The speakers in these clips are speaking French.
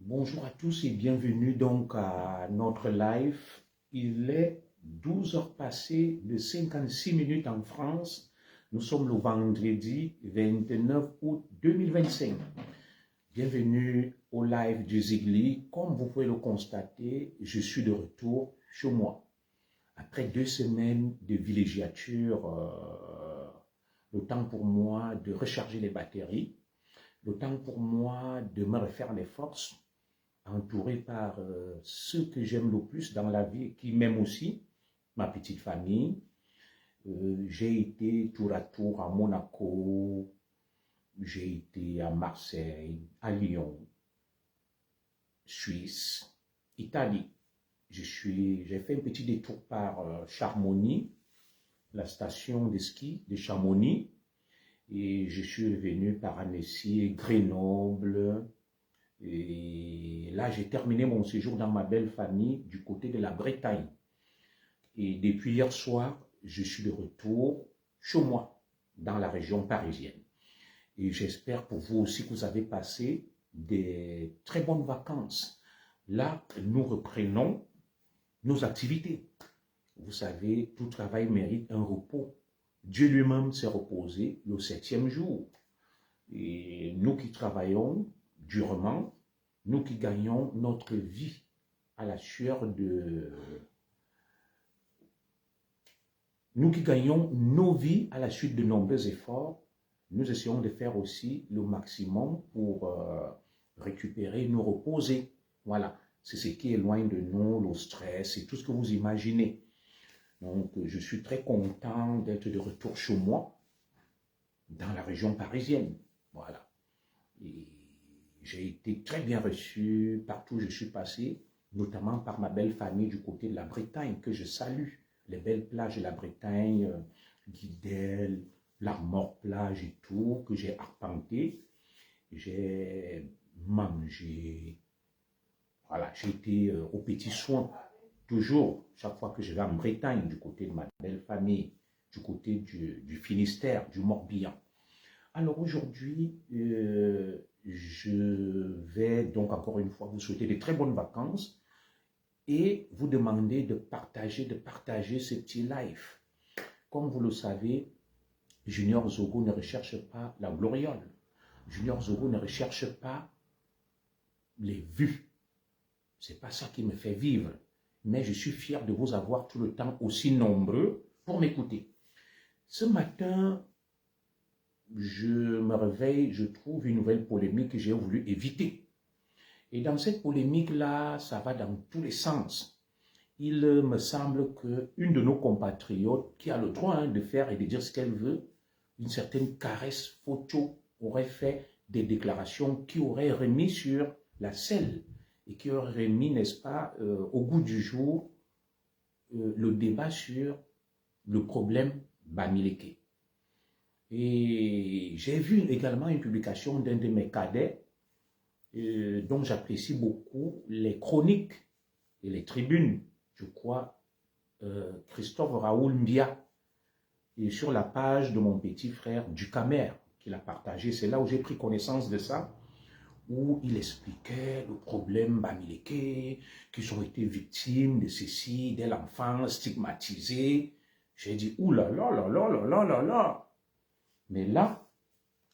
Bonjour à tous et bienvenue donc à notre live. Il est 12 heures passées de 56 minutes en France. Nous sommes le vendredi 29 août 2025. Bienvenue au live du Zigli. Comme vous pouvez le constater, je suis de retour chez moi. Après 2 semaines de villégiature, le temps pour moi de recharger les batteries, le temps pour moi de me refaire les forces, entouré par ceux que j'aime le plus dans la vie, qui m'aiment aussi, ma petite famille. J'ai été tour à tour à Monaco, j'ai été à Marseille, à Lyon, Suisse, Italie. J'ai fait un petit détour par Chamonix, la station de ski de Chamonix, et je suis revenu par Annecy, Grenoble. Et là, j'ai terminé mon séjour dans ma belle famille du côté de la Bretagne. Et depuis hier soir, je suis de retour chez moi, dans la région parisienne. Et j'espère pour vous aussi que vous avez passé des très bonnes vacances. Là, nous reprenons nos activités. Vous savez, tout travail mérite un repos. Dieu lui-même s'est reposé le 7e jour. Et nous qui travaillons durement, nous qui gagnons notre vie à la sueur de... Nous qui gagnons nos vies à la suite de nombreux efforts, nous essayons de faire aussi le maximum pour récupérer, nous reposer. Voilà, c'est ce qui éloigne de nous le stress et tout ce que vous imaginez. Donc, je suis très content d'être de retour chez moi, dans la région parisienne. Voilà. Et j'ai été très bien reçu partout où je suis passé, notamment par ma belle famille du côté de la Bretagne, que je salue. Les belles plages de la Bretagne, Guidel, l'Armor-Plage et tout, que j'ai arpenté. J'ai mangé. Voilà, j'ai été aux petits soins, toujours, chaque fois que je vais en Bretagne, du côté de ma belle famille, du côté du Finistère, du Morbihan. Alors aujourd'hui, je vais donc encore une fois vous souhaiter de très bonnes vacances et vous demander de partager ce petit live. Comme vous le savez, Junior Zogo ne recherche pas la gloriole. Junior Zogo ne recherche pas les vues. C'est pas ça qui me fait vivre. Mais je suis fier de vous avoir tout le temps aussi nombreux pour m'écouter. Ce matin, je me réveille, je trouve une nouvelle polémique que j'ai voulu éviter. Et dans cette polémique-là, ça va dans tous les sens. Il me semble qu'une de nos compatriotes, qui a le droit de faire et de dire ce qu'elle veut, une certaine Caresse Photo, aurait fait des déclarations qui auraient remis sur la selle et qui auraient remis, n'est-ce pas, au goût du jour, le débat sur le problème Bamileke. Et j'ai vu également une publication d'un de mes cadets dont j'apprécie beaucoup les chroniques et les tribunes, je crois, Christophe Raoul Mbia, et sur la page de mon petit frère Ducamer, qu'il a partagé. C'est là où j'ai pris connaissance de ça, où il expliquait le problème Bamileke, qu'ils ont été victimes de ceci, dès l'enfance, stigmatisés. J'ai dit, oulala, là, là, là, là, là, là. Mais là,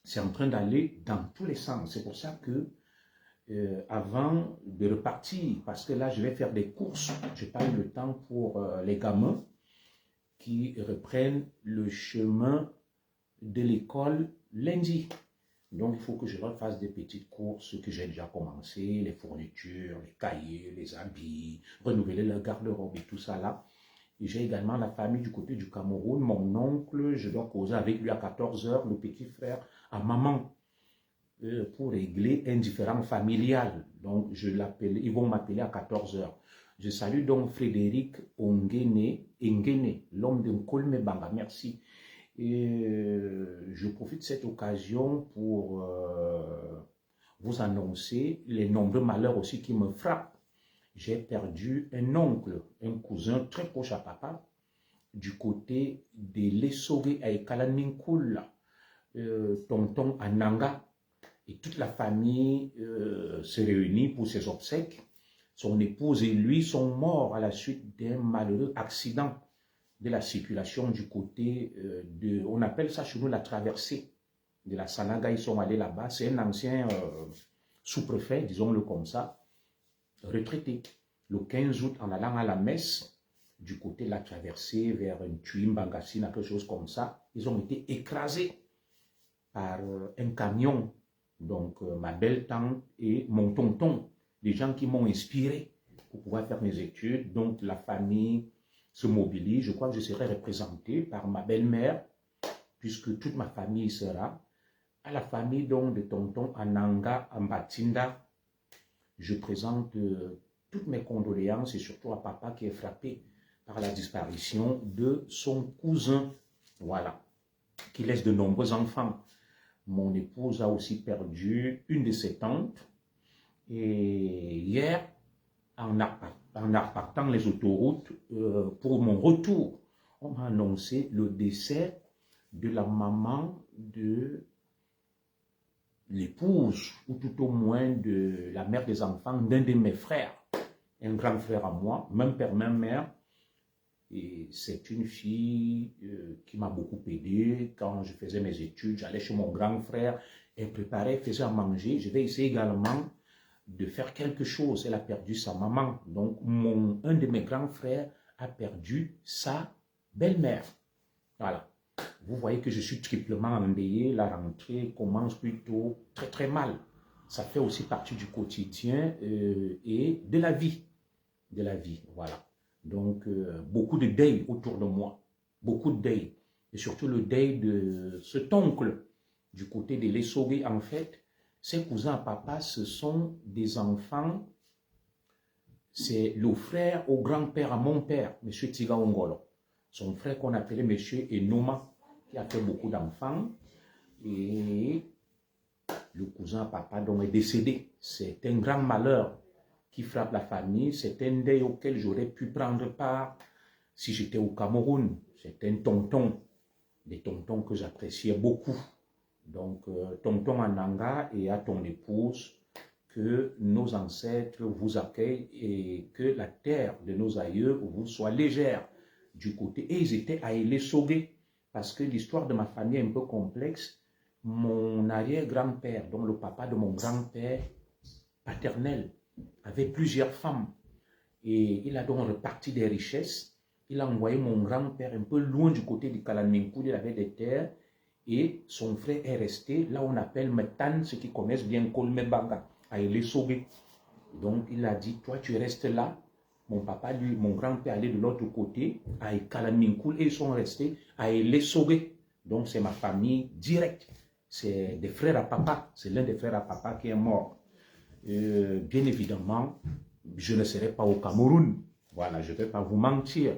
c'est en train d'aller dans tous les sens. C'est pour ça que, avant de repartir, parce que là, je vais faire des courses, je n'ai pas eu le temps pour les gamins qui reprennent le chemin de l'école lundi. Donc, il faut que je refasse des petites courses que j'ai déjà commencé, les fournitures, les cahiers, les habits, renouveler leur garde-robe et tout ça là. J'ai également la famille du côté du Cameroun, mon oncle, je dois causer avec lui à 14 h, le petit frère à maman, pour régler un différend familial. Donc, ils vont m'appeler à 14 h. Je salue donc Frédéric Engene, l'homme de Nkolme Banga, merci. Et je profite de cette occasion pour vous annoncer les nombreux malheurs aussi qui me frappent. J'ai perdu un oncle, un cousin très proche à papa, du côté de l'Essogue à Ekalaninkoula, tonton Ananga, et toute la famille s'est réuni pour ses obsèques. Son épouse et lui sont morts à la suite d'un malheureux accident de la circulation du côté de, on appelle ça chez nous la traversée de la Sanaga. Ils sont allés là-bas. C'est un ancien sous-préfet, disons-le comme ça, retraité. Le 15 août, en allant à la messe, du côté de la traversée vers une Tuimbangassina, quelque chose comme ça, ils ont été écrasés par un camion. Donc, ma belle-tante et mon tonton, des gens qui m'ont inspiré pour pouvoir faire mes études. Donc, la famille se mobilise. Je crois que je serai représenté par ma belle-mère, puisque toute ma famille sera. À la famille donc de tonton Ananga Ambatinda, je présente toutes mes condoléances et surtout à papa qui est frappé par la disparition de son cousin, voilà, qui laisse de nombreux enfants. Mon épouse a aussi perdu une de ses tantes. Et hier, en partant les autoroutes, pour mon retour, on m'a annoncé le décès de la maman de l'épouse, ou tout au moins de la mère des enfants d'un de mes frères, un grand frère à moi, même père, même mère. Et c'est une fille qui m'a beaucoup aidé. Quand je faisais mes études, j'allais chez mon grand frère, elle préparait, faisait à manger. Je vais essayer également de faire quelque chose. Elle a perdu sa maman. Donc, un de mes grands frères a perdu sa belle-mère. Voilà. Vous voyez que je suis triplement endeuillé. La rentrée commence plutôt très très mal. Ça fait aussi partie du quotidien et de la vie. De la vie, voilà. Donc, beaucoup de deuil autour de moi. Beaucoup de deuil. Et surtout le deuil de cet oncle du côté de l'Essobé. En fait, ses cousins à papa, ce sont des enfants. C'est le frère au grand-père à mon père, M. Tiga Ongolo. Son frère qu'on appelait M. Enoma, qui a fait beaucoup d'enfants. Et le cousin à papa donc est décédé. C'est un grand malheur qui frappe la famille. C'est un deuil auquel j'aurais pu prendre part si j'étais au Cameroun. C'est un tonton, des tontons que j'appréciais beaucoup. Donc, tonton Ananga et à ton épouse, que nos ancêtres vous accueillent et que la terre de nos aïeux vous soit légère du côté. Et ils étaient à Elesogé, parce que l'histoire de ma famille est un peu complexe. Mon arrière-grand-père, donc le papa de mon grand-père paternel, avait plusieurs femmes. Et il a donc reparti des richesses. Il a envoyé mon grand-père un peu loin du côté du Kalaminkou, il avait des terres. Et son frère est resté là où on appelle Metan, ceux qui connaissent bien Kolmebanga, à Elesogé. Donc il a dit, toi tu restes là. Mon papa, lui, mon grand-père allait de l'autre côté, à Kalaminkou, et ils sont restés à Elesogé. Donc c'est ma famille directe. C'est des frères à papa. C'est l'un des frères à papa qui est mort. Bien évidemment, je ne serai pas au Cameroun. Voilà, je ne vais pas vous mentir.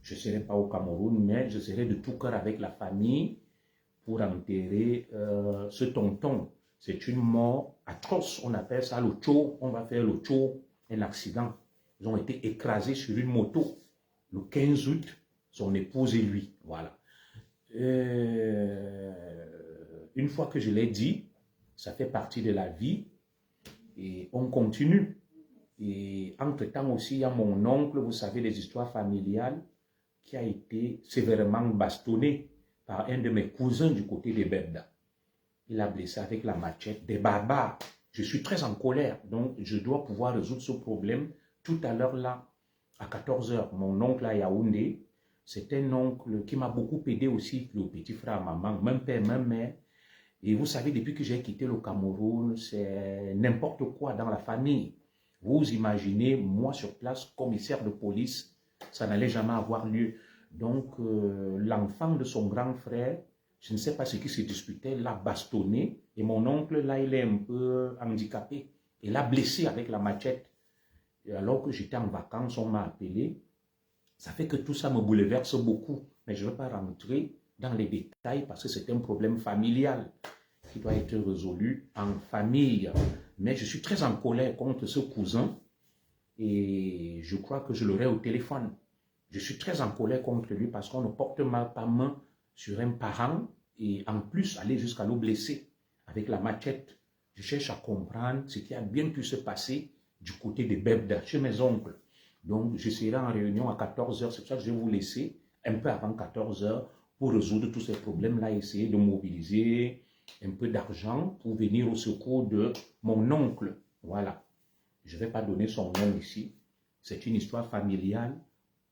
Je ne serai pas au Cameroun, mais je serai de tout cœur avec la famille pour enterrer ce tonton. C'est une mort atroce, on appelle ça le tcho. On va faire le tcho, un accident. Ils ont été écrasés sur une moto le 15 août, son épouse et lui. Voilà. Une fois que je l'ai dit, ça fait partie de la vie et on continue. Et entre-temps aussi, il y a mon oncle, vous savez, les histoires familiales, qui a été sévèrement bastonné par un de mes cousins du côté des Bebda. Il a blessé avec la machette, des barbares. Je suis très en colère, donc je dois pouvoir résoudre ce problème tout à l'heure là, à 14 h. Mon oncle à Yaoundé, c'est un oncle qui m'a beaucoup aidé aussi, le petit frère à maman, même père, même mère. Et vous savez, depuis que j'ai quitté le Cameroun, c'est n'importe quoi dans la famille. Vous imaginez, moi sur place, commissaire de police, ça n'allait jamais avoir lieu. Donc, l'enfant de son grand frère, je ne sais pas ce qui se disputait, l'a bastonné. Et mon oncle, là, il est un peu handicapé. Il l'a blessé avec la machette. Et alors que j'étais en vacances, on m'a appelé. Ça fait que tout ça me bouleverse beaucoup. Mais je ne vais pas rentrer dans les détails parce que c'est un problème familial qui doit être résolu en famille. Mais je suis très en colère contre ce cousin et je crois que je l'aurai au téléphone. Je suis très en colère contre lui parce qu'on ne porte pas main sur un parent et en plus aller jusqu'à le blesser avec la machette. Je cherche à comprendre ce qui a bien pu se passer du côté de Bebda, chez mes oncles. Donc, je serai en réunion à 14 heures. C'est pour ça que je vais vous laisser un peu avant 14 heures pour résoudre tous ces problèmes-là, essayer de mobiliser un peu d'argent pour venir au secours de mon oncle. Voilà. Je ne vais pas donner son nom ici. C'est une histoire familiale.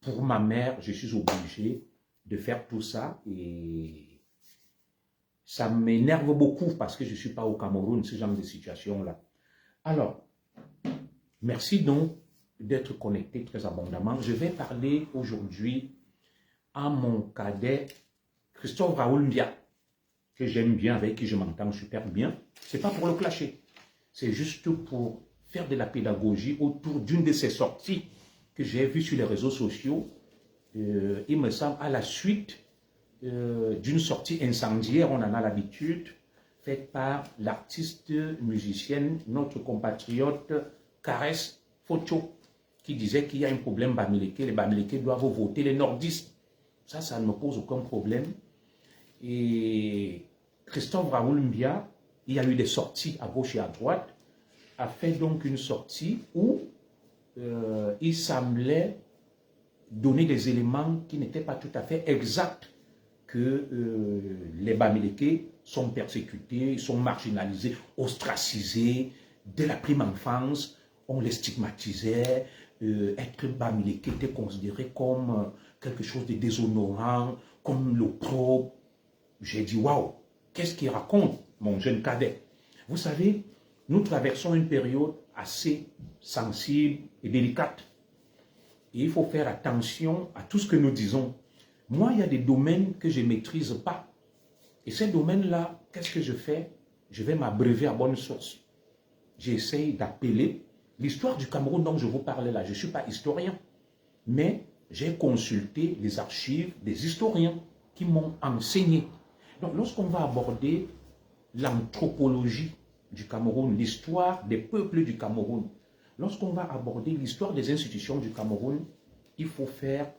Pour ma mère, je suis obligé de faire tout ça et ça m'énerve beaucoup parce que je ne suis pas au Cameroun, ce genre de situation-là. Alors, merci donc d'être connecté très abondamment. Je vais parler aujourd'hui à mon cadet Christophe Raoul Mbia, que j'aime bien, avec qui je m'entends super bien. Ce n'est pas pour le clasher, c'est juste pour faire de la pédagogie autour d'une de ces sorties que j'ai vues sur les réseaux sociaux. Il me semble à la suite d'une sortie incendiaire, on en a l'habitude, faite par l'artiste musicienne, notre compatriote Caresse Focho, qui disait qu'il y a un problème Bamileke, les Bamileke doivent voter les nordistes. Ça ne me pose aucun problème. Et Christophe Raoul Mbia, il y a eu des sorties à gauche et à droite, a fait donc une sortie où il semblait donner des éléments qui n'étaient pas tout à fait exacts, que les Bamileke sont persécutés, sont marginalisés, ostracisés dès la prime enfance, on les stigmatisait, être Bamileke était considéré comme quelque chose de déshonorant, comme l'opprobre. J'ai dit, waouh, qu'est-ce qu'il raconte, mon jeune cadet? Vous savez, nous traversons une période assez sensible et délicate. Et il faut faire attention à tout ce que nous disons. Moi, il y a des domaines que je ne maîtrise pas. Et ces domaines-là, qu'est-ce que je fais? Je vais m'abreuver à bonne source. J'essaye d'appeler l'histoire du Cameroun dont je vous parlais là. Je ne suis pas historien, mais j'ai consulté les archives des historiens qui m'ont enseigné. Donc, lorsqu'on va aborder l'anthropologie du Cameroun, l'histoire des peuples du Cameroun, lorsqu'on va aborder l'histoire des institutions du Cameroun, il faut faire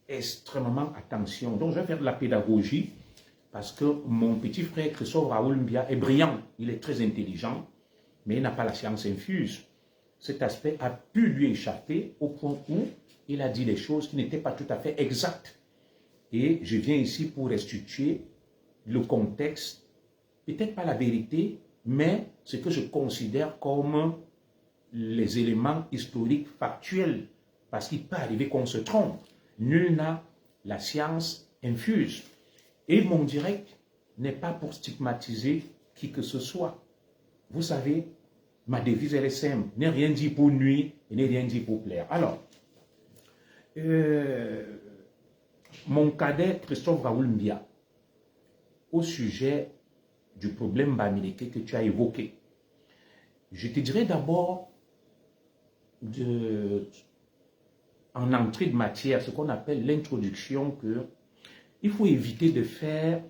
extrêmement attention. Donc, je vais faire de la pédagogie parce que mon petit frère Christophe Raoul Mbia est brillant, il est très intelligent, mais il n'a pas la science infuse. Cet aspect a pu lui échapper au point où il a dit des choses qui n'étaient pas tout à fait exactes. Et je viens ici pour restituer le contexte, peut-être pas la vérité, mais ce que je considère comme les éléments historiques factuels, parce qu'il peut arriver qu'on se trompe. Nul n'a la science infuse. Et mon direct n'est pas pour stigmatiser qui que ce soit. Vous savez, ma devise elle est simple, n'est rien dit pour nuire et n'est rien dit pour plaire. Alors, mon cadet Christophe Raoul Mbia, au sujet du problème Bamileke que tu as évoqué, je te dirais d'abord, en entrée de matière, ce qu'on appelle l'introduction, qu'il faut éviter de faire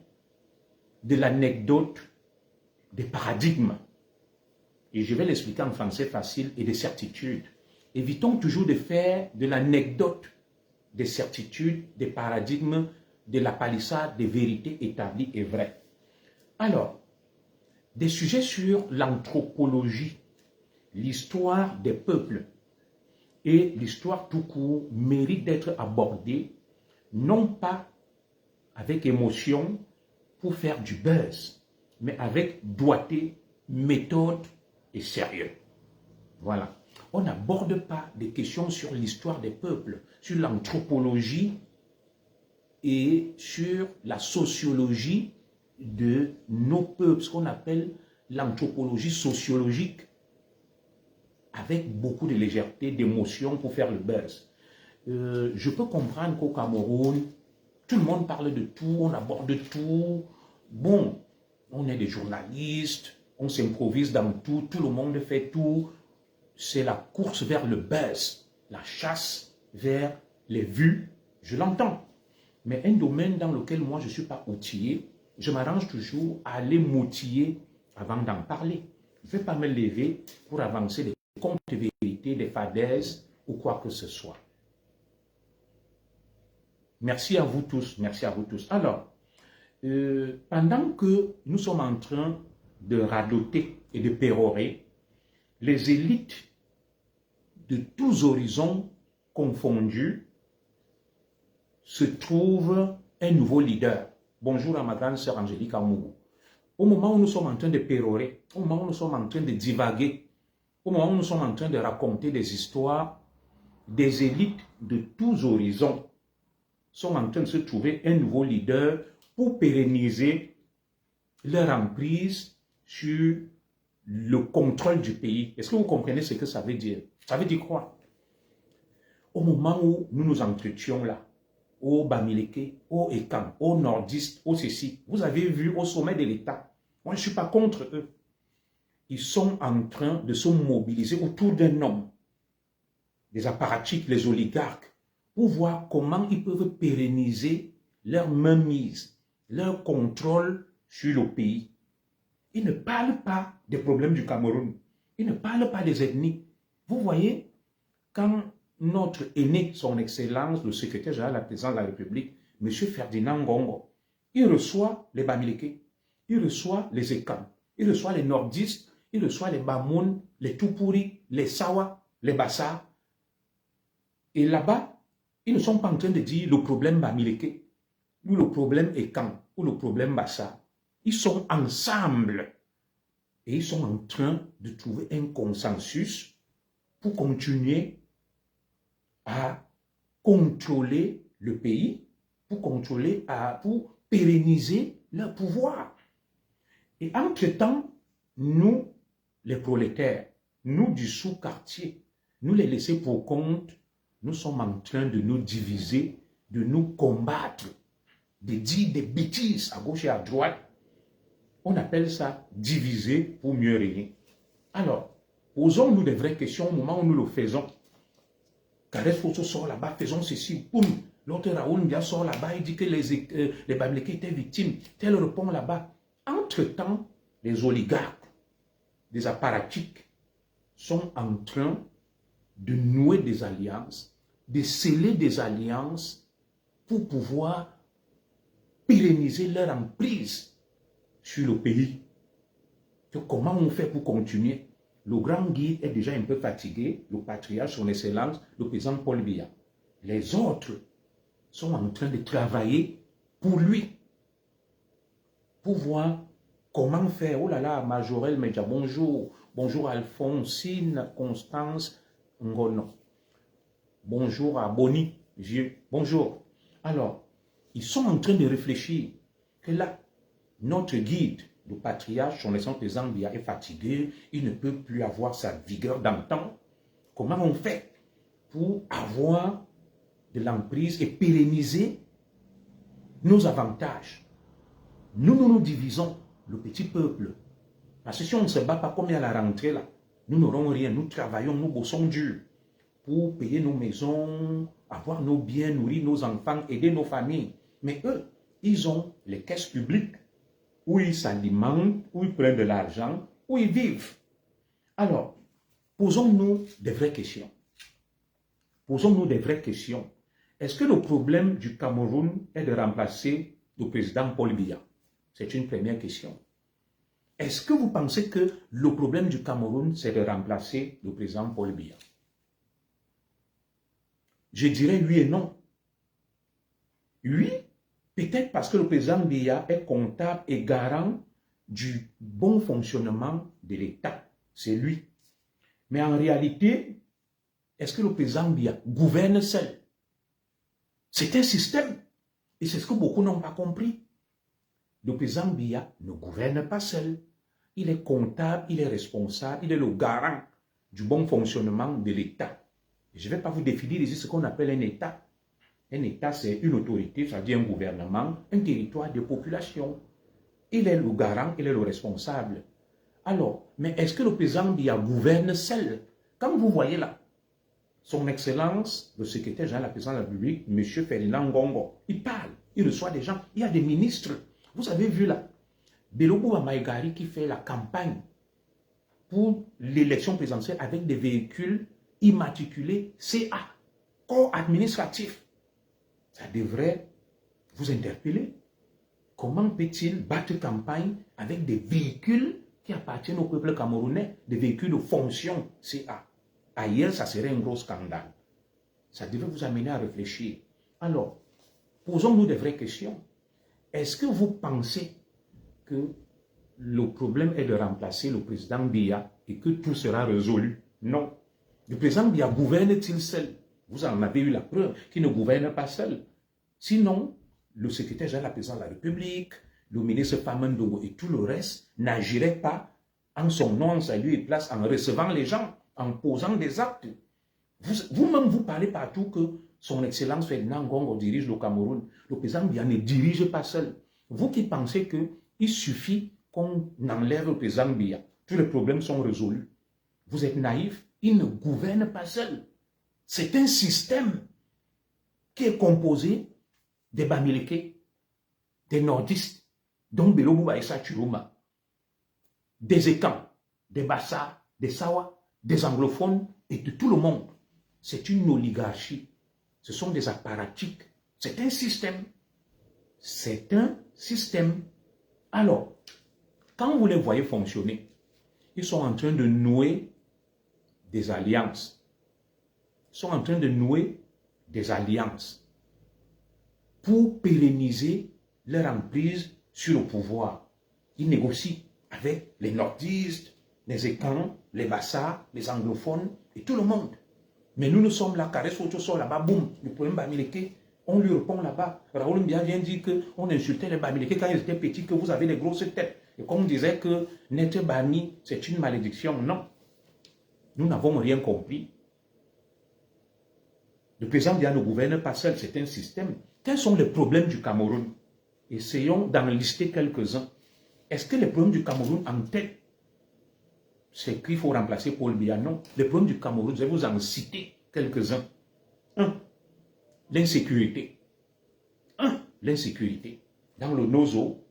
de l'anecdote des paradigmes. Et je vais l'expliquer en français facile et des certitudes. Évitons toujours de faire de l'anecdote des certitudes, des paradigmes, de la palissade des vérités établies et vraies. Alors, des sujets sur l'anthropologie, l'histoire des peuples et l'histoire tout court méritent d'être abordés, non pas avec émotion pour faire du buzz, mais avec doigté, méthode et sérieux. Voilà. On n'aborde pas des questions sur l'histoire des peuples, sur l'anthropologie et sur la sociologie de nos peuples, ce qu'on appelle l'anthropologie sociologique, avec beaucoup de légèreté, d'émotion pour faire le buzz. Je peux comprendre qu'au Cameroun, tout le monde parle de tout, on aborde tout. Bon, on est des journalistes, on s'improvise dans tout, tout le monde fait tout. C'est la course vers le buzz, la chasse vers les vues, je l'entends. Mais un domaine dans lequel moi je ne suis pas outillé, je m'arrange toujours à aller m'outiller avant d'en parler. Je ne vais pas me lever pour avancer des comptes de vérité, des fadaises ou quoi que ce soit. Merci à vous tous, merci à vous tous. Alors, pendant que nous sommes en train de radoter et de pérorer, les élites de tous horizons confondus se trouvent un nouveau leader. Bonjour à ma grande sœur Angélique Amougou. Au moment où nous sommes en train de pérorer, au moment où nous sommes en train de divaguer, au moment où nous sommes en train de raconter des histoires, des élites de tous horizons sont en train de se trouver un nouveau leader pour pérenniser leur emprise sur le contrôle du pays. Est-ce que vous comprenez ce que ça veut dire? Ça veut dire quoi? Au moment où nous nous entretions là, au Bamileke, au Ekan, au nordiste, au ceci, vous avez vu au sommet de l'État, moi je ne suis pas contre eux. Ils sont en train de se mobiliser autour d'un homme, des apparatchiks, les oligarques, pour voir comment ils peuvent pérenniser leur mainmise, leur contrôle sur le pays. Ils ne parlent pas des problèmes du Cameroun. Ils ne parlent pas des ethnies. Vous voyez, quand notre aîné, son Excellence, le secrétaire général de la présidence de la République, M. Ferdinand Ngongo, il reçoit les Bamileke, il reçoit les Ekan, il reçoit les nordistes, il reçoit les Bamoun, les Tupuri, les Sawa, les Bassa. Et là-bas, ils ne sont pas en train de dire le problème Bamileke, ou le problème Ekan, ou le problème Bassa. Ils sont ensemble et ils sont en train de trouver un consensus pour continuer à contrôler le pays, pour pérenniser leur pouvoir. Et entre-temps, nous, les prolétaires, nous du sous-quartier, nous les laissés pour compte, nous sommes en train de nous diviser, de nous combattre, de dire des bêtises à gauche et à droite. On appelle ça diviser pour mieux régner. Alors, posons-nous des vraies questions au moment où nous le faisons. Karel Fosso sort là-bas, faisons ceci, boum. L'autre Raoul Mbia sort là-bas, il dit que les Bamileke étaient victimes. Tel répond là-bas. Entre-temps, les oligarques, des apparatchiks, sont en train de nouer des alliances, de sceller des alliances pour pouvoir pérenniser leur emprise sur le pays. Donc, comment on fait pour continuer? Le grand guide est déjà un peu fatigué, le patriarche, son excellence, le président Paul Biya. Les autres sont en train de travailler pour lui, pour voir comment faire. Oh là là, Majorel Medja, bonjour. Bonjour Alphonsine, Constance, Ngono. Bonjour à Boni, vieux. Bonjour. Alors, ils sont en train de réfléchir que là, notre guide, le patriarche, son excellence président Biya, est fatigué, il ne peut plus avoir sa vigueur d'antan. Comment on fait pour avoir de l'emprise et pérenniser nos avantages? Nous nous divisons, le petit peuple. Parce que si on ne se bat pas comme à la rentrée là, nous n'aurons rien. Nous travaillons, nous bossons dur pour payer nos maisons, avoir nos biens, nourrir nos enfants, aider nos familles. Mais eux, ils ont les caisses publiques où ils s'alimentent, où ils prennent de l'argent, où ils vivent. Alors, posons-nous des vraies questions. Posons-nous des vraies questions. Est-ce que le problème du Cameroun est de remplacer le président Paul Biya? C'est une première question. Est-ce que vous pensez que le problème du Cameroun, c'est de remplacer le président Paul Biya? Je dirais oui et non. Oui, peut-être parce que le président Biya est comptable et garant du bon fonctionnement de l'État. C'est lui. Mais en réalité, est-ce que le président Biya gouverne seul? C'est un système. Et c'est ce que beaucoup n'ont pas compris. Le président Biya ne gouverne pas seul. Il est comptable, il est responsable, il est le garant du bon fonctionnement de l'État. Je ne vais pas vous définir ici ce qu'on appelle un État. Un État, c'est une autorité, c'est-à-dire un gouvernement, un territoire de population. Il est le garant, il est le responsable. Alors, mais est-ce que le président Biya gouverne seul? Comme vous voyez là, son Excellence, le secrétaire général de la présidence de la République, M. Ferdinand Ngongo, il parle, il reçoit des gens, il y a des ministres. Vous avez vu là, Belobo Maïgari qui fait la campagne pour l'élection présidentielle avec des véhicules immatriculés CA, corps administratif. Ça devrait vous interpeller. Comment peut-il battre campagne avec des véhicules qui appartiennent au peuple camerounais, des véhicules de fonction CA. Ailleurs, ça serait un gros scandale. Ça devrait vous amener à réfléchir. Alors, posons-nous des vraies questions. Est-ce que vous pensez que le problème est de remplacer le président Biya et que tout sera résolu? Non. Le président Biya gouverne-t-il seul? Vous en avez eu la preuve qu'il ne gouverne pas seul. Sinon, le secrétaire général, la présidente de la République, le ministre Famandogo et tout le reste n'agiraient pas en son nom, en sa lieu et place, en recevant les gens, en posant des actes. Vous-même, vous parlez partout que son Excellence Ferdinand Ngongo dirige le Cameroun. Le président Biya ne dirige pas seul. Vous qui pensez qu'il suffit qu'on enlève le président Biya, tous les problèmes sont résolus. Vous êtes naïf, il ne gouverne pas seul. C'est un système qui est composé des Bamileke, des nordistes, dont Belobou Baïssa Chiruma, des Ekans, des Bassa, des Sawa, des anglophones et de tout le monde. C'est une oligarchie. Ce sont des apparatchiks. C'est un système. C'est un système. Alors, quand vous les voyez fonctionner, ils sont en train de nouer des alliances. Ils sont en train de nouer des alliances pour pérenniser leur emprise sur le pouvoir. Ils négocient avec les nordistes, les Ekans, les Bassa, les anglophones et tout le monde. Mais nous sommes là, Caresse Ocho sort là-bas, boum, le problème Bamileke, on lui répond là-bas. Raoul Mbia vient dire qu'on insultait les Bamileke quand ils étaient petits, que vous avez des grosses têtes. Et qu'on disait que n'être Bami, c'est une malédiction. Non. Nous n'avons rien compris. Le président Biya ne gouverne pas seul, c'est un système. Quels sont les problèmes du Cameroun? Essayons d'en lister quelques-uns. Est-ce que les problèmes du Cameroun en tête, c'est qu'il faut remplacer Paul Biya? Non. Les problèmes du Cameroun, je vais vous en citer quelques-uns. 1. L'insécurité. L'insécurité. Dans le Nozo,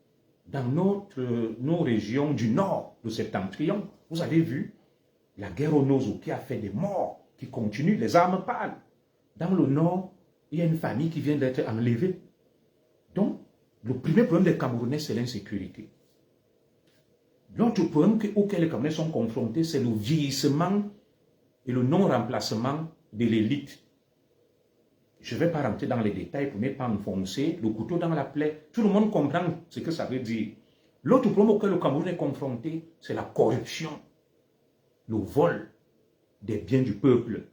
dans nos régions du nord, le septentrion, vous avez vu la guerre au Nozo qui a fait des morts, qui continue, les armes parlent. Dans le nord, il y a une famille qui vient d'être enlevée. Donc, le premier problème des Camerounais, c'est l'insécurité. L'autre problème auquel les Camerounais sont confrontés, c'est le vieillissement et le non-remplacement de l'élite. Je ne vais pas rentrer dans les détails pour ne pas enfoncer le couteau dans la plaie. Tout le monde comprend ce que ça veut dire. L'autre problème auquel le Cameroun est confronté, c'est la corruption, le vol des biens du peuple.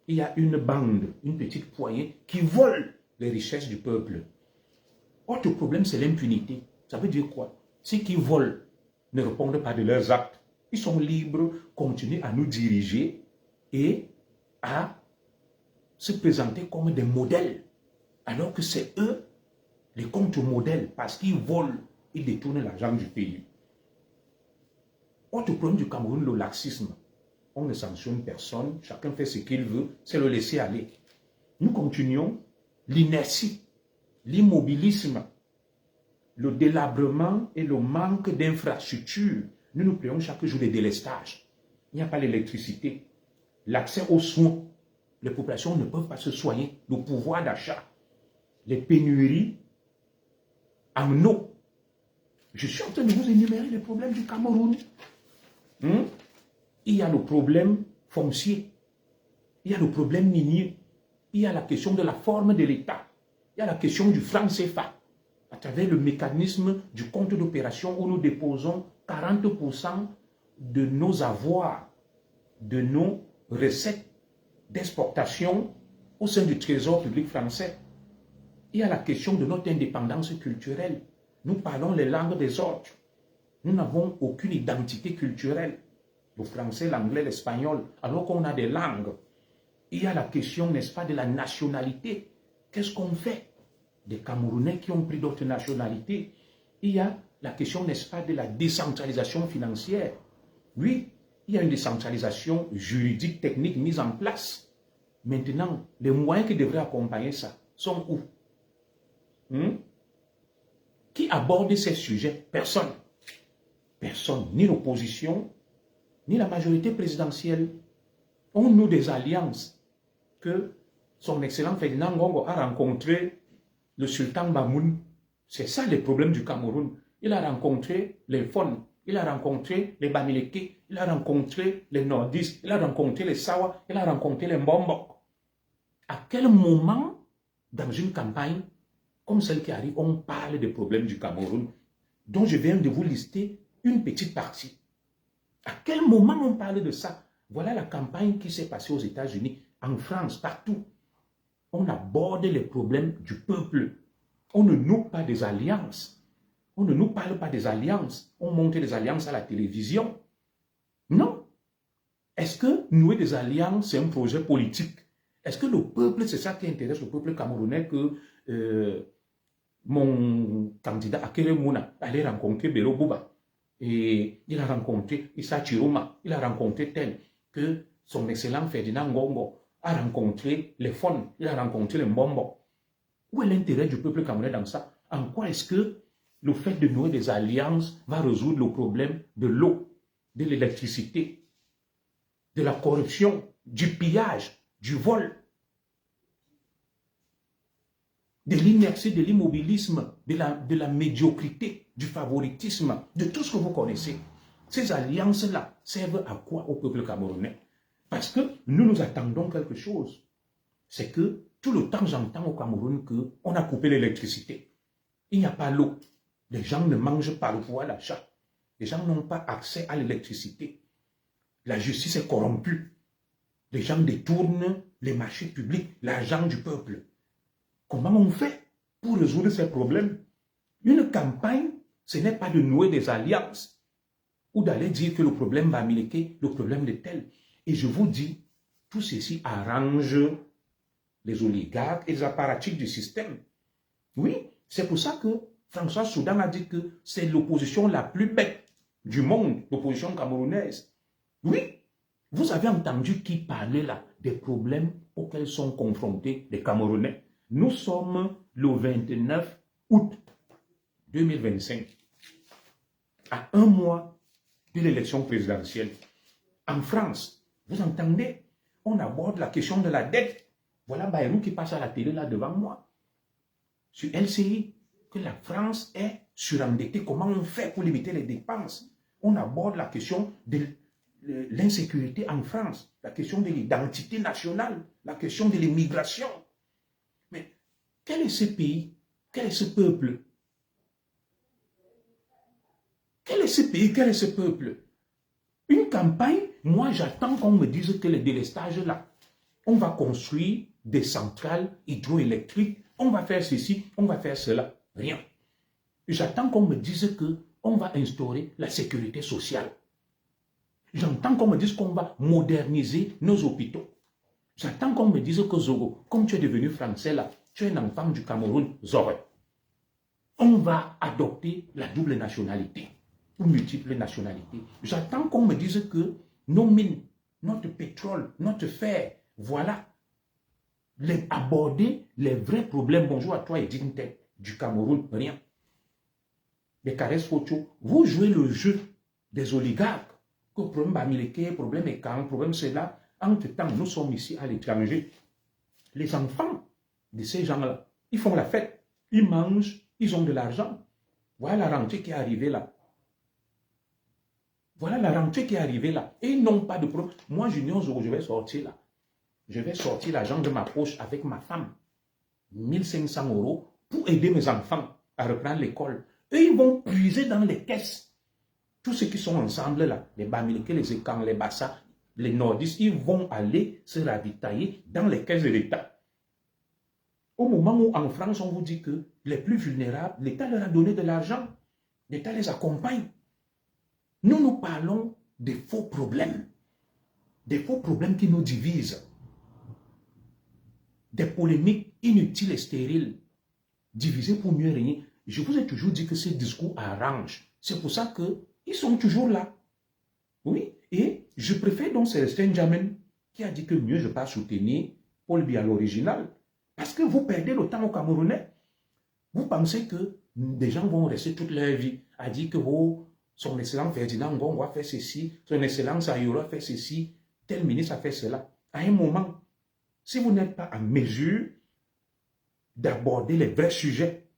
Il y a une bande, une petite poignée qui vole les richesses du peuple. Autre problème, c'est l'impunité. Ça veut dire quoi? Ceux qui volent ne répondent pas de leurs actes. Ils sont libres, continuent à nous diriger et à se présenter comme des modèles. Alors que c'est eux les contre-modèles parce qu'ils volent, ils détournent l'argent du pays. Autre problème du Cameroun, le laxisme. On ne sanctionne personne, chacun fait ce qu'il veut, c'est le laisser aller. Nous continuons l'inertie, l'immobilisme, le délabrement et le manque d'infrastructures. Nous nous plaignons chaque jour des délestages. Il n'y a pas l'électricité, l'accès aux soins. Les populations ne peuvent pas se soigner, le pouvoir d'achat, les pénuries en eau. Je suis en train de vous énumérer les problèmes du Cameroun. Il y a le problème foncier, il y a le problème minier, il y a la question de la forme de l'État, il y a la question du franc CFA, à travers le mécanisme du compte d'opération où nous déposons 40% de nos avoirs, de nos recettes d'exportation au sein du Trésor public français. Il y a la question de notre indépendance culturelle. Nous parlons les langues des autres. Nous n'avons aucune identité culturelle. Le français, l'anglais, l'espagnol, alors qu'on a des langues. Il y a la question, n'est-ce pas, de la nationalité. Qu'est-ce qu'on fait des Camerounais qui ont pris d'autres nationalités? Il y a la question, n'est-ce pas, de la décentralisation financière. Oui, il y a une décentralisation juridique, technique mise en place. Maintenant, les moyens qui devraient accompagner ça sont où? Qui aborde ces sujets? Personne. Personne, ni l'opposition, ni la majorité présidentielle. On noue des alliances que son excellent Ferdinand Ngongo a rencontré le sultan Mamoun. C'est ça les problèmes du Cameroun. Il a rencontré les Fon, il a rencontré les Bamileke, il a rencontré les Nordistes, il a rencontré les Sawa, il a rencontré les Mbombok. À quel moment, dans une campagne comme celle qui arrive, on parle des problèmes du Cameroun, dont je viens de vous lister une petite partie? À quel moment on parle de ça? Voilà la campagne qui s'est passée aux États-Unis, en France, partout. On aborde les problèmes du peuple. On ne noue pas des alliances. On ne nous parle pas des alliances. On montre des alliances à la télévision. Non. Est-ce que nouer des alliances, c'est un projet politique? Est-ce que le peuple, c'est ça qui intéresse le peuple camerounais, que mon candidat Akere Mouna allait rencontrer Bélo Bouba? Et il a rencontré Issa Chiroma, il a rencontré tel, que son excellent Ferdinand Ngongo a rencontré les Fon, il a rencontré les Mbombo. Où est l'intérêt du peuple camerounais dans ça? En quoi est-ce que le fait de nouer des alliances va résoudre le problème de l'eau, de l'électricité, de la corruption, du pillage, du vol, de l'inertie, de l'immobilisme, de la médiocrité, du favoritisme, de tout ce que vous connaissez? Ces alliances-là servent à quoi au peuple camerounais? Parce que nous attendons quelque chose. C'est que tout le temps, j'entends au Cameroun qu'on a coupé l'électricité. Il n'y a pas l'eau. Les gens ne mangent pas le pouvoir d'achat. Les gens n'ont pas accès à l'électricité. La justice est corrompue. Les gens détournent les marchés publics, l'argent du peuple. Comment on fait pour résoudre ces problèmes? Une campagne, ce n'est pas de nouer des alliances ou d'aller dire que le problème va Bamileke, le problème de tel. Et je vous dis, tout ceci arrange les oligarques et les apparatchiks du système. Oui, c'est pour ça que François Soudan a dit que c'est l'opposition la plus bête du monde, l'opposition camerounaise. Oui, vous avez entendu qui parlait là des problèmes auxquels sont confrontés les Camerounais. Nous sommes le 29 août 2025, à un mois de l'élection présidentielle. En France, vous entendez, on aborde la question de la dette. Voilà Bayrou qui passe à la télé là devant moi, sur LCI, que la France est surendettée. Comment on fait pour limiter les dépenses? On aborde la question de l'insécurité en France, la question de l'identité nationale, la question de l'immigration. Mais quel est ce pays? Quel est ce peuple? Quel est ce pays? Quel est ce peuple? Une campagne, moi j'attends qu'on me dise que les délestages là, on va construire des centrales hydroélectriques, on va faire ceci, on va faire cela. Rien. J'attends qu'on me dise qu'on va instaurer la sécurité sociale. J'entends qu'on me dise qu'on va moderniser nos hôpitaux. J'attends qu'on me dise que Zogo, comme tu es devenu français là, tu es un enfant du Cameroun, Zoré. On va adopter la double nationalité ou multiples nationalités. J'attends qu'on me dise que nos mines, notre pétrole, notre fer, voilà, aborder les vrais problèmes. Bonjour à toi, Edine Tech, du Cameroun, rien. Les caresses photos, vous jouez le jeu des oligarques. Que problème Bamileke, problème Ekan, problème cela. Entre-temps, nous sommes ici à l'étranger. Les enfants de ces gens-là, ils font la fête, ils mangent, ils ont de l'argent. Voilà la rentrée qui est arrivée là. Voilà la rentrée qui est arrivée là. Et ils n'ont pas de problème. Moi, Junior Zogo, je vais sortir là. Je vais sortir l'argent de ma poche avec ma femme. 1500 € pour aider mes enfants à reprendre l'école. Eux, ils vont puiser dans les caisses. Tous ceux qui sont ensemble là, les Bamileke, les Ekang, les Bassa, les Nordistes, ils vont aller se ravitailler dans les caisses de l'État. Au moment où en France, on vous dit que les plus vulnérables, l'État leur a donné de l'argent. L'État les accompagne. Nous parlons des faux problèmes qui nous divisent, des polémiques inutiles et stériles, divisées pour mieux régner. Je vous ai toujours dit que ces discours arrangent. C'est pour ça qu'ils sont toujours là. Oui, et je préfère donc Célestin Jamin qui a dit que mieux je ne pas soutenir Paul Biya l'original. Parce que vous perdez le temps au Camerounais. Vous pensez que des gens vont rester toute leur vie à dire que son excellent Ferdinand Ngongo a fait ceci, son excellence Ayoro a fait ceci, tel ministre a fait cela. À un moment, si vous n'êtes pas en mesure d'aborder les vrais sujets,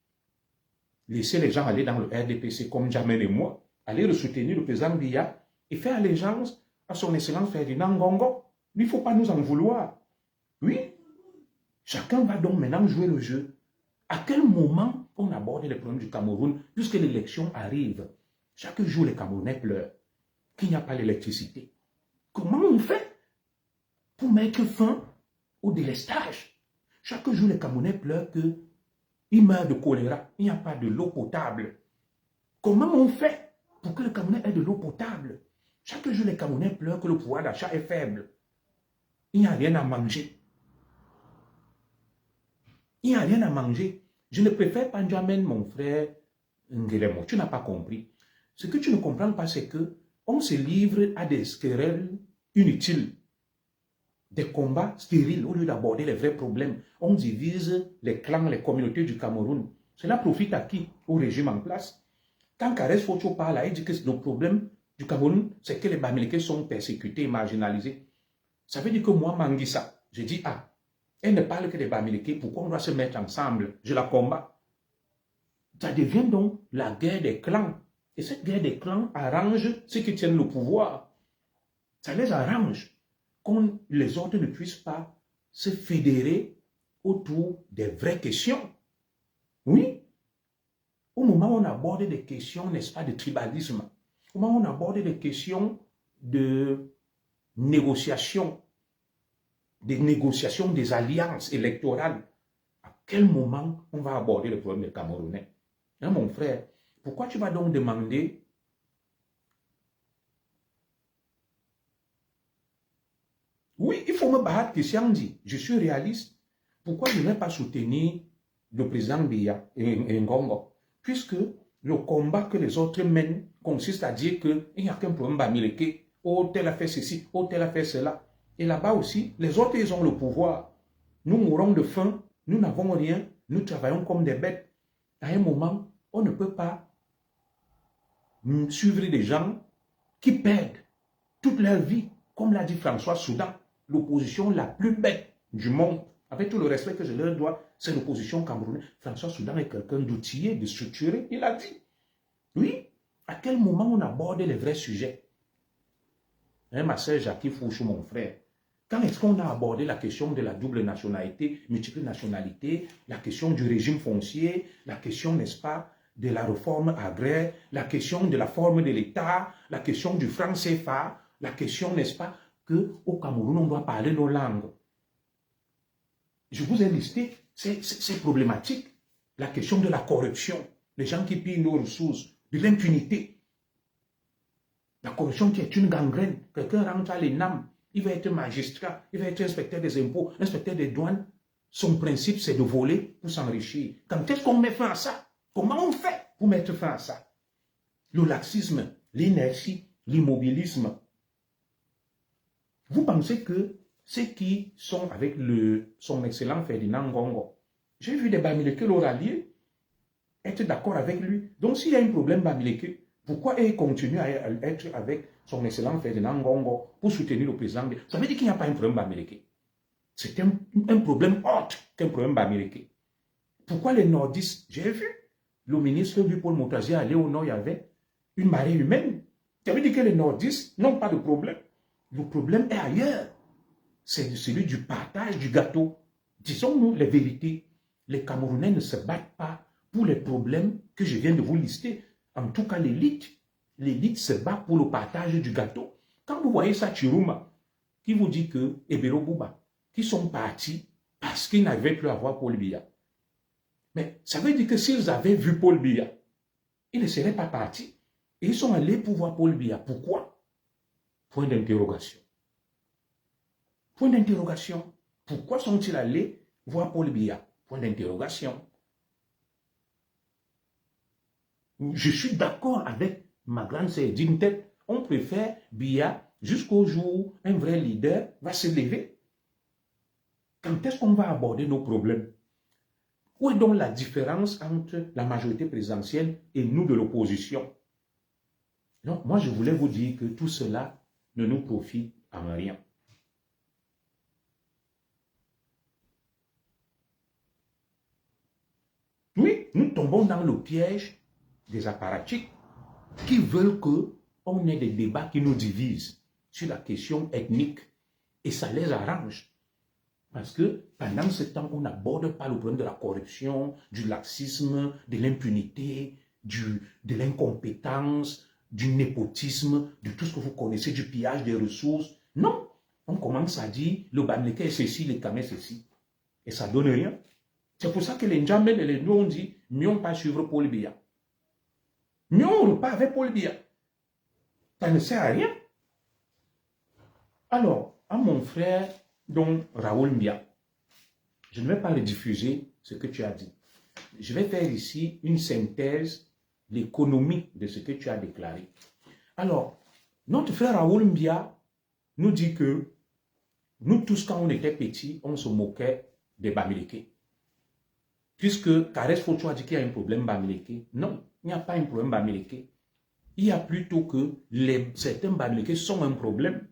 laissez les gens aller dans le RDPC comme Jamel et moi, aller soutenir le président Biya et faire allégeance à son excellence Ferdinand Ngongo. Il ne faut pas nous en vouloir. Oui, chacun va donc maintenant jouer le jeu. À quel moment on aborde les problèmes du Cameroun puisque l'élection arrive? Chaque jour, les Camerounais pleurent qu'il n'y a pas l'électricité. Comment on fait pour mettre fin au délestage? Chaque jour, les Camerounais pleurent qu'ils meurent de choléra. Il n'y a pas de l'eau potable. Comment on fait pour que les Camerounais aient de l'eau potable? Chaque jour, les Camerounais pleurent que le pouvoir d'achat est faible. Il n'y a rien à manger. Il n'y a rien à manger. Je ne préfère pas N'Djamène, mon frère Nguelemo. Tu n'as pas compris. Ce que tu ne comprends pas, c'est que on se livre à des querelles inutiles, des combats stériles, au lieu d'aborder les vrais problèmes. On divise les clans, les communautés du Cameroun. Cela profite à qui? Au régime en place. Quand Karès Focho parle, il dit que le problème du Cameroun, c'est que les Bamileke sont persécutés et marginalisés. Ça veut dire que moi, Manguissa, je dis, ah, elle ne parle que des Bamileke, pourquoi on doit se mettre ensemble? Je la combats. Ça devient donc la guerre des clans. Et cette guerre des clans arrange ceux qui tiennent le pouvoir. Ça les arrange qu'on les autres ne puissent pas se fédérer autour des vraies questions. Oui. Au moment où on aborde des questions, n'est-ce pas, de tribalisme, au moment où on aborde des questions de négociation, des alliances électorales, à quel moment on va aborder le problème des Camerounais? Hein, mon frère, pourquoi tu vas donc demander oui, il faut me battre, Christian dit, je suis réaliste. Pourquoi je ne vais pas soutenir le président Biya et Ngongo? Puisque le combat que les autres mènent consiste à dire qu'il n'y a qu'un problème Bamileke, oh tel a fait ceci, oh tel a fait cela. Et là-bas aussi, les autres, ils ont le pouvoir. Nous mourons de faim, nous n'avons rien, nous travaillons comme des bêtes. À un moment, on ne peut pas suivre des gens qui perdent toute leur vie, comme l'a dit François Soudan, l'opposition la plus bête du monde. Avec tout le respect que je leur dois, c'est l'opposition camerounaise. François Soudan est quelqu'un d'outillé, de structuré. Il a dit. Oui, à quel moment on aborde les vrais sujets? Hein, ma sœur Jackie Fouchou, mon frère. Quand est-ce qu'on a abordé la question de la double nationalité, multiple nationalité, la question du régime foncier, la question, n'est-ce pas, de la réforme agraire, la question de la forme de l'État, la question du franc CFA, la question, n'est-ce pas, qu'au Cameroun, on doit parler nos langues. Je vous ai listé ces problématiques. La question de la corruption, les gens qui pillent nos ressources, de l'impunité. La corruption qui est une gangrène. Quelqu'un rentre à l'ENAM, il va être magistrat, il va être inspecteur des impôts, inspecteur des douanes. Son principe, c'est de voler pour s'enrichir. Quand est-ce qu'on met fin à ça? Comment on fait pour mettre fin à ça? Le laxisme, l'inertie, l'immobilisme. Vous pensez que ceux qui sont avec son excellent Ferdinand Ngongo, j'ai vu des Bamileke le rallier, être d'accord avec lui. Donc s'il y a un problème Bamileke, pourquoi il continue à être avec son excellent Ferdinand Ngongo pour soutenir le président? Ça veut dire qu'il n'y a pas un problème Bamileke. C'est un problème autre qu'un problème Bamileke. Pourquoi les nordistes? J'ai vu le ministre Paul Moutazi aller au nord, il y avait une marée humaine. Ça veut dire que les nordistes n'ont pas de problème. Le problème est ailleurs. C'est celui du partage du gâteau. Disons-nous les vérités. Les Camerounais ne se battent pas pour les problèmes que je viens de vous lister. En tout cas, l'élite se bat pour le partage du gâteau. Quand vous voyez ça, Chiruma, qui vous dit que Ebero Bouba, qui sont partis parce qu'ils n'avaient plus à voir Paul Biya. Mais ça veut dire que s'ils avaient vu Paul Biya, ils ne seraient pas partis. Et ils sont allés pour voir Paul Biya. Pourquoi? Point d'interrogation. Point d'interrogation. Pourquoi sont-ils allés voir Paul Biya? Point d'interrogation. Je suis d'accord avec ma grande sœur Dintet. On préfère Biya jusqu'au jour où un vrai leader va se lever. Quand est-ce qu'on va aborder nos problèmes? Où est donc la différence entre la majorité présidentielle et nous de l'opposition? Non, moi je voulais vous dire que tout cela ne nous profite en rien. Oui, nous tombons dans le piège des apparatchiks. qui veulent qu'on ait des débats qui nous divisent sur la question ethnique. Et ça les arrange. Parce que pendant ce temps, on n'aborde pas le problème de la corruption, du laxisme, de l'impunité, de l'incompétence, du népotisme, de tout ce que vous connaissez, du pillage des ressources. Non, on commence à dire le Bamileke est ceci, le Kamé est ceci. Et ça ne donne rien. C'est pour ça que les Ndjamel et les Ndou ont dit, mieux pas suivre Paul Biya. Mieux on repart avec Paul Biya. Ça ne sert à rien. Alors, à mon frère, donc Raoul Mbia, je ne vais pas rediffuser ce que tu as dit. Je vais faire ici une synthèse, l'économie de ce que tu as déclaré. Alors, notre frère Raoul Mbia nous dit que nous tous, quand on était petits, on se moquait des Bamileke. Puisque Kares Focho a dit qu'il y a un problème Bamileke. Non, il n'y a pas un problème Bamileke. Il y a plutôt que certains Bamileke sont un problème.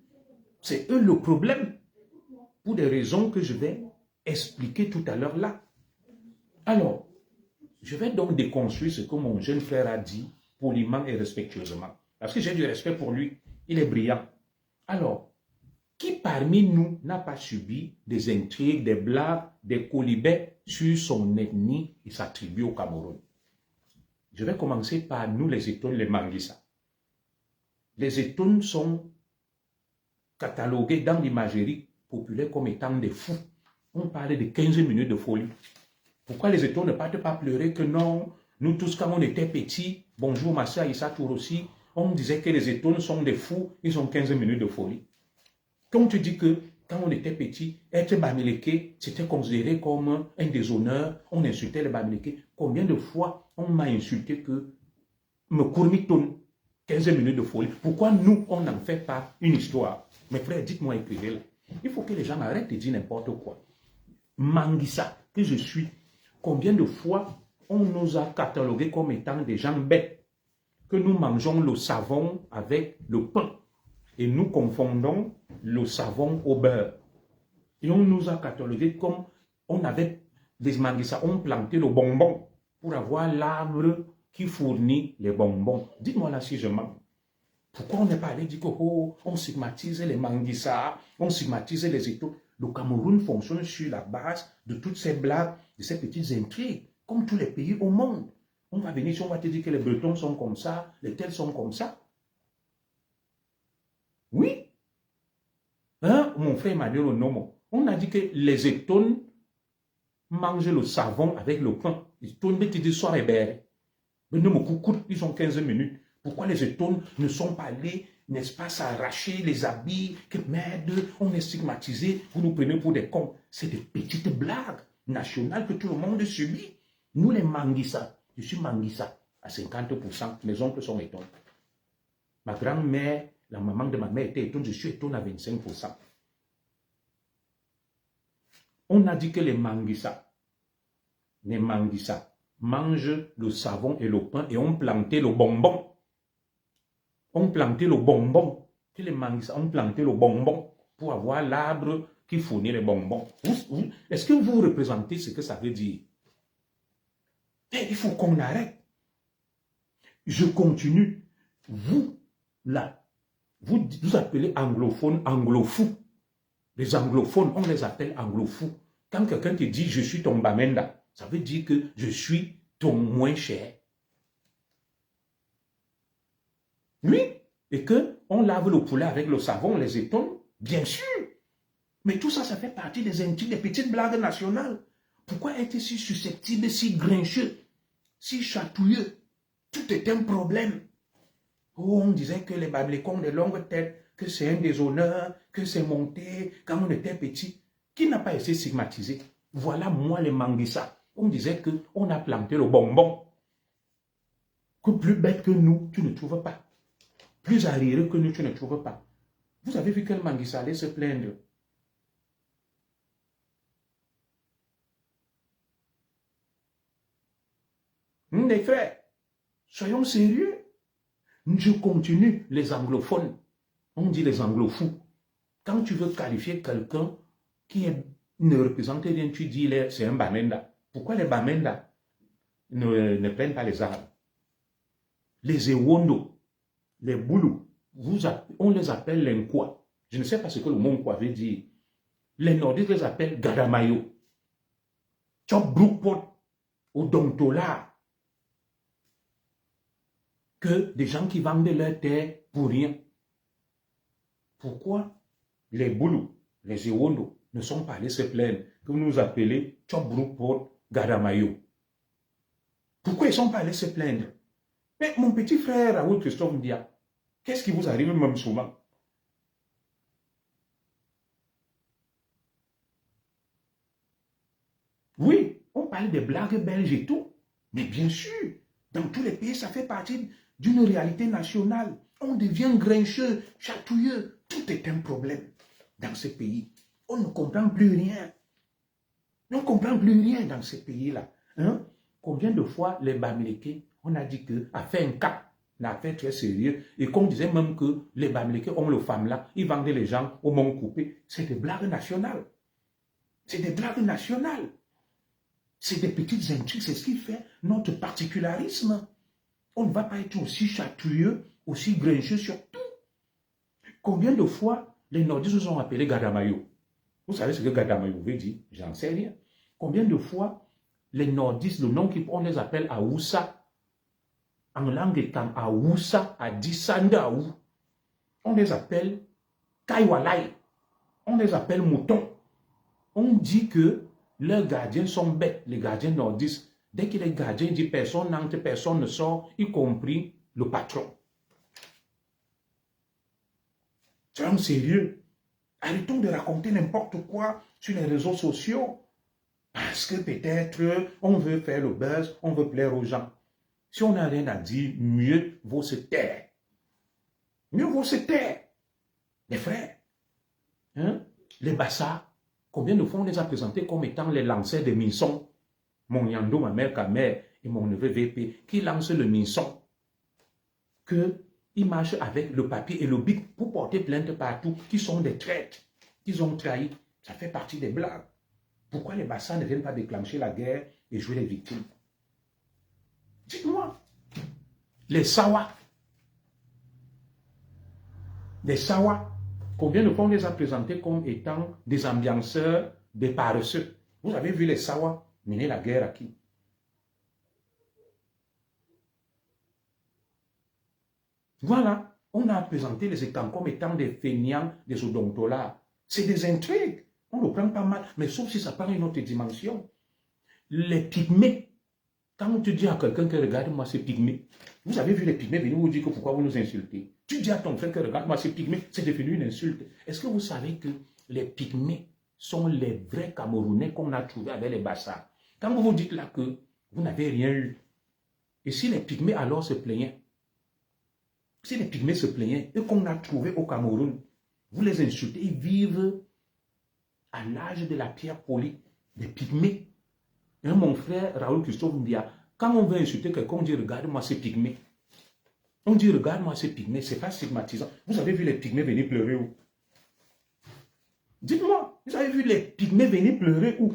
C'est eux le problème, pour des raisons que je vais expliquer tout à l'heure là. Alors, je vais donc déconstruire ce que mon jeune frère a dit, poliment et respectueusement. Parce que j'ai du respect pour lui, il est brillant. Alors, qui parmi nous n'a pas subi des intrigues, des blagues, des colibets sur son ethnie et sa tribu au Cameroun? Je vais commencer par nous les Etones, les Manguissa. Les Etones sont catalogués dans l'imagerie populaire comme étant des fous. On parlait de 15 minutes de folie. Pourquoi les Etones ne partent pas pleurer que non, nous tous quand on était petits, bonjour Massa Issa Tourossi, on disait que les Etones sont des fous, ils ont 15 minutes de folie. Quand tu dis que quand on était petit, être Bamileke, c'était considéré comme un déshonneur, on insultait les Bamileke. Combien de fois on m'a insulté que me courmitonne, 15 minutes de folie. Pourquoi nous, on n'en fait pas une histoire? Mes frères, dites-moi, écrivez-le. Il faut que les gens arrêtent de dire n'importe quoi. Manguissa, que je suis, combien de fois on nous a catalogués comme étant des gens bêtes, que nous mangeons le savon avec le pain, et nous confondons le savon au beurre. Et on nous a catalogués comme, on avait des Manguissa, on plantait le bonbon pour avoir l'arbre qui fournit les bonbons. Dites-moi là si je mens. Pourquoi on n'est pas allé dire que on stigmatise les Manguissa, on stigmatise les États? Le Cameroun fonctionne sur la base de toutes ces blagues, de ces petites intrigues, comme tous les pays au monde. On va venir, on va te dire que les Bretons sont comme ça, les tels sont comme ça. Oui. Hein, mon frère Emmanuel Onomo, on a dit que les Etones mangent le savon avec le pain. Les Etones, te disent soir et bête. Ils ont 15 minutes. Pourquoi les Etones ne sont pas allés, n'est-ce pas, s'arracher les habits, que merde, on est stigmatisé, vous nous prenez pour des cons. C'est des petites blagues nationales que tout le monde subit. Nous les Manguissa, je suis Manguissa à 50%, mes oncles sont Etones. Ma grand-mère, la maman de ma mère était Etone, je suis Etone à 25%. On a dit que les Manguissa mangent le savon et le pain et ont planté le bonbon. On plantait le bonbon. Que les Manguissa ont planté le bonbon pour avoir l'arbre qui fournit les bonbons. Est-ce que vous représentez ce que ça veut dire? Et il faut qu'on arrête. Je continue. Vous, là, vous appelez anglophones anglofous. Les anglophones, on les appelle anglofous. Quand quelqu'un te dit « je suis ton Bamenda », ça veut dire que je suis ton moins cher. Oui, et qu'on lave le poulet avec le savon, les Etones, bien sûr. Mais tout ça, ça fait partie des intrigues, des petites blagues nationales. Pourquoi être si susceptible, si grincheux, si chatouilleux? Tout est un problème. Oh, on disait que les Bamileke ont des longues têtes, que c'est un déshonneur, que c'est monté quand on était petit. Qui n'a pas été stigmatisé? Voilà moi les Manguissa. On disait qu'on a planté le bonbon. Que plus bête que nous, tu ne trouves pas. Plus arriéré que nous, tu ne trouves pas. Vous avez vu quel Manguissa allait se plaindre? Les frères, soyons sérieux. Je continue, les anglophones. On dit les anglofous. Quand tu veux qualifier quelqu'un qui ne représente rien, tu dis c'est un Bamenda. Pourquoi les Bamenda ne prennent pas les arbres? Les Ewondo, les Boulous, on les appelle les Nkwa. Je ne sais pas ce que le mot Nkwa veut dire. Les Nordistes les appellent Gadamayo. Chop Brookport ou Dontola. Que des gens qui vendent leur terre pour rien. Pourquoi les Boulous, les Ewondo ne sont pas allés se plaindre que vous nous appelez Chop Brookport Gadamayo? Pourquoi ils ne sont pas allés se plaindre? Mais mon petit frère Raoul Christophe Ndia, qu'est-ce qui vous arrive même souvent? Oui, on parle des blagues belges et tout, mais bien sûr, dans tous les pays, ça fait partie d'une réalité nationale. On devient grincheux, chatouilleux, tout est un problème dans ce pays. On ne comprend plus rien. On ne comprend plus rien dans ce pays-là. Hein? Combien de fois les Bamileke, on a dit que a fait un cas, une affaire très sérieux, et qu'on disait même que les Bamileke ont le femme là, ils vendaient les gens au monde coupé. C'est des blagues nationales. C'est des blagues nationales. C'est des petites intrigues, c'est ce qui fait notre particularisme. On ne va pas être aussi chatouilleux, aussi grincheux sur tout. Combien de fois les Nordistes nous ont appelés Gadamayo? Vous savez ce que Gadamayo veut dire? J'en sais rien. Combien de fois les Nordistes, le nom qu'on les appelle Aoussa, en langue étant Aoussa, Adisandaou, on les appelle Kaiwalai, on les appelle moutons. On dit que leurs gardiens sont bêtes, les gardiens nordistes. Dès qu'il est gardien, il dit personne n'entre, personne ne sort, y compris le patron. Soyons sérieux. Arrêtons de raconter n'importe quoi sur les réseaux sociaux. Parce que peut-être on veut faire le buzz, on veut plaire aux gens. Si on n'a rien à dire, mieux vaut se taire. Mieux vaut se taire. Les frères, hein? Les Bassa, combien de fois on les a présentés comme étant les lanceurs de Minson? Mon Yando, ma mère Kamer et mon neveu VP, qui lancent le Minson. Qu'ils marchent avec le papier et le bic pour porter plainte partout, qui sont des traîtres, qu'ils ont trahi. Ça fait partie des blagues. Pourquoi les Bassa ne viennent pas déclencher la guerre et jouer les victimes? Dites-moi. Les Sawa. Les Sawa. Combien de fois on les a présentés comme étant des ambianceurs, des paresseux? Vous avez vu les Sawa mener la guerre à qui? Voilà, on a présenté les étangs comme étant des feignants, des odontolas. C'est des intrigues. On le prend pas mal, mais sauf si ça prend une autre dimension. Les pygmées. Quand tu dis à quelqu'un que regarde-moi ces pygmées, vous avez vu les pygmées venir vous dire que pourquoi vous nous insultez? Tu dis à ton frère que regarde-moi ces pygmées, c'est devenu une insulte. Est-ce que vous savez que les pygmées sont les vrais Camerounais qu'on a trouvés avec les Bassa? Quand vous vous dites là que vous n'avez rien eu, et si les pygmées alors se plaignaient, si les pygmées se plaignaient, eux qu'on a trouvés au Cameroun, vous les insultez, ils vivent à l'âge de la pierre polie, des pygmées. Et mon frère Raoul Christophe Ndia, quand on veut insulter quelqu'un, on dit regarde-moi ces pygmées. On dit regarde-moi ces pygmées, c'est pas stigmatisant. Vous avez vu les pygmées venir pleurer où? Dites-moi, vous avez vu les pygmées venir pleurer où?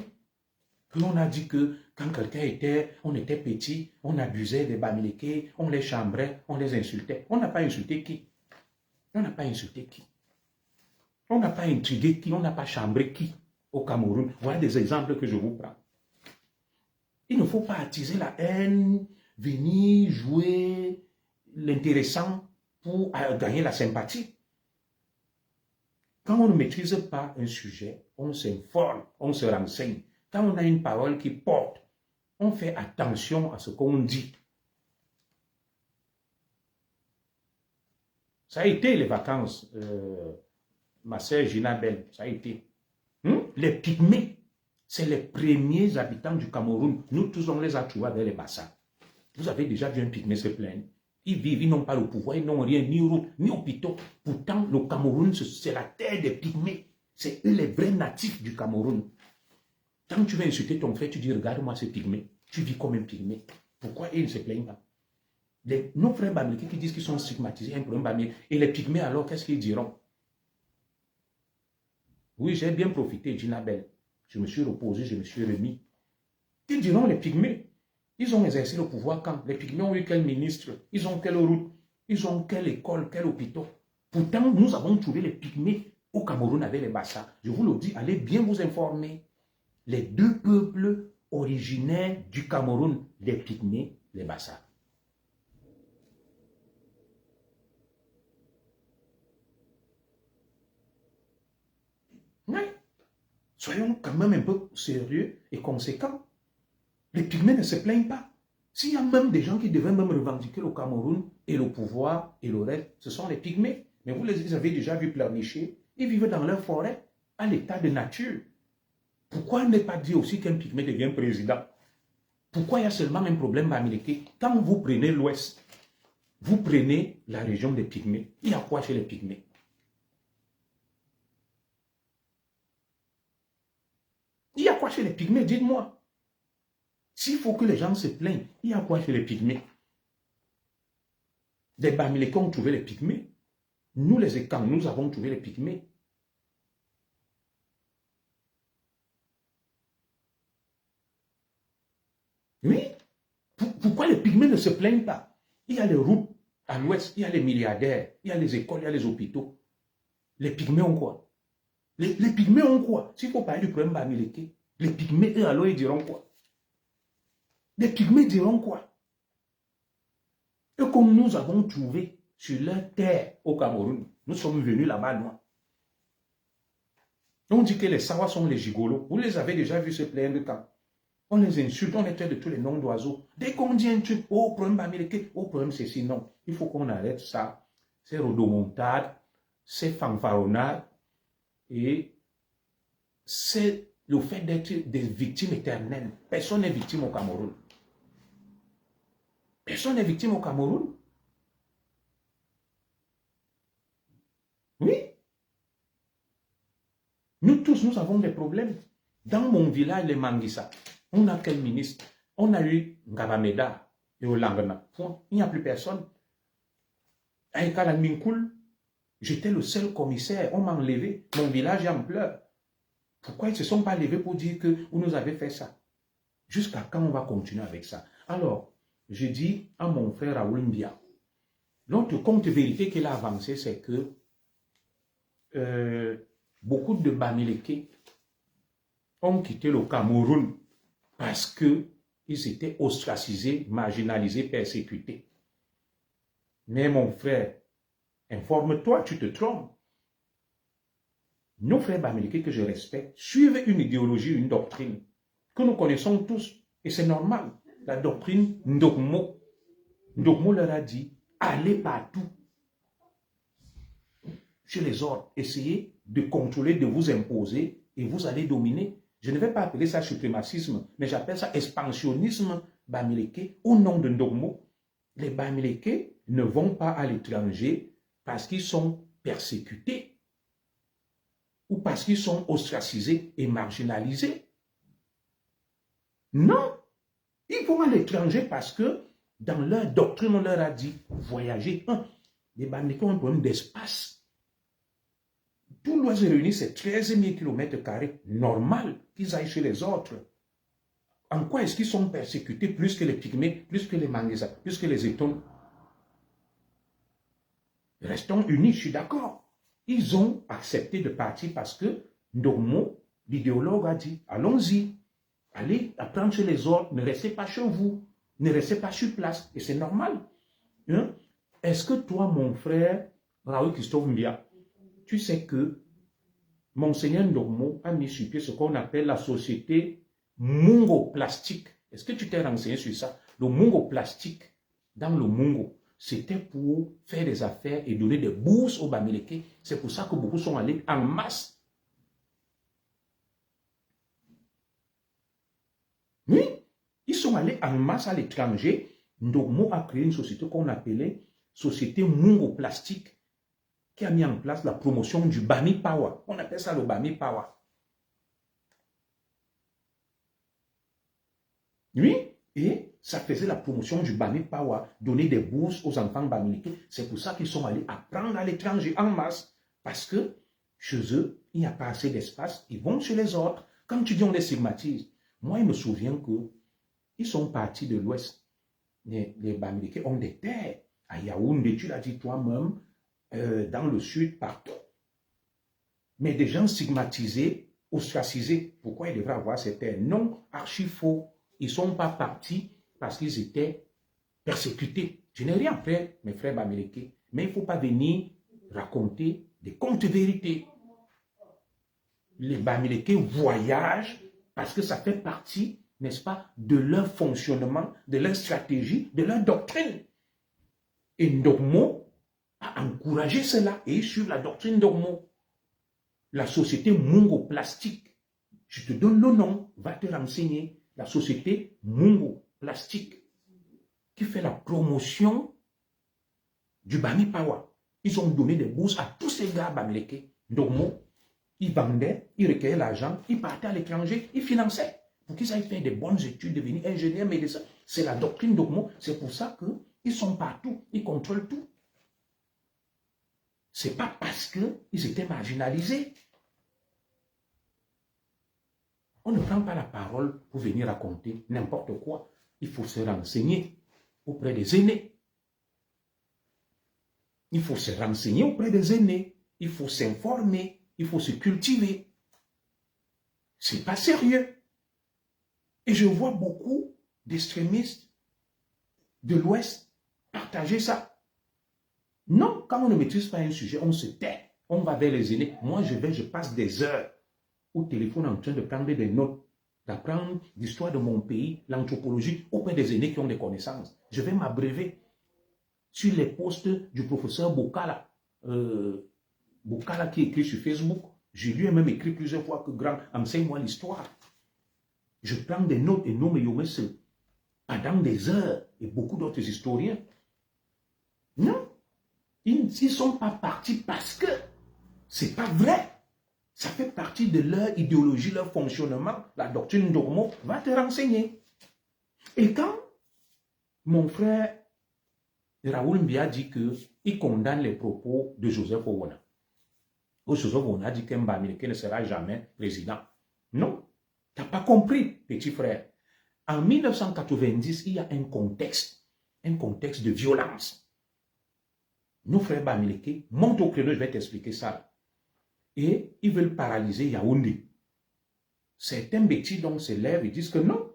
On a dit que quand quelqu'un on était petit, on abusait des Bamileke, on les chambrait, on les insultait. On n'a pas insulté qui? On n'a pas insulté qui? On n'a pas intrigué qui? On n'a pas chambré qui au Cameroun? Voilà des exemples que je vous prends. Il ne faut pas attiser la haine, venir jouer l'intéressant pour gagner la sympathie. Quand on ne maîtrise pas un sujet, on s'informe, on se renseigne. Quand on a une parole qui porte, on fait attention à ce qu'on dit. Ça a été les vacances, ma sœur Gina Bell, ça a été. Les pygmées, c'est les premiers habitants du Cameroun. Nous tous, on les a trouvés avec les Bassa. Vous avez déjà vu un pygmée se plaindre? Ils vivent, ils n'ont pas le pouvoir, ils n'ont rien, ni route, ni hôpitaux. Pourtant, le Cameroun, c'est la terre des pygmées. C'est eux les vrais natifs du Cameroun. Quand tu veux insulter ton frère, tu dis, regarde-moi ces pygmées. Tu vis comme un pygmée. Pourquoi ils ne se plaignent pas? Nos frères Bamileke qui disent qu'ils sont stigmatisés, un problème Bamileke. Et les pygmées, alors, qu'est-ce qu'ils diront? Oui, j'ai bien profité, Gina Bell. Je me suis reposé, je me suis remis. Qu'ils diront les pygmées? Ils ont exercé le pouvoir quand? Les pygmées ont eu quel ministre? Ils ont quelle route? Ils ont quelle école, quel hôpital? Pourtant, nous avons trouvé les pygmées au Cameroun avec les Bassa. Je vous le dis, allez bien vous informer. Les deux peuples originaires du Cameroun, les pygmées, les Bassa. Oui. Soyons quand même un peu sérieux et conséquents. Les pygmées ne se plaignent pas. S'il y a même des gens qui devaient même revendiquer le Cameroun et le pouvoir et le reste, ce sont les pygmées. Mais vous les avez déjà vus pleurnicher. Ils vivent dans leur forêt, à l'état de nature. Pourquoi ne pas dire aussi qu'un pygmée devient président? Pourquoi il y a seulement un problème bamileke? Quand vous prenez l'Ouest, vous prenez la région des pygmées. Il y a quoi chez les pygmées? Il y a quoi chez les pygmées? Dites-moi. S'il faut que les gens se plaignent, il y a quoi chez les pygmées? Des bamileke ont trouvé les pygmées. Nous, les Ekans, nous avons trouvé les pygmées. Oui. Pourquoi les pygmées ne se plaignent pas? Il y a les routes à l'ouest, il y a les milliardaires, il y a les écoles, il y a les hôpitaux. Les pygmées ont quoi? Les pygmées ont quoi? S'il faut parler du problème bamileke, les pygmées, eux, alors, ils diront quoi? Les pygmées diront quoi? Et comme nous avons trouvé sur leur terre au Cameroun, nous sommes venus là-bas, nous. On dit que les Sawa sont les gigolos. Vous les avez déjà vus se plaindre quand? On les insulte, on les traite de tous les noms d'oiseaux. Dès qu'on dit un truc, oh, problème bamileke, oh, problème ceci, non. Il faut qu'on arrête ça. C'est rodomontade, c'est fanfaronnade et c'est le fait d'être des victimes éternelles. Personne n'est victime au Cameroun. Personne n'est victime au Cameroun. Oui. Nous tous, nous avons des problèmes. Dans mon village, les Manguissa, on a quel ministre? On a eu Ngabameda et Olangana. Il n'y a plus personne. À Ekalanminkoul, j'étais le seul commissaire. On m'a enlevé. Mon village est en pleurs. Pourquoi ils ne se sont pas levés pour dire que vous nous avez fait ça? Jusqu'à quand on va continuer avec ça? Alors, je dis à mon frère Raoul Mbia, l'autre compte vérité qu'il a avancé, c'est que beaucoup de Bamileke ont quitté le Cameroun parce qu'ils étaient ostracisés, marginalisés, persécutés. Mais mon frère, informe-toi, tu te trompes. Nos frères Bamileke que je respecte suivent une idéologie, une doctrine que nous connaissons tous. Et c'est normal. La doctrine Ndogmo. Ndogmo leur a dit, allez partout. Chez les autres, essayez de contrôler, de vous imposer et vous allez dominer. Je ne vais pas appeler ça suprémacisme, mais j'appelle ça expansionnisme Bamileke au nom de Ndogmo. Les Bamileke ne vont pas à l'étranger parce qu'ils sont persécutés ou parce qu'ils sont ostracisés et marginalisés. Non, ils vont à l'étranger parce que dans leur doctrine, on leur a dit, voyagez. Les Bamileke ont un problème d'espace. Tout l'Ouest réuni, c'est 13 000 km². Normal qu'ils aillent chez les autres. En quoi est-ce qu'ils sont persécutés plus que les Pygmées, plus que les Manguissa, plus que les Étones? Restons unis, je suis d'accord. Ils ont accepté de partir parce que Ndogmo, l'idéologue, a dit, allons-y, allez apprendre chez les autres, ne restez pas chez vous, ne restez pas sur place, et c'est normal. Hein? Est-ce que toi, mon frère, Raoul Christophe Mbia, tu sais que Monseigneur Ndogmo a mis sur pied ce qu'on appelle la société Mungo Plastique. Est-ce que tu t'es renseigné sur ça? Le Mungo Plastique, dans le Mungo, c'était pour faire des affaires et donner des bourses aux Bamileke. C'est pour ça que beaucoup sont allés en masse. Oui, ils sont allés en masse à l'étranger. Ndogmo a créé une société qu'on appelait Société Mungo Plastique, qui a mis en place la promotion du Bami Power. On appelle ça le Bami Power. Oui, et ça faisait la promotion du Bami Power, donner des bourses aux enfants bamileke. C'est pour ça qu'ils sont allés apprendre à l'étranger en masse, parce que chez eux, il n'y a pas assez d'espace, ils vont chez les autres. Quand tu dis on les stigmatise, moi, je me souviens qu'ils sont partis de l'Ouest. Les Bamileke ont des terres à Yaoundé, tu l'as dit toi-même, dans le sud, partout. Mais des gens stigmatisés, ostracisés, pourquoi ils devraient avoir cette haine? Non, archi faux. Ils ne sont pas partis parce qu'ils étaient persécutés. Je n'ai rien fait, mes frères bamileke, mais il ne faut pas venir raconter des contes vérités. Les bamileke voyagent parce que ça fait partie, n'est-ce pas, de leur fonctionnement, de leur stratégie, de leur doctrine. Et Ndogmo a encouragé cela et suivre la doctrine Ndogmo. La société Mungo Plastique, je te donne le nom, va te renseigner. La société Mungo Plastique, qui fait la promotion du Bami Pawa. Ils ont donné des bourses à tous ces gars bamileke. Ndogmo, ils vendaient, ils recueillaient l'argent, ils partaient à l'étranger, ils finançaient pour qu'ils aillent faire des bonnes études, devenir ingénieurs, médecins. C'est la doctrine Ndogmo. C'est pour ça qu'ils sont partout, ils contrôlent tout. Ce n'est pas parce qu'ils étaient marginalisés. On ne prend pas la parole pour venir raconter n'importe quoi. Il faut se renseigner auprès des aînés. Il faut se renseigner auprès des aînés. Il faut s'informer. Il faut se cultiver. C'est pas sérieux. Et je vois beaucoup d'extrémistes de l'Ouest partager ça. Non, quand on ne maîtrise pas un sujet, on se tait. On va vers les aînés. Moi, je passe des heures au téléphone en train de prendre des notes, d'apprendre l'histoire de mon pays, l'anthropologie, auprès des aînés qui ont des connaissances. Je vais m'abreuver sur les posts du professeur Bokala. Bokala qui écrit sur Facebook. Je lui ai même écrit plusieurs fois que grand, enseigne-moi l'histoire. Je prends des notes et nomme Yomese pendant des heures et beaucoup d'autres historiens. Non, ils ne sont pas partis parce que c'est pas vrai. Ça fait partie de leur idéologie, leur fonctionnement. La doctrine Ndogmo va te renseigner. Et quand mon frère Raoul Mbia dit qu'il condamne les propos de Joseph Owona, Joseph Owona a dit qu'un Bamileke ne sera jamais président. Non, tu n'as pas compris, petit frère. En 1990, il y a un contexte de violence. Nos frères Bamileke montent au créneau, je vais t'expliquer ça. Et ils veulent paralyser Yaoundé. Certains bêtis donc se lèvent et disent que non,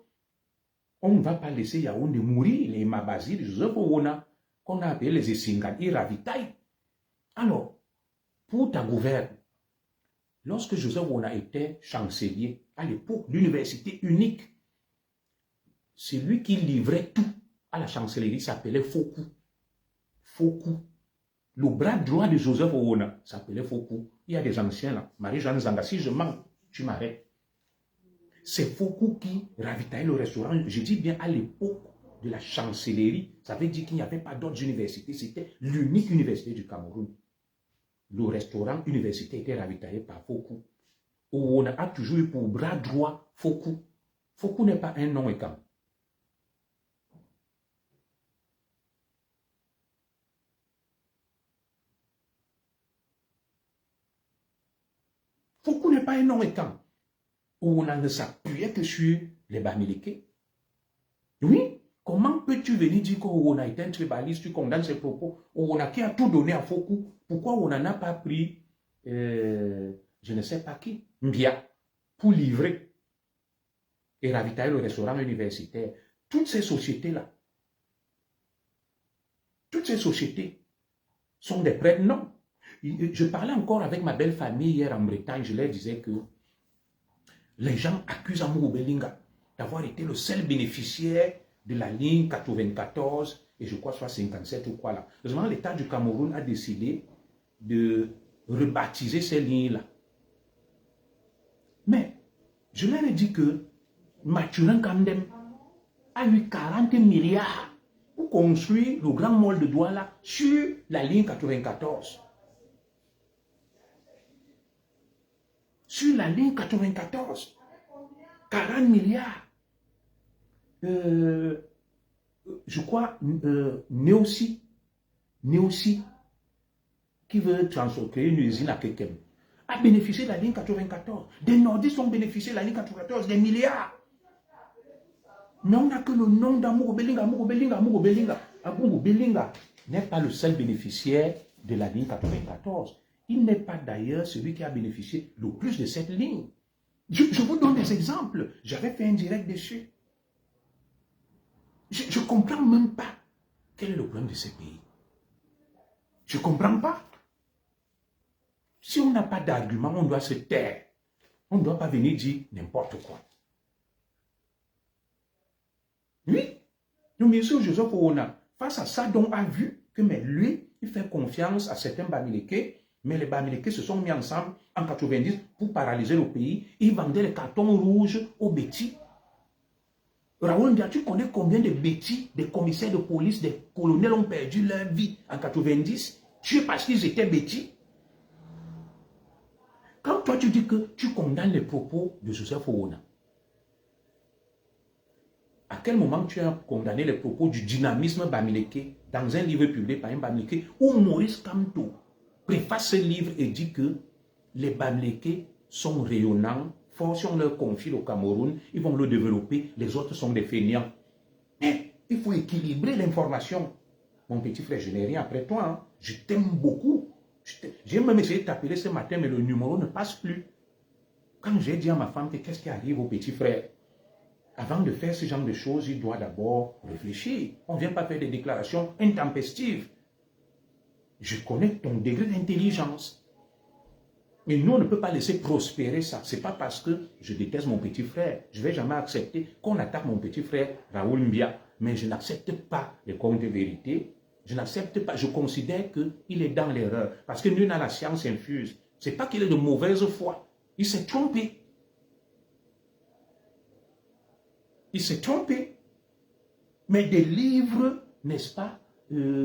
on ne va pas laisser Yaoundé mourir. Les Mabazis, les Joseph Owona, qu'on a appelé les Essingan, ils ravitaillent. Alors, pour ta gouverne, lorsque Joseph Owona était chancelier, à l'époque, l'université unique, celui qui livrait tout à la chancellerie s'appelait Fokou. Fokou. Le bras droit de Joseph Owona s'appelait Fokou. Il y a des anciens là. Marie-Jeanne Zanga, si je mens, tu m'arrêtes. C'est Fokou qui ravitaillait le restaurant. Je dis bien à l'époque de la chancellerie. Ça veut dire qu'il n'y avait pas d'autres universités. C'était l'unique université du Cameroun. Le restaurant université était ravitaillé par Fokou. Owona a toujours eu pour bras droit Fokou. Fokou n'est pas un nom écam. Fokou n'est pas un nom étant. Où on ne s'appuyait que sur les Bamileke. Oui, comment peux-tu venir dire qu'on a été un tribaliste, tu condamnes ses propos, on a qui a tout donné à Fokou? Pourquoi on n'en a pas pris, je ne sais pas qui, Mbia, pour livrer et ravitailler le restaurant universitaire? Toutes ces sociétés-là, toutes ces sociétés sont des prêtres, non. Je parlais encore avec ma belle famille hier en Bretagne, je leur disais que les gens accusent Amourou Belinga d'avoir été le seul bénéficiaire de la ligne 94 et je crois soit 57 ou quoi là. Heureusement, l'État du Cameroun a décidé de rebaptiser ces lignes-là. Mais je leur ai dit que Mathurin Kandem a eu 40 milliards pour construire le grand mall de Douala sur la ligne 94. Sur la ligne 94, 40 milliards. Je crois, Néosi, qui veut créer une usine à Kekem, a bénéficié de la ligne 94. Des nordistes ont bénéficié de la ligne 94, des milliards. Mais on n'a que le nom d'Amourou Belinga, Amourou Belinga, Amourou Belinga, Amourou Belinga. n'est pas le seul bénéficiaire de la ligne 94. Il n'est pas d'ailleurs celui qui a bénéficié le plus de cette ligne. Je vous donne des exemples. J'avais fait un direct dessus. Je ne comprends même pas quel est le problème de ces pays. Je ne comprends pas. Si on n'a pas d'argument, on doit se taire. On ne doit pas venir dire n'importe quoi. Oui, le ministre Joseph Oona, face à ça, donc a vu que mais lui, il fait confiance à certains Bamileke, mais les Bamileke se sont mis ensemble en 90 pour paralyser le pays. Ils vendaient les cartons rouges aux bêtis. Raoul Ndia, tu connais combien de bêtis, des commissaires de police, des colonels ont perdu leur vie en 90, tués parce qu'ils étaient bêtis? Quand toi tu dis que tu condamnes les propos de Joseph Oona, à quel moment tu as condamné les propos du dynamisme Bamileke dans un livre publié par un Bamileke où Maurice Kamto préface ce livre et dit que les Bamileke sont rayonnants, forts, si on leur confie au Cameroun, ils vont le développer, les autres sont des fainéants. Mais il faut équilibrer l'information. Mon petit frère, je n'ai rien après toi, hein. Je t'aime beaucoup. J'ai même essayé de t'appeler ce matin, mais le numéro ne passe plus. Quand j'ai dit à ma femme que qu'est-ce qui arrive au petit frère, avant de faire ce genre de choses, il doit d'abord réfléchir. On ne vient pas faire des déclarations intempestives. Je connais ton degré d'intelligence. Mais nous, on ne peut pas laisser prospérer ça. Ce n'est pas parce que je déteste mon petit frère. Je ne vais jamais accepter qu'on attaque mon petit frère Raoul Mbia. Mais je n'accepte pas les contes de vérité. Je n'accepte pas. Je considère qu'il est dans l'erreur. Parce que nul n'a la science infuse. Ce n'est pas qu'il est de mauvaise foi. Il s'est trompé. Il s'est trompé. Mais des livres, n'est-ce pas,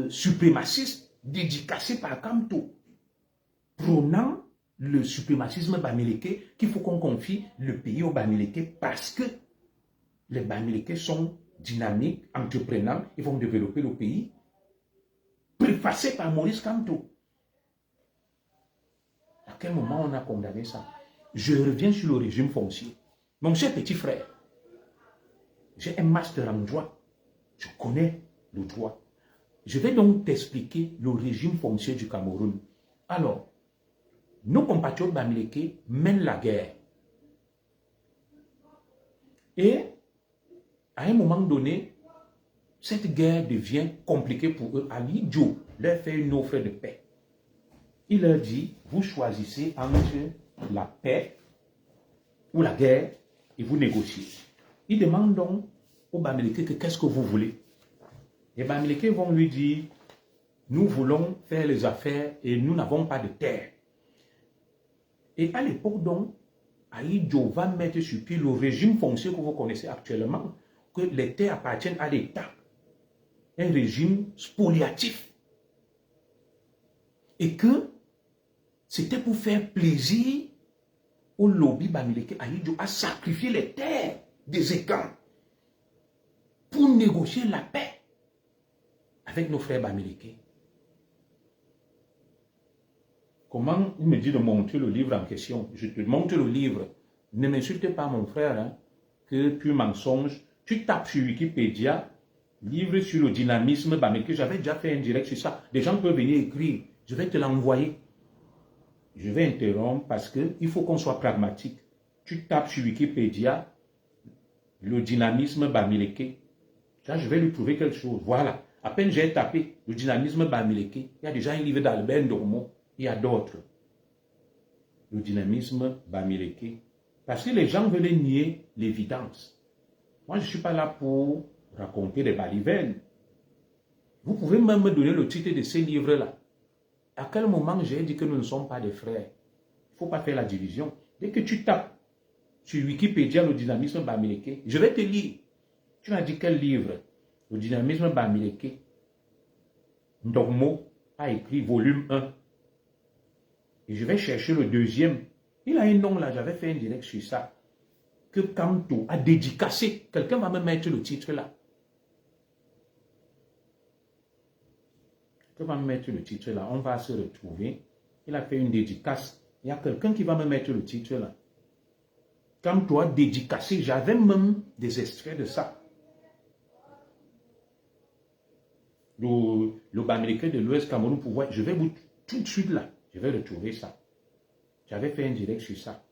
suprémacistes, dédicacés par Kamto, prônant le suprémacisme Bamileke, qu'il faut qu'on confie le pays aux Bamileke parce que les Bamileke sont dynamiques, entreprenants, ils vont développer le pays, préfacé par Maurice Kamto. À quel moment on a condamné ça? Je reviens sur le régime foncier. Mon cher petit frère, j'ai un master en droit. Je connais le droit. Je vais donc t'expliquer le régime foncier du Cameroun. Alors, nos compatriotes Bamileke mènent la guerre. Et, à un moment donné, cette guerre devient compliquée pour eux. Ali Diop leur fait une offre de paix. Il leur dit, vous choisissez entre la paix ou la guerre et vous négociez. Il demande donc aux Bamileke que qu'est-ce que vous voulez. Les Bamileke vont lui dire, nous voulons faire les affaires et nous n'avons pas de terre. Et à l'époque donc, Aïdjo va mettre sur pied le régime foncier que vous connaissez actuellement, que les terres appartiennent à l'État. Un régime spoliatif. Et que c'était pour faire plaisir au lobby Bamileke. Aïdjo a sacrifié les terres des Écans pour négocier la paix avec nos frères Bamileke. Comment il me dit de montrer le livre en question? Je te montre le livre. Ne m'insulte pas mon frère, hein, que pur mensonge. Tu tapes sur Wikipédia, livre sur le dynamisme Bamileke. J'avais déjà fait un direct sur ça. Des gens peuvent venir écrire. Je vais te l'envoyer. Je vais interrompre parce qu'il faut qu'on soit pragmatique. Tu tapes sur Wikipédia, le dynamisme Bamileke. Là, je vais lui trouver quelque chose. Voilà. À peine j'ai tapé le dynamisme Bamileke, il y a déjà un livre d'Albert Ndormo. Il y a d'autres. Le dynamisme Bamileke. Parce que les gens veulent nier l'évidence. Moi, je ne suis pas là pour raconter des balivernes. Vous pouvez même me donner le titre de ces livres-là. À quel moment j'ai dit que nous ne sommes pas des frères? Il ne faut pas faire la division. Dès que tu tapes sur Wikipédia le dynamisme Bamileke, je vais te lire. Tu m'as dit quel livre? Le dynamisme Bamileke. Ndormo a écrit volume 1. Et je vais chercher le deuxième. Il a un nom là, j'avais fait un direct sur ça. Que Kamto a dédicacé. Quelqu'un va me mettre le titre là. Quelqu'un va me mettre le titre là. On va se retrouver. Il a fait une dédicace. Il y a quelqu'un qui va me mettre le titre là. Kamto a dédicacé. J'avais même des extraits de ça. le Bamileke de l'Ouest Cameroun pour voir. Je vais vous tout de suite là, je vais retrouver ça. J'avais fait un direct sur ça.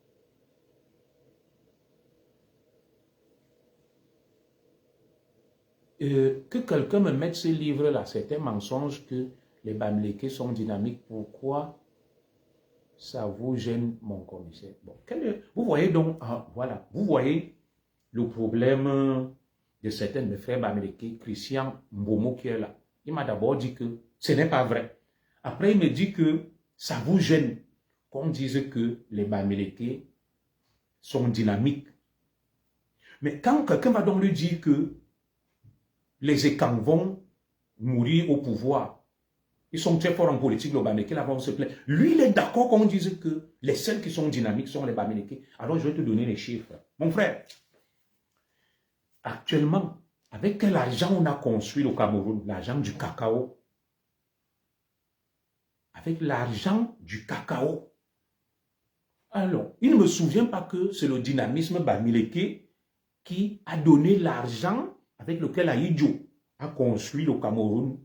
Que quelqu'un me mette ce livre-là, c'est un mensonge que les Bamileke sont dynamiques. Pourquoi ça vous gêne, mon commissaire? Bon, vous voyez donc, voilà, vous voyez le problème de certains de mes frères Bamileke, Christian Mbomo qui est là. Il m'a d'abord dit que ce n'est pas vrai. Après, il me dit que ça vous gêne qu'on dise que les Bamileke sont dynamiques. Mais quand quelqu'un va donc lui dire que les Ekans vont mourir au pouvoir, ils sont très forts en politique, les Bamileke, là vont se plaindre. Lui, il est d'accord qu'on dise que les seuls qui sont dynamiques sont les Bamileke. Alors, je vais te donner les chiffres. Mon frère, actuellement, avec quel argent on a construit le Cameroun? L'argent du cacao. Avec l'argent du cacao. Alors, il ne me souvient pas que c'est le dynamisme Bamileke qui a donné l'argent avec lequel Ahidjo a construit le Cameroun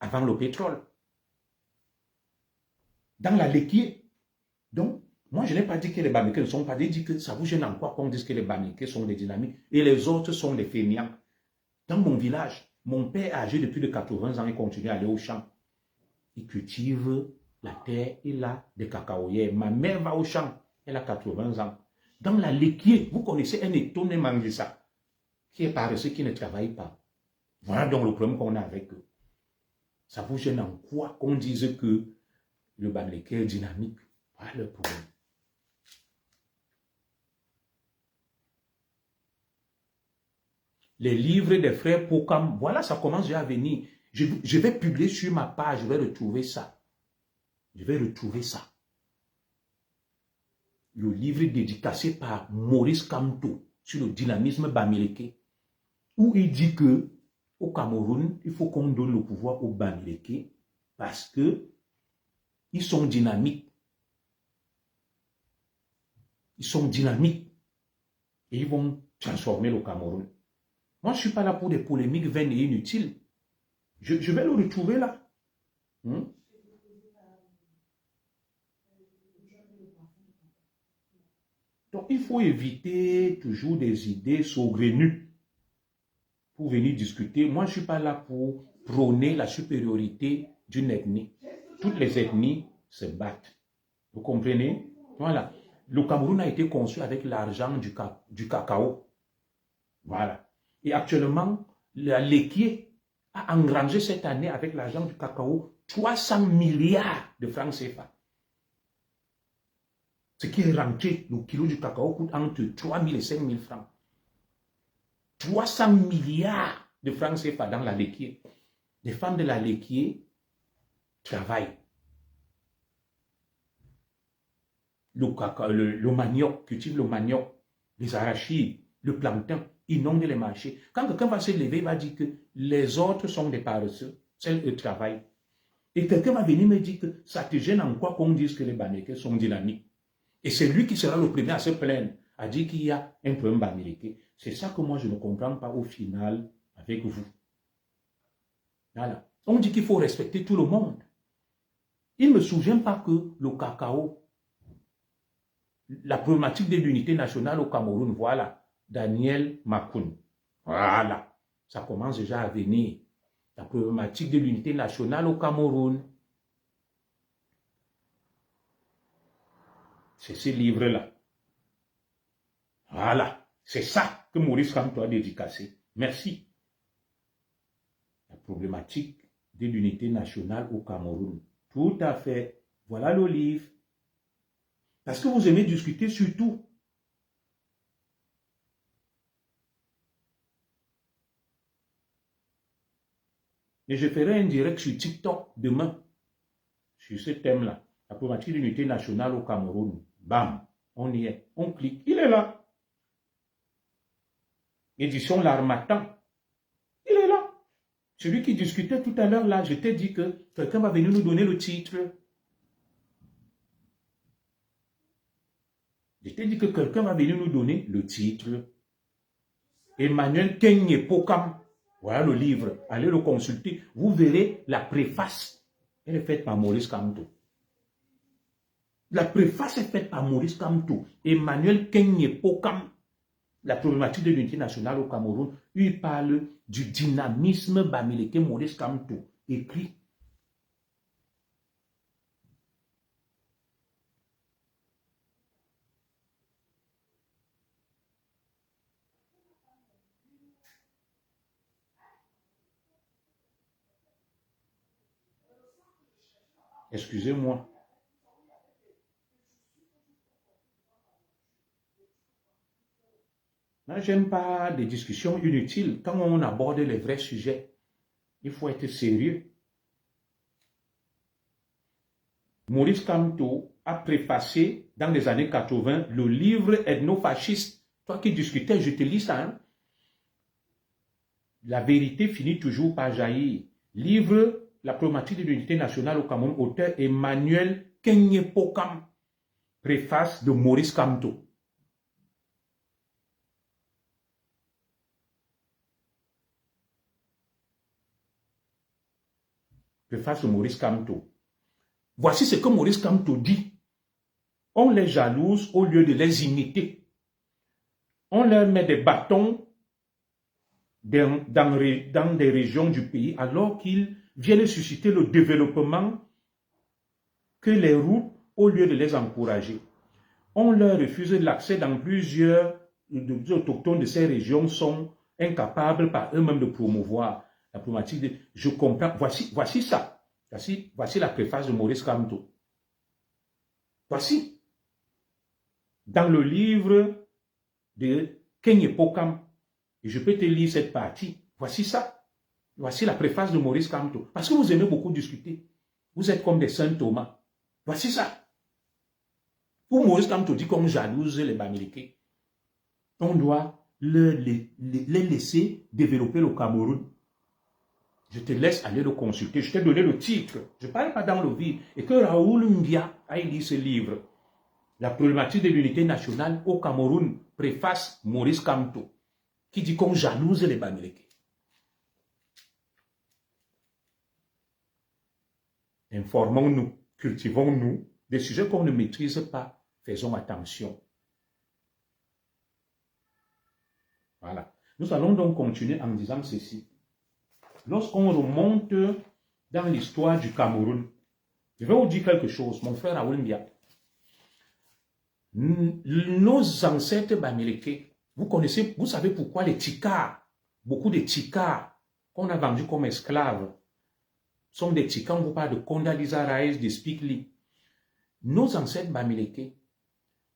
avant le pétrole. Dans la Lequier. Donc, moi, je n'ai pas dit que les Bamileke ne sont pas, j'ai dit que ça vous gêne en quoi qu'on dise que les Bamileke sont des dynamiques et les autres sont des fainéants. Dans mon village, mon père âgé de plus de 80 ans, il continue à aller au champ. Il cultive la terre, il a des cacaoyères. Ma mère va au champ, elle a 80 ans. Dans la Lequier, vous connaissez un étonné Mangisa qui est paresseux, qui ne travaille pas. Voilà donc le problème qu'on a avec eux. Ça vous gêne en quoi qu'on dise que le Bamileke est dynamique? Voilà le problème. Les livres des frères Pokam, voilà, ça commence déjà à venir. Je vais publier sur ma page, je vais retrouver ça. Je vais retrouver ça. Le livre dédicacé par Maurice Kamto sur le dynamisme Bamileke, où il dit que au Cameroun, il faut qu'on donne le pouvoir aux Bamileke parce que ils sont dynamiques. Ils sont dynamiques et ils vont transformer le Cameroun. Moi, je ne suis pas là pour des polémiques vaines et inutiles. Je vais le retrouver là. Donc, il faut éviter toujours des idées saugrenues pour venir discuter. Moi, je ne suis pas là pour prôner la supériorité d'une ethnie. Toutes les ethnies se battent. Vous comprenez? Voilà. Le Cameroun a été conçu avec l'argent du cacao. Voilà. Et actuellement, la Lequier a engrangé cette année avec l'argent du cacao 300 milliards de francs CFA. Ce qui est rentré, le kilo du cacao coûte entre 3 000 et 5 000 francs. 300 milliards de francs CFA dans la Lequier. Les femmes de la Lequier travaillent. Le manioc, cultive le manioc, les arachides, le plantain, inondent les marchés. Quand quelqu'un va se lever, il va dire que les autres sont des paresseux, celles qui travaillent. Et quelqu'un va venir me dire que ça te gêne en quoi qu'on dise que les Bamileke sont dynamiques. Et c'est lui qui sera le premier à se plaindre, à dire qu'il y a un problème Bamileke. C'est ça que moi je ne comprends pas au final avec vous. Voilà. On dit qu'il faut respecter tout le monde. Il ne me souvient pas que le cacao, la problématique de l'unité nationale au Cameroun, voilà. Daniel Makoun. Voilà. Ça commence déjà à venir. La problématique de l'unité nationale au Cameroun. C'est ce livre-là. Voilà. C'est ça que Maurice Kamto a dédicacé. Merci. La problématique de l'unité nationale au Cameroun. Tout à fait. Voilà le livre. Parce que vous aimez discuter sur tout. Et je ferai un direct sur TikTok demain, sur ce thème-là. La problématique de l'unité nationale au Cameroun. Bam, on y est. On clique. Il est là. Édition L'Harmattan. Il est là. Celui qui discutait tout à l'heure là, je t'ai dit que quelqu'un va venir nous donner le titre. Je t'ai dit que quelqu'un va venir nous donner le titre. Emmanuel Kenye Pokam. Voilà le livre. Allez le consulter. Vous verrez la préface. Elle est faite par Maurice Kamto. La préface est faite par Maurice Kamto. Emmanuel Kenyepokam, la problématique de l'unité nationale au Cameroun, il parle du dynamisme bamileke Maurice Kamto. Écrit. Excusez-moi. J'aime pas des discussions inutiles. Quand on aborde les vrais sujets, il faut être sérieux. Maurice Kamto a préfacé dans les années 80 le livre Ethno-fasciste. Toi qui discutais, je te lis ça. Hein? La vérité finit toujours par jaillir. Livre La problématique de l'unité nationale au Cameroun, auteur Emmanuel Kenyepokam. Préface de Maurice Kamto. Préface de Maurice Kamto. Voici ce que Maurice Kamto dit. On les jalouse au lieu de les imiter. On leur met des bâtons dans des régions du pays alors qu'ils viennent susciter le développement que les routes au lieu de les encourager. On leur refuse l'accès dans plusieurs autochtones de ces régions sont incapables par eux-mêmes de promouvoir la problématique de... Je comprends. Voici ça. Voici la préface de Maurice Kamto. Voici. Dans le livre de Kenyepokam, et je peux te lire cette partie. Voici ça. Voici la préface de Maurice Kamto. Parce que vous aimez beaucoup discuter. Vous êtes comme des saints Thomas. Voici ça. Pour Maurice Kamto dit qu'on jalouse les Bamileke. On doit les laisser développer le Cameroun. Je te laisse aller le consulter. Je t'ai donné le titre. Je ne parle pas dans le vide. Et que Raoul Mbia a lu ce livre. La problématique de l'unité nationale au Cameroun. Préface Maurice Kamto. Qui dit qu'on jalouse les Bamileke. Informons-nous. Cultivons-nous. Des sujets qu'on ne maîtrise pas. Faisons attention. Voilà. Nous allons donc continuer en disant ceci. Lorsqu'on remonte dans l'histoire du Cameroun, je vais vous dire quelque chose, mon frère Raoul Mbia. Nos ancêtres Bamileke, vous savez pourquoi les Tikars, beaucoup de Tikars qu'on a vendus comme esclaves, sont des Tikars, on vous parle de Condoleezza Rice, de Speke Lee. Nos ancêtres Bamileke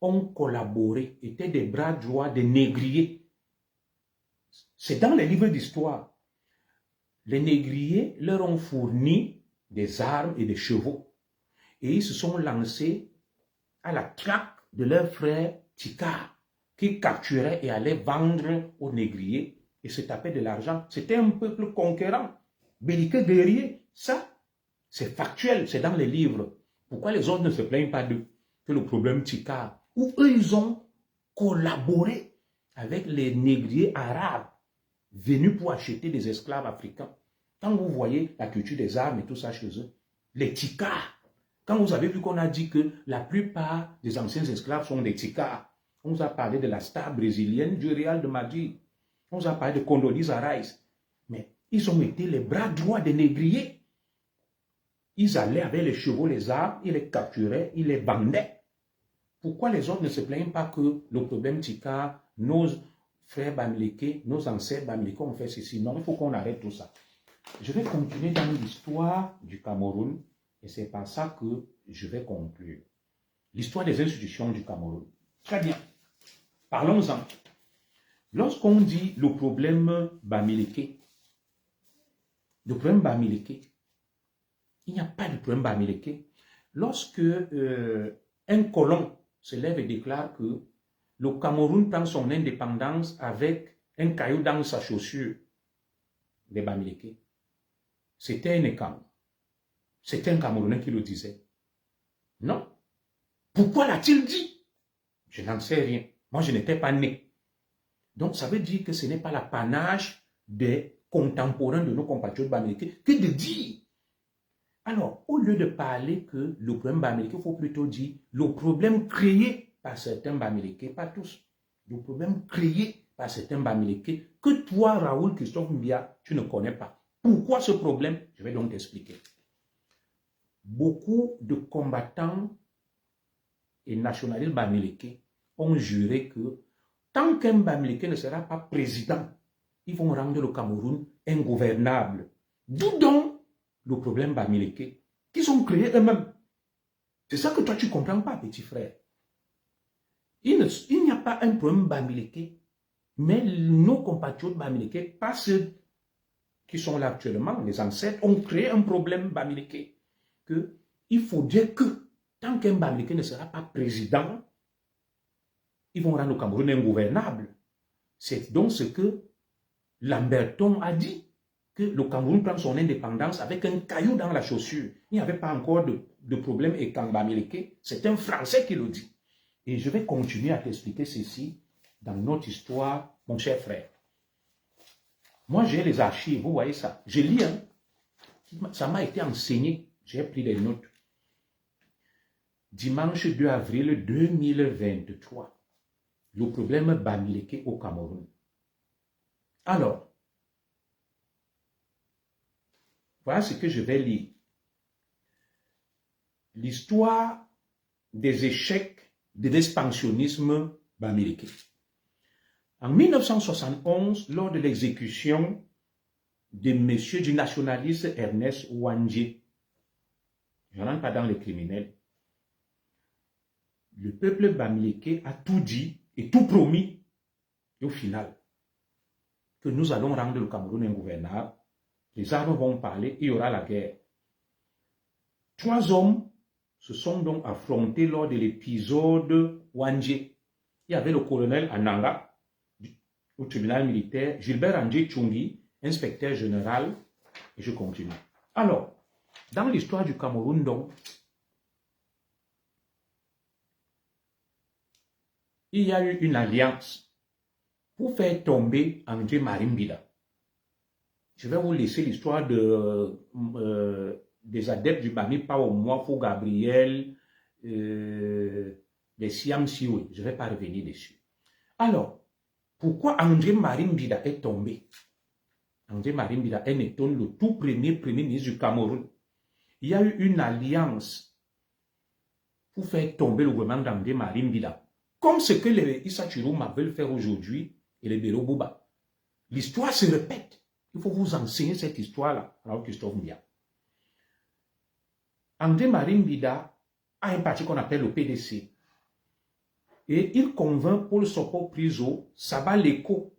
ont collaboré, étaient des bras droits des négriers. C'est dans les livres d'histoire. Les négriers leur ont fourni des armes et des chevaux. Et ils se sont lancés à la traque de leurs frères Tikars, qu'ils capturaient et allaient vendre aux négriers et se tapaient de l'argent. C'était un peuple conquérant, belliqueux, guerrier. Ça, c'est factuel, c'est dans les livres. Pourquoi les autres ne se plaignent pas d'eux? Que le problème Tikar, où eux, ils ont collaboré avec les négriers arabes venus pour acheter des esclaves africains. Quand vous voyez la culture des armes et tout ça chez eux, les Tikars, quand vous avez vu qu'on a dit que la plupart des anciens esclaves sont des Tikars, on vous a parlé de la star brésilienne du Real de Madrid, on vous a parlé de Condoleezza Rice, mais ils ont été les bras droits des négriers. Ils allaient avec les chevaux, les armes, ils les capturaient, ils les vendaient. Pourquoi les autres ne se plaignent pas que le problème Tikar, nos frères Bamileke, nos ancêtres Bamileke ont fait ceci? Non, il faut qu'on arrête tout ça. Je vais continuer dans l'histoire du Cameroun et c'est par ça que je vais conclure. L'histoire des institutions du Cameroun. Très bien. Parlons-en. Lorsqu'on dit le problème Bamileke, il n'y a pas de problème Bamileke. Lorsque un colon se lève et déclare que le Cameroun prend son indépendance avec un caillou dans sa chaussure, des Bamileke, c'était un écran. C'était un Camerounais qui le disait. Non. Pourquoi l'a-t-il dit? Je n'en sais rien. Moi, je n'étais pas né. Donc, ça veut dire que ce n'est pas l'apanage des contemporains de nos compatriotes bamileke que de dire. Alors, au lieu de parler que le problème bamileke, il faut plutôt dire le problème créé par certains bamileke, pas tous, le problème créé par certains bamileke que toi, Raoul Christophe Mbia, tu ne connais pas. Pourquoi ce problème? Je vais donc t'expliquer. Beaucoup de combattants et nationalistes bamileke ont juré que tant qu'un bamileke ne sera pas président, ils vont rendre le Cameroun ingouvernable. D'où donc le problème bamileke qu'ils ont créé eux-mêmes. C'est ça que toi tu ne comprends pas, petit frère. Il n'y a pas un problème bamileke, mais nos compatriotes bamileke, pas ceux qui sont là actuellement, les ancêtres, ont créé un problème bamileke. Que il faudrait que, tant qu'un bamileke ne sera pas président, ils vont rendre le Cameroun ingouvernable. C'est donc ce que Lamberton a dit, que le Cameroun prend son indépendance avec un caillou dans la chaussure. Il n'y avait pas encore de problème et bamileke, c'est un Français qui le dit. Et je vais continuer à t'expliquer ceci dans notre histoire, mon cher frère. Moi, j'ai les archives, vous voyez ça. Je lis, hein. Ça m'a été enseigné. J'ai pris des notes. Dimanche 2 avril 2023. Le problème bamileke au Cameroun. Alors, voilà ce que je vais lire. L'histoire des échecs de l'expansionnisme bamileke. En 1971, lors de l'exécution de monsieur du nationaliste Ernest Ouandjé, je n'entre pas dans les criminels, le peuple bamileke a tout dit et tout promis, et au final, que nous allons rendre le Cameroun ingouvernable, les armes vont parler, et il y aura la guerre. 3 hommes se sont donc affrontés lors de l'épisode Ouandjé. Il y avait le colonel Ananga, au tribunal militaire, Gilbert Andjé Tchungi, inspecteur général, et je continue. Alors, dans l'histoire du Cameroun, donc, il y a eu une alliance pour faire tomber André Marimbida. Je vais vous laisser l'histoire des adeptes du Bami Paomouafo Gabriel, des Siam Siwe. Je ne vais pas revenir dessus. Alors, pourquoi André Marimbida est tombé? André Marimbida est le tout premier ministre du Cameroun. Il y a eu une alliance pour faire tomber le gouvernement d'André Marimbida. Comme ce que les Issa Chiroma veulent faire aujourd'hui et les Bélo Bouba. L'histoire se répète. Il faut vous enseigner cette histoire-là, alors Christophe Mbia. André Marimbida a un parti qu'on appelle le PDC. Et il convainc Paul Sokho Priso, Saba Leko.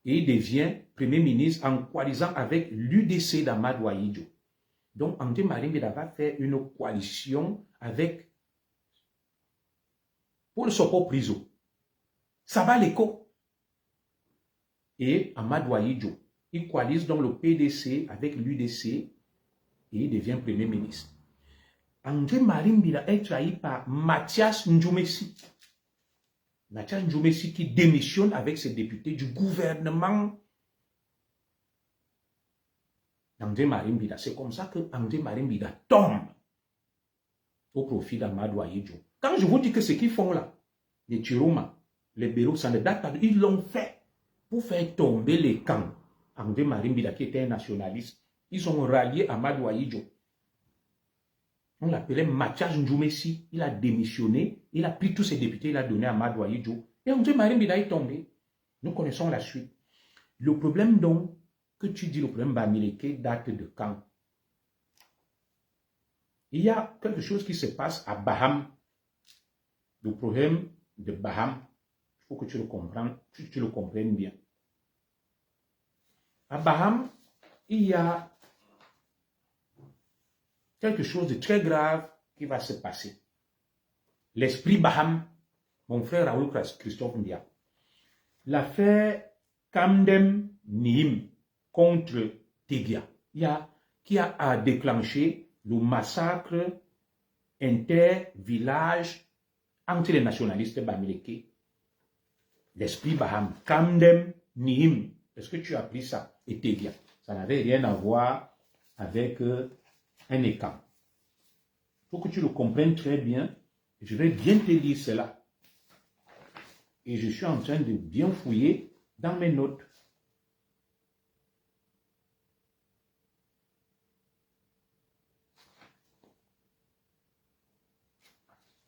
Et il devient Premier ministre en coalisant avec l'UDC d'Amadou Ahidjo. Donc André Marimbida va faire une coalition avec Paul Sokho Priso, Saba Leko et Amadou Ahidjo. Il coalise donc le PDC avec l'UDC et il devient Premier ministre. André Marimbida est trahi par Mathias Ndjoumessi. Mathias Ndjoumessi qui démissionne avec ses députés du gouvernement d'André Marimbida. C'est comme ça que André Marimbida tombe au profit d'Amadou Ahidjo. Quand je vous dis que ce qu'ils font là, les Chiroma, les Bélo, ça ne date pas, ils l'ont fait pour faire tomber les camps. André Marimbida qui était un nationaliste, ils ont rallié Amadou Ahidjo. On l'appelait Mathias Ndjoumessi, il a démissionné, il a pris tous ses députés, il a donné à Amadou Ahidjo. Et André Marimbida est tombé. Nous connaissons la suite. Le problème donc, que tu dis, le problème bamileke date de quand? Il y a quelque chose qui se passe à Baham. Le problème de Baham, il faut que tu le comprennes, tu le comprennes bien. À Baham, il y a quelque chose de très grave qui va se passer. L'esprit Baham, mon frère Raoul Christophe Mbia. L'affaire Kamdem Nihim contre Tegia, qui a déclenché le massacre inter-village entre les nationalistes bamileke. L'esprit Baham, Kamdem Nihim, Est-ce que tu as pris ça? Et Tegia. Ça n'avait rien à voir avec un écran. Il faut que tu le comprennes très bien. Je vais bien te lire cela. Et je suis en train de bien fouiller dans mes notes.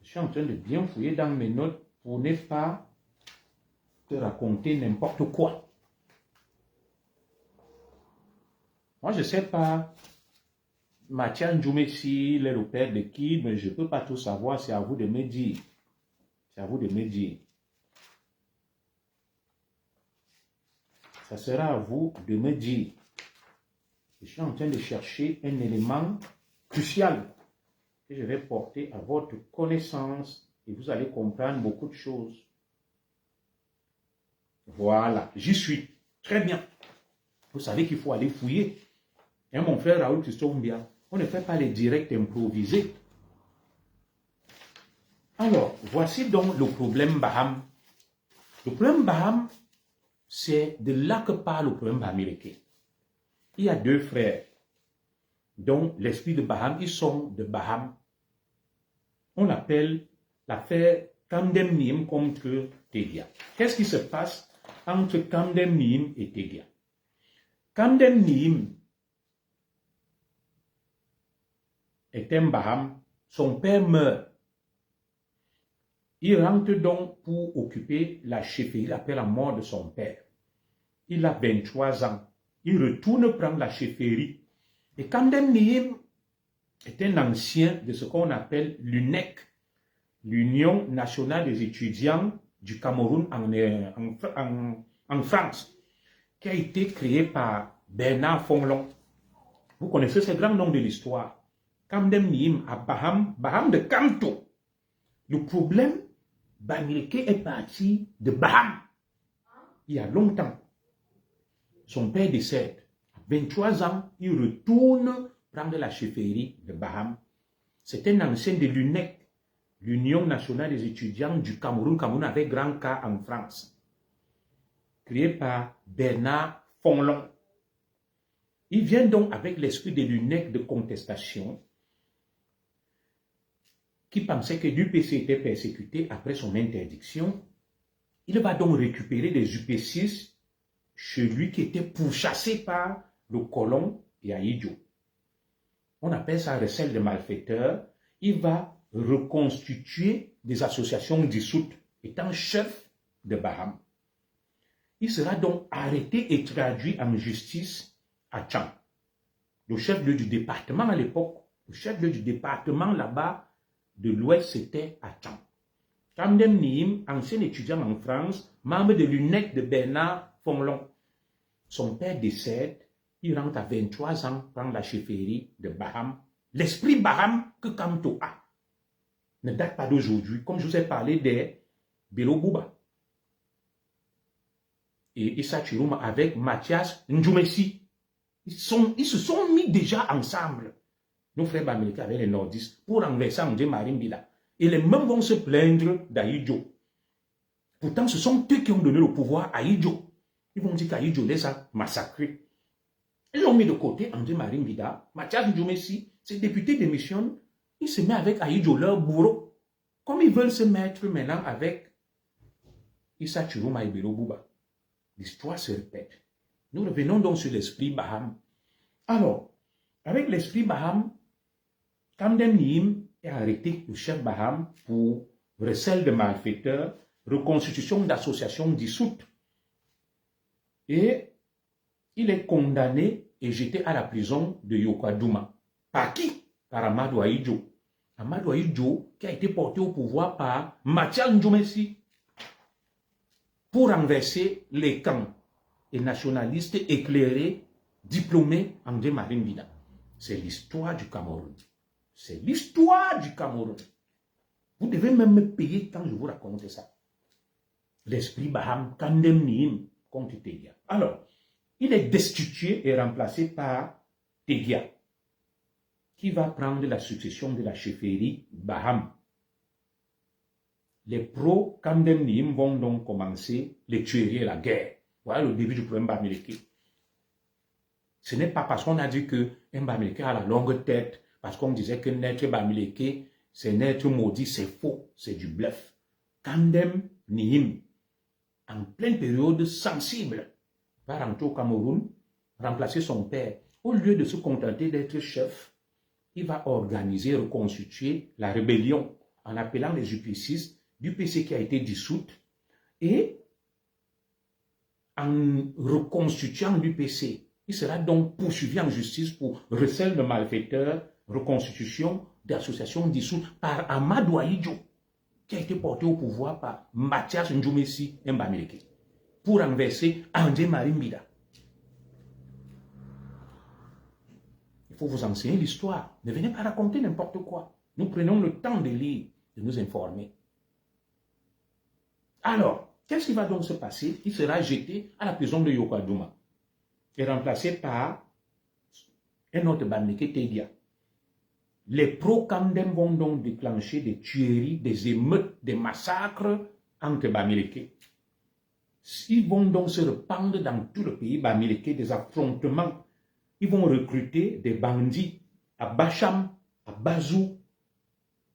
Je suis en train de bien fouiller dans mes notes pour ne pas te raconter n'importe quoi. Moi, je ne sais pas, Mathias Ndjoumessi, il est le père de qui, mais je ne peux pas tout savoir, c'est à vous de me dire. C'est à vous de me dire. Ça sera à vous de me dire. Je suis en train de chercher un élément crucial que je vais porter à votre connaissance et vous allez comprendre beaucoup de choses. Voilà, j'y suis. Très bien. Vous savez qu'il faut aller fouiller. Et mon frère Raoul Christophe Mbia, on ne fait pas les directs improvisés. Alors, voici donc le problème Baham. Le problème Baham, c'est de là que parle le problème américain. Il y a deux frères, dont l'esprit de Baham, ils sont de Baham. On appelle l'affaire Camden Niem contre Tegia. Qu'est-ce qui se passe entre Camden Niem et Tegia? Camden Niem est un Baham. Son père meurt. Il rentre donc pour occuper la chefferie après la mort de son père. Il a 23 ans. Il retourne prendre la chefferie. Et Camden Niem est un ancien de ce qu'on appelle l'UNEC, l'Union nationale des étudiants du Cameroun en France, qui a été créé par Bernard Fonlon. Vous connaissez ce grand nom de l'histoire. Camden Niem à Baham, Baham de Kamto. Le problème, Bamileke est parti de Baham il y a longtemps. Son père décède. À 23 ans, il retourne prendre la chefferie de Baham. C'est un ancien de l'UNEC, l'Union nationale des étudiants du Cameroun, Cameroun avec grand K en France, créé par Bernard Fonlon. Il vient donc avec l'esprit de l'UNEC de contestation, qui pensait que l'UPC était persécuté après son interdiction. Il va donc récupérer des UP6 chez lui qui était pourchassé par le colon Yaïdjo. On appelle ça recel de malfaiteurs. Il va reconstituer des associations dissoutes, étant chef de Baham. Il sera donc arrêté et traduit en justice à Tchang. Le chef-lieu du département à l'époque, le chef-lieu du département là-bas de l'Ouest, c'était à Tchang. Camden Niem, ancien étudiant en France, membre de l'UNEC de Bernard Fonlon. Son père décède, il rentre à 23 ans, prend la chefferie de Baham. L'esprit Baham que Kamto a ne date pas d'aujourd'hui, comme je vous ai parlé des Bello Bouba et Issa Chiruma avec Mathias Ndjoumessi. Ils se sont mis déjà ensemble, nos frères américains avec les nordistes, pour renverser André Marimbila. Et les mêmes vont se plaindre d'Aïdjo. Pourtant, ce sont eux qui ont donné le pouvoir à Aïdjo. Ils vont dire qu'Aïdjo les a massacrés. Ils ont mis de côté André Marimbila. Mathias Ndjoumessi, ses députés démissionnent. Ils se mettent avec Aïdjo, leur bourreau. Comme ils veulent se mettre maintenant avec Issa Chiruma et Bello Bouba. L'histoire se répète. Nous revenons donc sur l'esprit Baham. Alors, avec l'esprit Baham, Camden Niem est arrêté, le chef Baham, pour recel de malfaiteurs, reconstitution d'associations dissoutes. Et il est condamné et jeté à la prison de Yokadouma. Par qui? Par Amadou Aïdjo. Amadou Aïdjo qui a été porté au pouvoir par Mathias Ndjoumessi pour renverser les camps et nationalistes éclairés, diplômés André Marimbila. C'est l'histoire du Cameroun. C'est l'histoire du Cameroun. Vous devez même me payer quand je vous raconte ça. L'esprit Baham, Camden Niem contre Tegia. Alors, il est destitué et remplacé par Tegia, qui va prendre la succession de la chefferie Baham. Les pro-Camden Niem vont donc commencer les tueries et la guerre. Voilà le début du problème Bamileke. Ce n'est pas parce qu'on a dit que Bamileke a la longue tête, parce qu'on disait que naître Bamileke, c'est naître maudit, c'est faux, c'est du bluff. Kandem Nihim, en pleine période sensible, va rentrer au Cameroun, remplacer son père. Au lieu de se contenter d'être chef, il va organiser, reconstituer la rébellion en appelant les UPCistes du PC qui a été dissoute et en reconstituant l'UPC. Il sera donc poursuivi en justice pour recel de malfaiteurs, reconstitution d'associations dissoutes par Amadou Ahidjo, qui a été porté au pouvoir par Mathias Ndjoumessi Mbamileke, pour renverser André Marimbida. Il faut vous enseigner l'histoire. Ne venez pas raconter n'importe quoi. Nous prenons le temps de lire, de nous informer. Alors, qu'est-ce qui va donc se passer? Il sera jeté à la prison de Yokohama et remplacé par un autre Bamileke Tedia. Les pro-Kandem vont donc déclencher des tueries, des émeutes, des massacres entre Bamileke. Ils vont donc se répandre dans tout le pays Bamileke, des affrontements. Ils vont recruter des bandits à Bacham, à Bazou,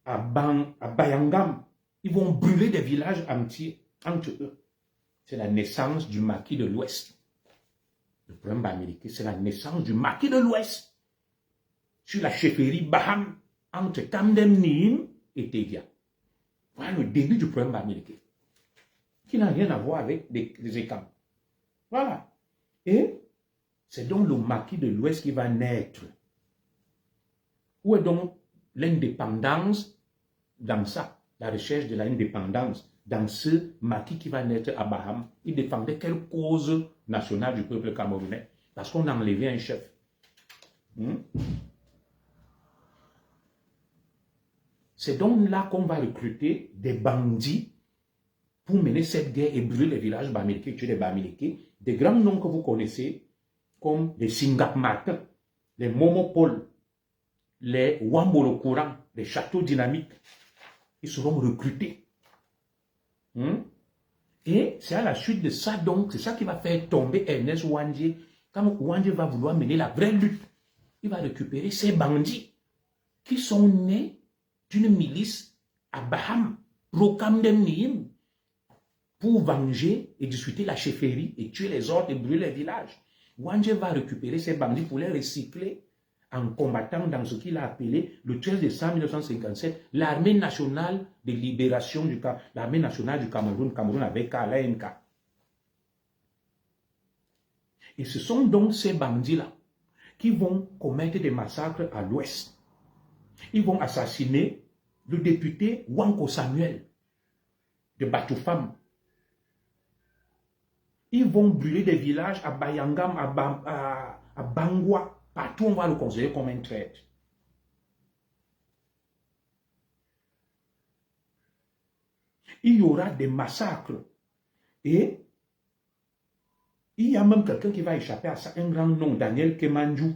à Bayangam. Ils vont brûler des villages entiers entre eux. C'est la naissance du maquis de l'Ouest. Le problème Bamileke, c'est la naissance du maquis de l'Ouest sur la chefferie Baham entre Kandem Nihim et Tedia. Voilà le début du problème Bamileke, qui n'a rien à voir avec les écams. Voilà. Et c'est donc le maquis de l'Ouest qui va naître. Où est donc l'indépendance dans ça, la recherche de l'indépendance, dans ce maquis qui va naître à Baham? Il défendait quelle cause nationale du peuple camerounais? Parce qu'on a enlevé un chef. C'est donc là qu'on va recruter des bandits pour mener cette guerre et brûler les villages Bamileke, tuer les Bamileke. Des grands noms que vous connaissez, comme les Singap Martin, les Momopol, les Wambolo Courant, les Châteaux Dynamiques, ils seront recrutés. Et c'est à la suite de ça, donc, c'est ça qui va faire tomber Ernest Ouandjé. Quand Ouandjé va vouloir mener la vraie lutte, il va récupérer ces bandits qui sont nés d'une milice à Baham, Rokandem Nihim, pour venger et discuter la chefferie et tuer les autres et brûler les villages. Ouandjé va récupérer ces bandits pour les recycler en combattant dans ce qu'il a appelé le 13 décembre 1957 l'armée nationale de libération du l'armée nationale du Cameroun, Cameroun avec l'ANK. Et ce sont donc ces bandits-là qui vont commettre des massacres à l'ouest. Ils vont assassiner le député Wanko Samuel de Batoufam. Ils vont brûler des villages à Bayangam, à Bangwa. Partout, on va le considérer comme un traître. Il y aura des massacres. Et il y a même quelqu'un qui va échapper à ça, un grand nom, Daniel Kemanju,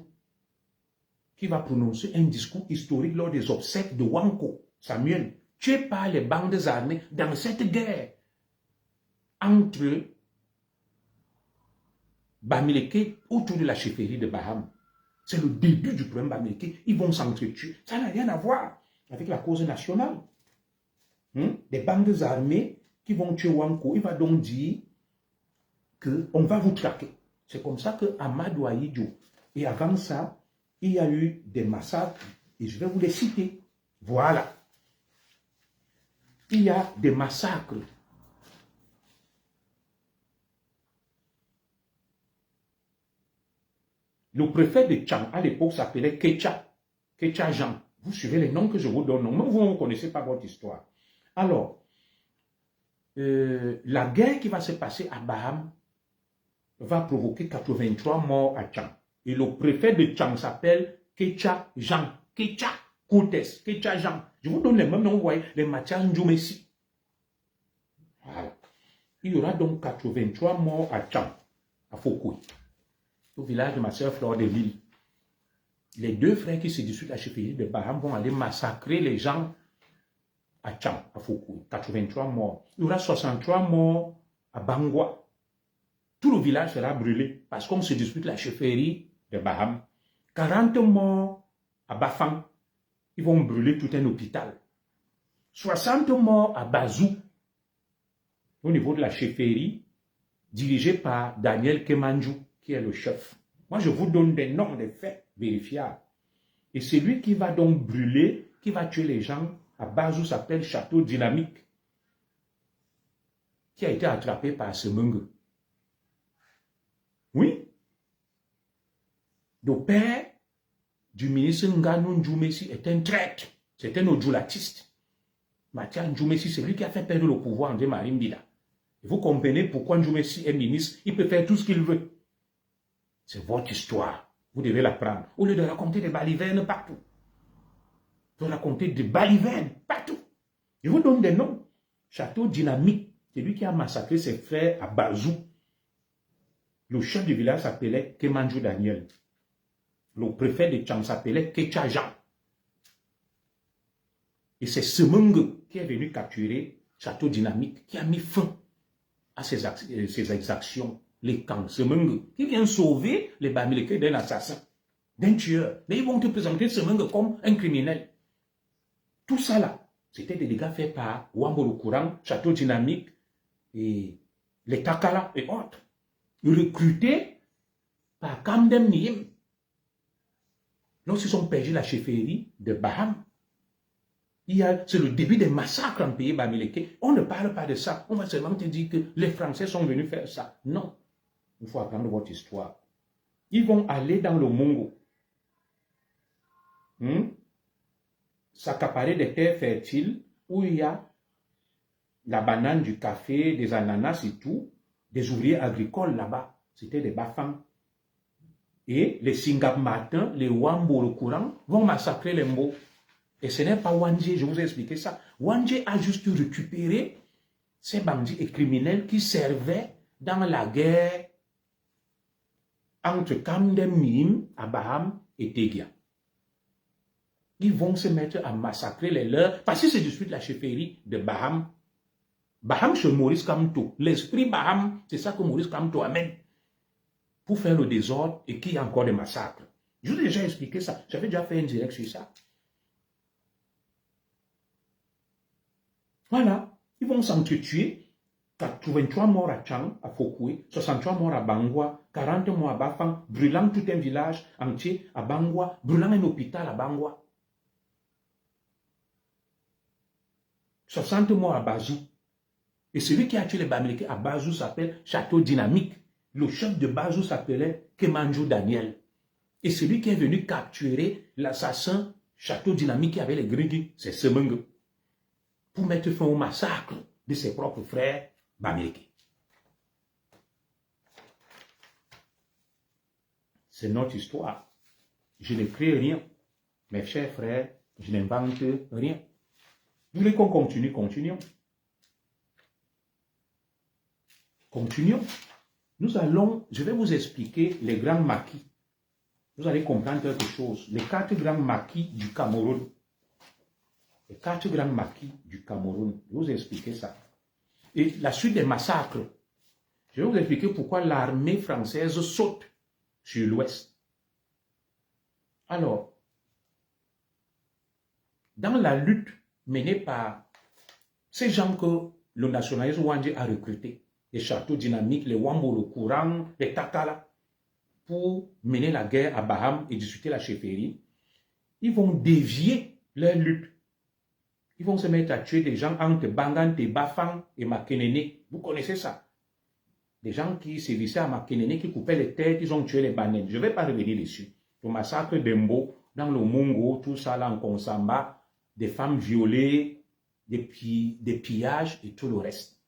qui va prononcer un discours historique lors des obsèques de Wanko Samuel, tué par les bandes armées dans cette guerre entre Bamileke autour de la chefferie de Baham. C'est le début du problème Bamileke. Ils vont s'entretuer. Ça n'a rien à voir avec la cause nationale. Des bandes armées qui vont tuer Wanko. Il va donc dire qu'on va vous traquer. C'est comme ça que Amadou Ahidjo. Et avant ça, il y a eu des massacres. Et je vais vous les citer. Voilà. Il y a des massacres. Le préfet de Tchang, à l'époque, s'appelait Kecha Jean. Vous suivez les noms que je vous donne. Même vous ne connaissez pas votre histoire. Alors, la guerre qui va se passer à Baham va provoquer 83 morts à Tchang. Et le préfet de Tchang s'appelle Kecha Jean. Kecha Koutes, Kecha Jean. Je vous donne les mêmes noms, vous voyez, les Mathias Ndjoumessi. Voilà. Il y aura donc 83 morts à Tchang, à Foukoui, au village de ma soeur Flore de Lille. Les deux frères qui se disputent la chefferie de Baham vont aller massacrer les gens à Tchang, à Foukoui. 83 morts. Il y aura 63 morts à Bangwa. tout le village sera brûlé parce qu'on se dispute la chefferie de Baham. 40 morts à Bafang, ils vont brûler tout un hôpital. 60 morts à Bazou, au niveau de la chefferie, dirigée par Daniel Kemanjou, qui est le chef. Moi, je vous donne des noms, des faits vérifiables. Et celui qui va donc brûler, qui va tuer les gens, à Bazou s'appelle Château Dynamique, qui a été attrapé par Semengue. Oui. Le père du ministre Nganou Ndjoumessi est un traître. C'est un odjulatiste. Matia Ndjoumessi, c'est lui qui a fait perdre le pouvoir André Marimbida. Et vous comprenez pourquoi Ndjoumessi est ministre. Il peut faire tout ce qu'il veut. C'est votre histoire. Vous devez l'apprendre. Au lieu de raconter des balivernes partout. Vous racontez des balivernes partout. Je vous donne des noms. Château Dynamique. C'est lui qui a massacré ses frères à Bazou. Le chef du village s'appelait Kemanjou Daniel. Le préfet de Tchang s'appelait Kecha Jean. Et c'est Semengue qui est venu capturer Château Dynamique, qui a mis fin à ces exactions. Les camps Semengue, qui vient sauver les Bamileke d'un assassin, d'un tueur. Mais ils vont te présenter Semengue comme un criminel. Tout ça là, c'était des dégâts faits par Wambolo Courant, Château Dynamique et les Takala et autres. Recrutés par Kamdem Niem. Lorsqu'ils ont perdu la chefferie de Baham, c'est le début des massacres en pays Bamileke. On ne parle pas de ça. On va seulement te dire que les Français sont venus faire ça. Non. Il faut apprendre votre histoire. Ils vont aller dans le Mongo. S'accaparer des terres fertiles où il y a la banane, du café, des ananas et tout. Des ouvriers agricoles là-bas. C'était des Bafang. Et les Singap Martin, les Wambo, le courant, vont massacrer les Mbo. Et ce n'est pas Wandje, je vous ai expliqué ça. Wandje a juste récupéré ces bandits et criminels qui servaient dans la guerre entre Kamdem Mim, Abaham et Tegia. Ils vont se mettre à massacrer les leurs parce que c'est de suite la chefferie de Baham. Baham chez Maurice Kamto. L'esprit Baham, c'est ça que Maurice Kamto amène pour faire le désordre et qu'il y a encore des massacres. Je vous ai déjà expliqué ça. J'avais déjà fait un direct sur ça. Voilà. Ils vont s'entretuer. 83 morts à Tchang, à Fokoué, 63 morts à Bangwa, 40 morts à Bafang, brûlant tout un village entier à Bangwa, brûlant un hôpital à Bangwa. 60 morts à Bazou. Et celui qui a tué les Bamileke à Bazou s'appelle Château Dynamique. Le chef de Bazou s'appelait Kemanjou Daniel. Et celui qui est venu capturer l'assassin Château Dynamique avec les Grigui, c'est Semengue. Pour mettre fin au massacre de ses propres frères Bamileke. C'est notre histoire. Je ne crée rien. Mes chers frères, je n'invente rien. Vous voulez qu'on continue? Continuons. Continuons. Je vais vous expliquer les grands maquis. Vous allez comprendre quelque chose. Les 4 grands maquis du Cameroun. Les 4 grands maquis du Cameroun. Je vais vous expliquer ça. Et la suite des massacres. Je vais vous expliquer pourquoi l'armée française saute sur l'ouest. Alors, dans la lutte menée par ces gens que le nationalisme Wandje a recrutés, les châteaux dynamiques, les Wambo, le courant, les Takala, pour mener la guerre à Baham et discuter la chefferie, ils vont dévier leur lutte. Ils vont se mettre à tuer des gens entre Bangante, Bafang et Makenene. Vous connaissez ça? Des gens qui sévissaient à Makenene, qui coupaient les têtes, ils ont tué les Banènes. Je ne vais pas revenir dessus. Le massacre d'Embo, dans le Mongo, tout ça là en Konsamba, des femmes violées, des pillages et tout le reste.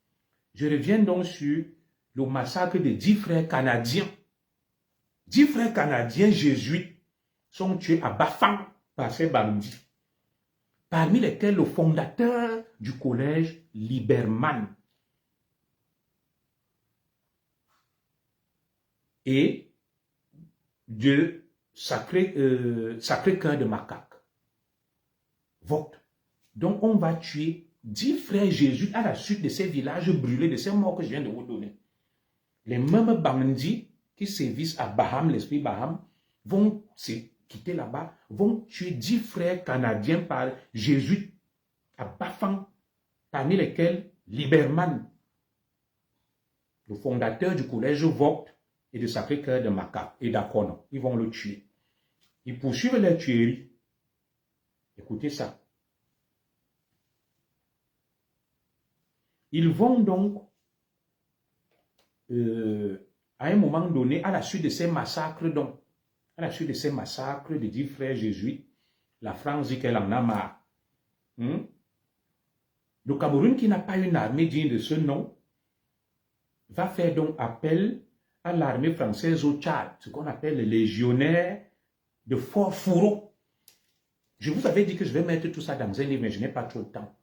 Je reviens donc sur le massacre de 10 frères canadiens. 10 frères canadiens jésuites sont tués à Bafang par ces bandits. Parmi lesquels le fondateur du collège Liberman et de Sacré-Cœur de Macaque. Vote. Donc on va tuer 10 frères jésuites à la suite de ces villages brûlés, de ces morts que je viens de vous donner. les mêmes bandits qui sévissent à Baham, l'esprit Baham, vont se quitter là-bas, vont tuer 10 frères canadiens par Jésus à Bafang, parmi lesquels Liberman, le fondateur du collège Vogt et du Sacré-Cœur de Maca et d'Akono. Ils vont le tuer. Ils poursuivent les tueries. Écoutez ça. Ils vont donc, à un moment donné, à la suite de ces massacres, donc, à la suite de ces massacres de 10 frères jésuites, la France dit qu'elle en a marre. Le Cameroun, qui n'a pas une armée digne de ce nom, va faire donc appel à l'armée française au Tchad, ce qu'on appelle les légionnaires de Fort Fourreau. Je vous avais dit que je vais mettre tout ça dans un livre, mais je n'ai pas trop le temps.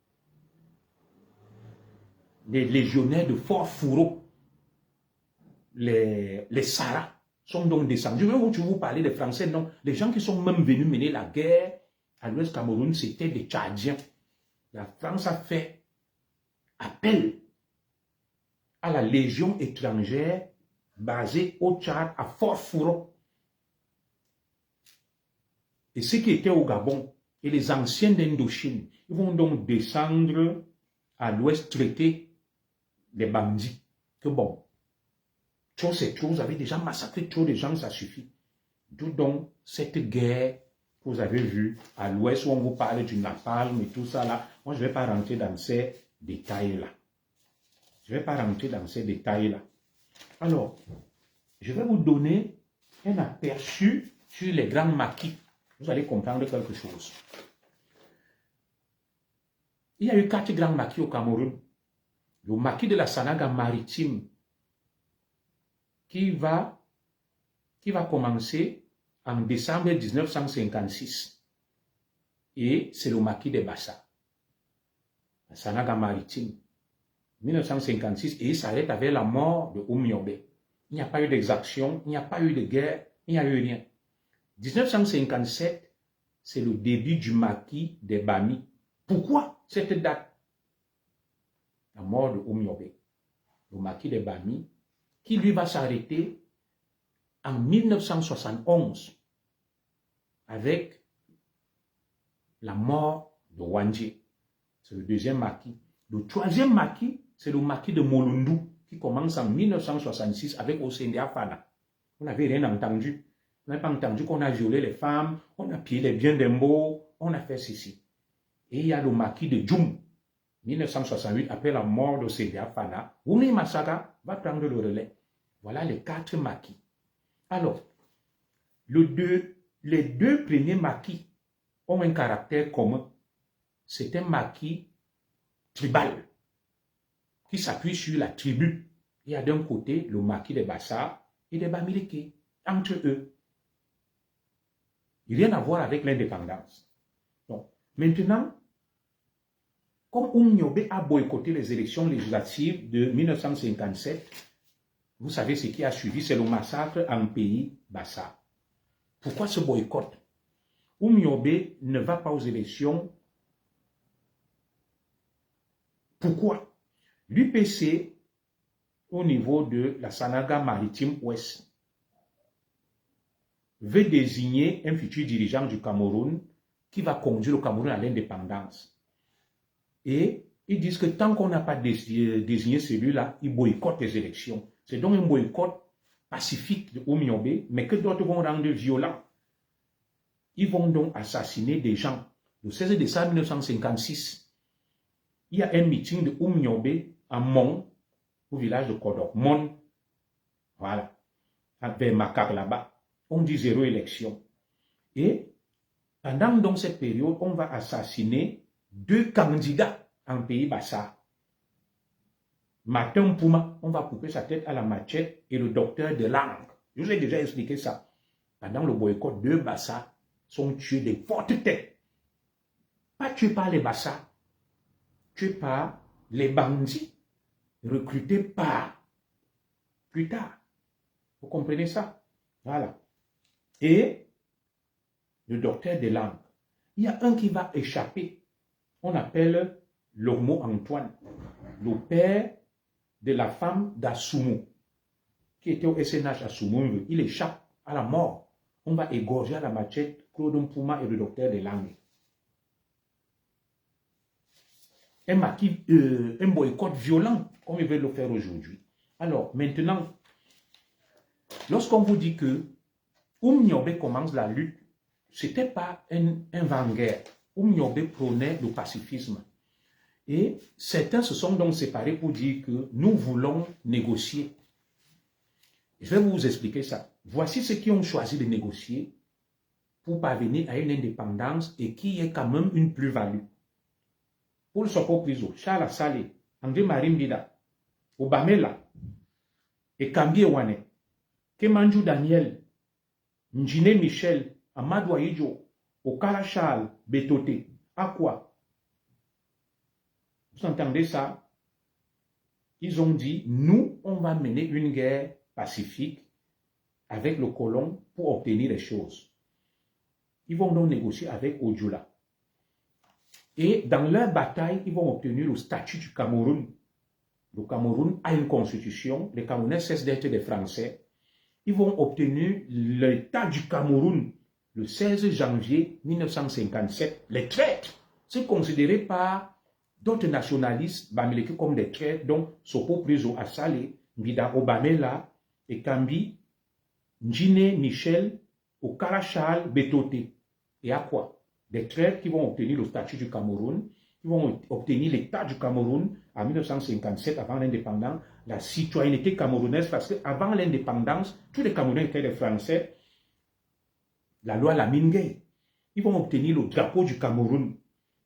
Les légionnaires de Fort Fourreau, les Saras, sont donc descendus. Je vais vous parler des Français, non. Les gens qui sont même venus mener la guerre à l'Ouest Cameroun, c'était des Tchadiens. La France a fait appel à la légion étrangère basée au Tchad, à Fort Fourreau. Et ceux qui étaient au Gabon et les anciens d'Indochine, ils vont donc descendre à l'ouest traiter les bandits. Que bon, trop c'est trop, vous avez déjà massacré trop de gens, ça suffit. D'où donc cette guerre que vous avez vue à l'ouest où on vous parle du napalm et tout ça là. Moi, je ne vais pas rentrer dans ces détails-là. Je ne vais pas rentrer dans ces détails-là. Alors, je vais vous donner un aperçu sur les grands maquis. Vous allez comprendre quelque chose. Il y a eu 4 grands maquis au Cameroun. Le maquis de la Sanaga maritime qui va commencer en décembre 1956. Et c'est le maquis de Bassa. La Sanaga maritime. 1956, et il s'arrête avec la mort de Oumiobe. Il n'y a pas eu d'exaction, il n'y a pas eu de guerre, il n'y a eu rien. 1957, c'est le début du maquis des Bami. Pourquoi cette date? La mort de Oumiobe. Le maquis des Bami, qui lui va s'arrêter en 1971 avec la mort de Wandje. C'est le deuxième maquis. Le troisième maquis, c'est le maquis de Molundu, qui commence en 1966 avec Osendia Fana. Vous n'avez rien entendu. Vous n'avez pas entendu qu'on a violé les femmes, on a pillé les biens d'Embo, on a fait ceci. Et il y a le maquis de Djoum, 1968, après la mort d'Osendia Fana. Ouni Massaka va prendre le relais. Voilà les 4 maquis. Alors, les deux premiers maquis ont un caractère commun. C'est un maquis tribal qui s'appuie sur la tribu. Il y a d'un côté le maquis des Bassa et des Bamileke, entre eux. Il n'y a rien à voir avec l'indépendance. Donc, maintenant, comme Oumiobe a boycotté les élections législatives de 1957, vous savez ce qui a suivi, c'est le massacre en pays Bassa. Pourquoi ce boycott? Oumiobe ne va pas aux élections. Pourquoi? L'UPC, au niveau de la Sanaga maritime ouest, veut désigner un futur dirigeant du Cameroun qui va conduire le Cameroun à l'indépendance. Et ils disent que tant qu'on n'a pas désigné celui-là, ils boycottent les élections. C'est donc un boycott pacifique de Oumiobe, mais que d'autres vont rendre violent. Ils vont donc assassiner des gens. Le 16 décembre 1956, il y a un meeting de Oumiobe à Mon, au village de Kodok. Mon, voilà, vers Makar là-bas. On dit 0 élection. Et pendant donc cette période, on va assassiner 2 candidats en pays Bassa. Martin Pouma, on va couper sa tête à la machette, et le docteur de langue. Je vous ai déjà expliqué ça. Pendant le boycott, 2 Bassa sont tués de fortes têtes. Pas tués par les Bassa, tués par les bandits recrutés par plus tard. Vous comprenez ça? Voilà. Et le docteur de langue. Il y a un qui va échapper. On appelle Lormo Antoine, le père de la femme d'Assoumou. qui était au SNH à Soumounve, il échappe à la mort. On va égorger à la machette Claude Mpouma et le docteur des langues. Un boycott violent, comme ils veulent le faire aujourd'hui. Alors, maintenant, lorsqu'on vous dit que Nyobe commence la lutte, ce n'était pas un vanguard. Nyobe prônait le pacifisme. Et certains se sont donc séparés pour dire que nous voulons négocier. Je vais vous expliquer ça. Voici ceux qui ont choisi de négocier pour parvenir à une indépendance et qui est quand même une plus-value. Paul Soko Priso, Charles Salé, André Marimbida, Obamela, et Kambie Wane, Kemanju Daniel, Njine Michel, Amadou Aïdjo, Okara Charles, Betote, à quoi? Vous entendez ça? Ils ont dit, nous, on va mener une guerre pacifique avec le colon pour obtenir les choses. Ils vont donc négocier avec Odjoula. Et dans leur bataille, ils vont obtenir le statut du Cameroun. Le Cameroun a une constitution, les Camerounais cessent d'être des Français. Ils vont obtenir l'état du Cameroun le 16 janvier 1957. Les traîtres, c'est considéré par d'autres nationalistes bamileke comme des traîtres, dont Soko Priso Assalé, Mbida Obamela, et Kambi, Njine Michel, Okara Charles, Betote. Et à quoi? Des traîtres qui vont obtenir le statut du Cameroun, qui vont obtenir l'état du Cameroun en 1957, avant l'indépendance, la citoyenneté camerounaise, parce qu'avant l'indépendance, tous les Camerounais étaient des Français. La loi Lamine Gueye. Ils vont obtenir le drapeau du Cameroun.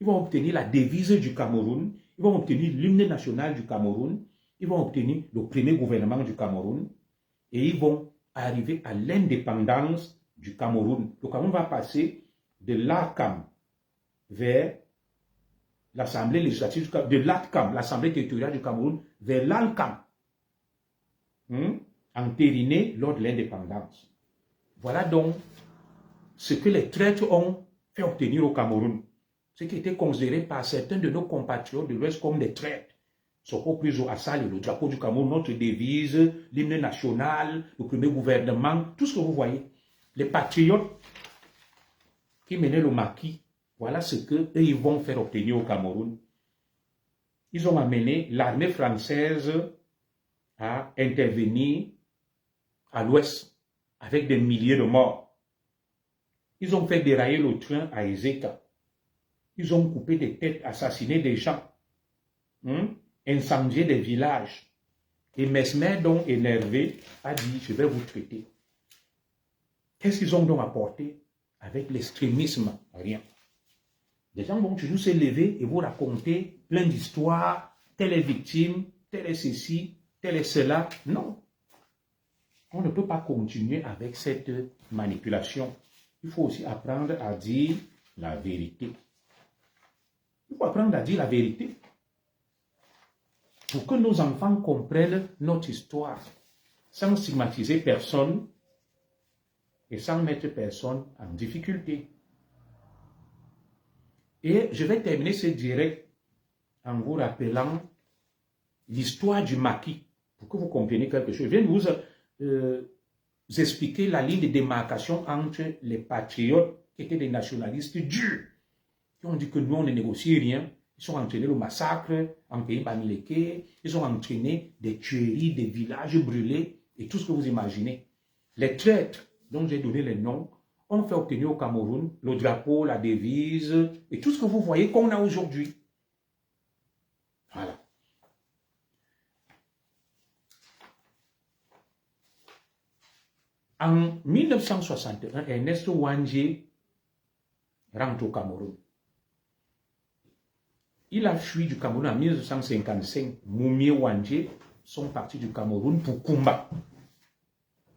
Ils vont obtenir la devise du Cameroun. Ils vont obtenir l'hymne national du Cameroun. Ils vont obtenir le premier gouvernement du Cameroun. Et ils vont arriver à l'indépendance du Cameroun. Le Cameroun va passer de l'ARCAM vers l'Assemblée législative du Cameroun, de l'ATCAM, l'Assemblée territoriale du Cameroun, vers l'ALCAM, entériné lors de l'indépendance. Voilà donc ce que les traîtres ont fait obtenir au Cameroun. Ce qui était considéré par certains de nos compatriotes de l'Ouest comme des traîtres. Soko Priso Assalé, le drapeau du Cameroun, notre devise, l'hymne national, le premier gouvernement, tout ce que vous voyez. Les patriotes qui menaient le maquis, voilà ce qu'eux, ils vont faire obtenir au Cameroun. Ils ont amené l'armée française à intervenir à l'ouest avec des milliers de morts. Ils ont fait dérailler le train à Ezeka. Ils ont coupé des têtes, assassiné des gens, incendié des villages. Et Mesmer, donc énervé, a dit, je vais vous traiter. Qu'est-ce qu'ils ont donc apporté avec l'extrémisme? Rien. Les gens vont toujours se lever et vous raconter plein d'histoires, telle est victime, telle est ceci, telle est cela. Non. On ne peut pas continuer avec cette manipulation. Il faut aussi apprendre à dire la vérité. Il faut apprendre à dire la vérité pour que nos enfants comprennent notre histoire sans stigmatiser personne et sans mettre personne en difficulté. Et je vais terminer ce direct en vous rappelant l'histoire du maquis, pour que vous compreniez quelque chose. Je viens de vous expliquer la ligne de démarcation entre les patriotes, qui étaient des nationalistes durs, qui ont dit que nous, on ne négocie rien. Ils ont entraîné le massacre en pays bamileke, ils ont entraîné des tueries, des villages brûlés, et tout ce que vous imaginez. Les traîtres, dont j'ai donné les noms, ont fait obtenir au Cameroun le drapeau, la devise, et tout ce que vous voyez qu'on a aujourd'hui. Voilà. En 1961, Ernesto Wangé rentre au Cameroun. Il a fui du Cameroun en 1955. Moumie Wangé sont partis du Cameroun pour Kumba,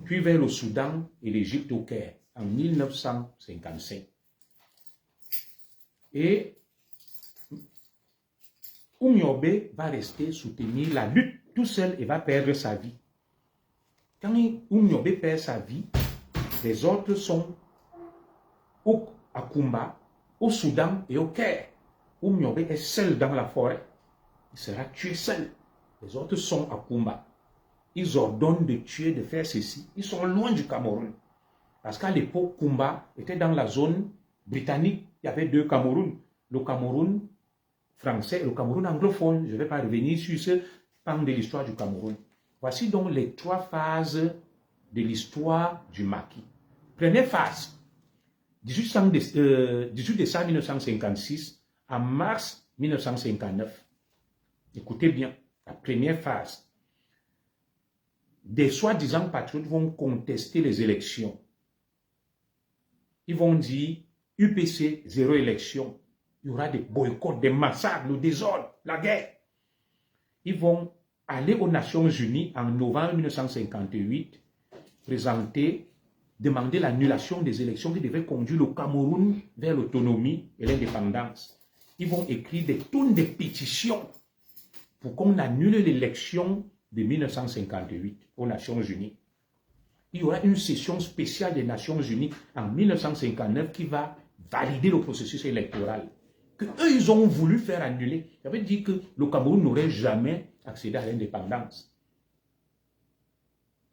puis vers le Soudan et l'Égypte au Caire en 1955. Et Nyobe va rester soutenir la lutte tout seul et va perdre sa vie. Quand Nyobe perd sa vie, les autres sont à Kumba, au Soudan et au Caire. Nyobe est seul dans la forêt. Il sera tué seul. Les autres sont à Kumba. ils ordonnent de tuer, de faire ceci. Ils sont loin du Cameroun. Parce qu'à l'époque, Kumba était dans la zone britannique. Il y avait deux Camerouns. Le Cameroun français et le Cameroun anglophone. Je ne vais pas revenir sur ce pan de l'histoire du Cameroun. Voici donc les 3 phases de l'histoire du maquis. Première phase, 18 décembre 1956 à mars 1959. Écoutez bien, la première phase. Des soi-disant patriotes vont contester les élections. Ils vont dire UPC, 0 élection. Il y aura des boycotts, des massacres, le désordre, la guerre. Ils vont aller aux Nations Unies en novembre 1958, demander l'annulation des élections qui devaient conduire le Cameroun vers l'autonomie et l'indépendance. Ils vont écrire des tonnes de pétitions pour qu'on annule l'élection de 1958 aux Nations Unies. Il y aura une session spéciale des Nations Unies en 1959 qui va valider le processus électoral. Que eux, ils ont voulu faire annuler. Ça veut dire que le Cameroun n'aurait jamais accédé à l'indépendance.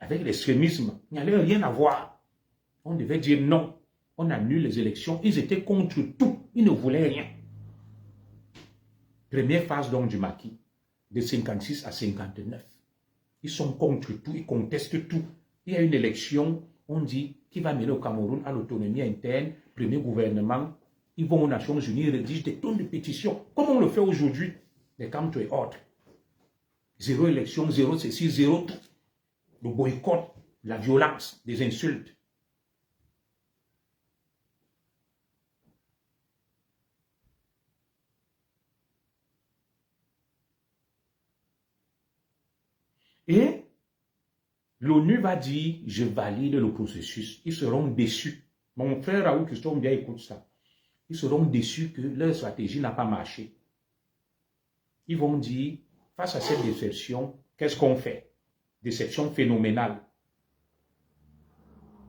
Avec l'extrémisme, il n'y avait rien à voir. On devait dire non. On annule les élections. Ils étaient contre tout. Ils ne voulaient rien. Première phase donc du maquis, de 56 à 59. Ils sont contre tout. Ils contestent tout. Il y a une élection, on dit, qui va mener au Cameroun à l'autonomie interne, premier gouvernement. Ils vont aux Nations Unies, rédigent des tonnes de pétitions, comme on le fait aujourd'hui, les camps et autres. 0 élection, 0 ceci, 0 tout. Le boycott, la violence, des insultes. Et l'ONU va dire, je valide le processus. Ils seront déçus. Mon frère Raoul Christophe bien écoute ça. Ils seront déçus que leur stratégie n'a pas marché. Ils vont dire, face à cette déception, qu'est-ce qu'on fait? Déception phénoménale.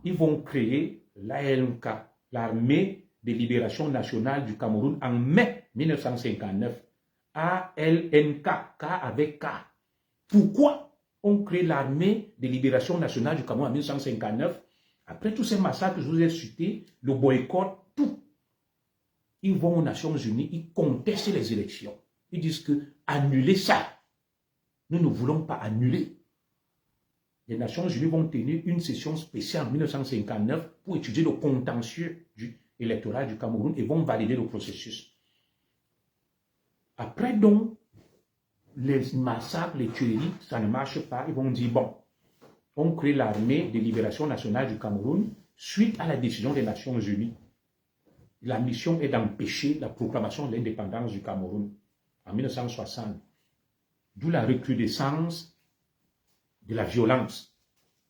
Ils vont créer l'ALNK, l'Armée de Libération Nationale du Cameroun, en mai 1959. ALNK, K avec K. Pourquoi on crée l'Armée de Libération Nationale du Cameroun en 1959? Après tous ces massacres que je vous ai cités, le boycott, tout. Ils vont aux Nations Unies, ils contestent les élections. Ils disent que annuler ça, nous ne voulons pas annuler. Les Nations Unies vont tenir une session spéciale en 1959 pour étudier le contentieux électoral du Cameroun et vont valider le processus. Après donc, les massacres, les tueries, ça ne marche pas. Ils vont dire, bon, on crée l'Armée de Libération Nationale du Cameroun suite à la décision des Nations Unies. La mission est d'empêcher la proclamation de l'indépendance du Cameroun en 1960. D'où la recrudescence de la violence.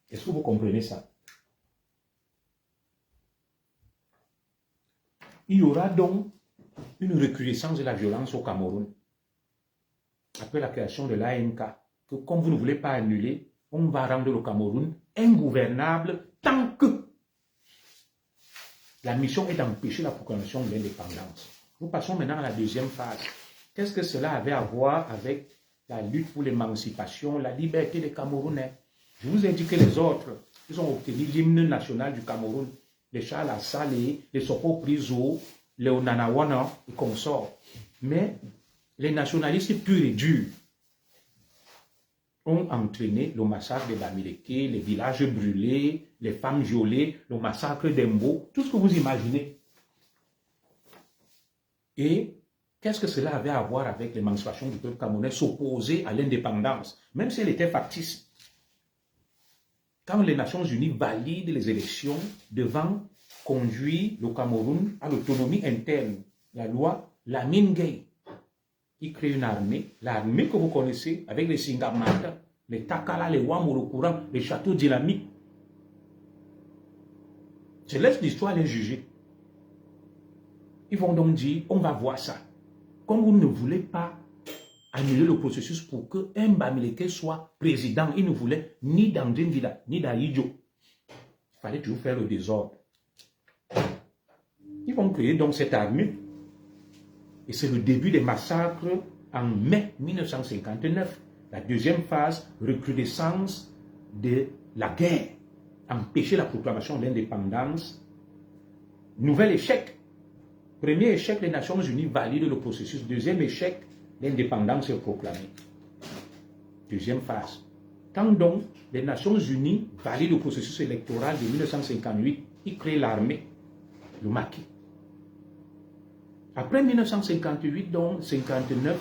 Est-ce que vous comprenez ça? Il y aura donc une recrudescence de la violence au Cameroun. Après la création de l'ANK, que comme vous ne voulez pas annuler, on va rendre le Cameroun ingouvernable tant que la mission est d'empêcher la proclamation de l'indépendance. Nous passons maintenant à la deuxième phase. Qu'est-ce que cela avait à voir avec la lutte pour l'émancipation, la liberté des Camerounais? Je vous ai dit que les autres, ils ont obtenu l'hymne national du Cameroun, les Charles Assale, les Soko Prizo, les Onanawana et consorts. Mais les nationalistes purs et durs ont entraîné le massacre des Bamileke, les villages brûlés, les femmes violées, le massacre d'Embo, tout ce que vous imaginez. Et qu'est-ce que cela avait à voir avec l'émancipation du peuple camerounais, s'opposer à l'indépendance, même si elle était factice? Quand les Nations Unies valident les élections devant conduire le Cameroun à l'autonomie interne, la loi Lamine Gueye, qui crée une armée, l'armée que vous connaissez, avec les Singamata, les Takala, les Wamouroukourang, les châteaux dynamiques. Je laisse l'histoire les juger. Ils vont donc dire, on va voir ça. Comme vous ne voulez pas annuler le processus pour que Bamileke soit président, ils ne voulaient ni d'André Vida, ni d'Aïdjo. Il fallait toujours faire le désordre. Ils vont créer donc cette armée. Et c'est le début des massacres en mai 1959. La deuxième phase, recrudescence de la guerre, empêcher la proclamation de l'indépendance. Nouvel échec. Premier échec, les Nations Unies valident le processus. Deuxième échec, l'indépendance est proclamée. Deuxième phase. Quand donc les Nations Unies valident le processus électoral de 1958, ils créent l'armée, le maquis. Après 1958, donc 59,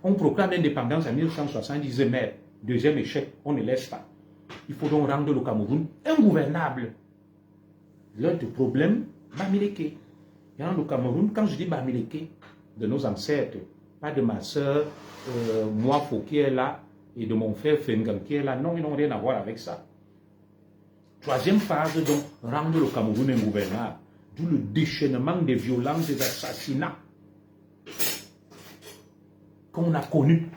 on proclame l'indépendance en 1970, mais deuxième échec, on ne laisse pas. Il faut donc rendre le Cameroun ingouvernable. L'autre problème, Bamileke. Dans le Cameroun, quand je dis Bamileke, de nos ancêtres, pas de ma soeur, moi, Fou qui est là, et de mon frère Fengan qui est là, non, ils n'ont rien à voir avec ça. Troisième phase, donc, rendre le Cameroun ingouvernable. D'où le déchaînement des violences, des assassinats qu'on a connus,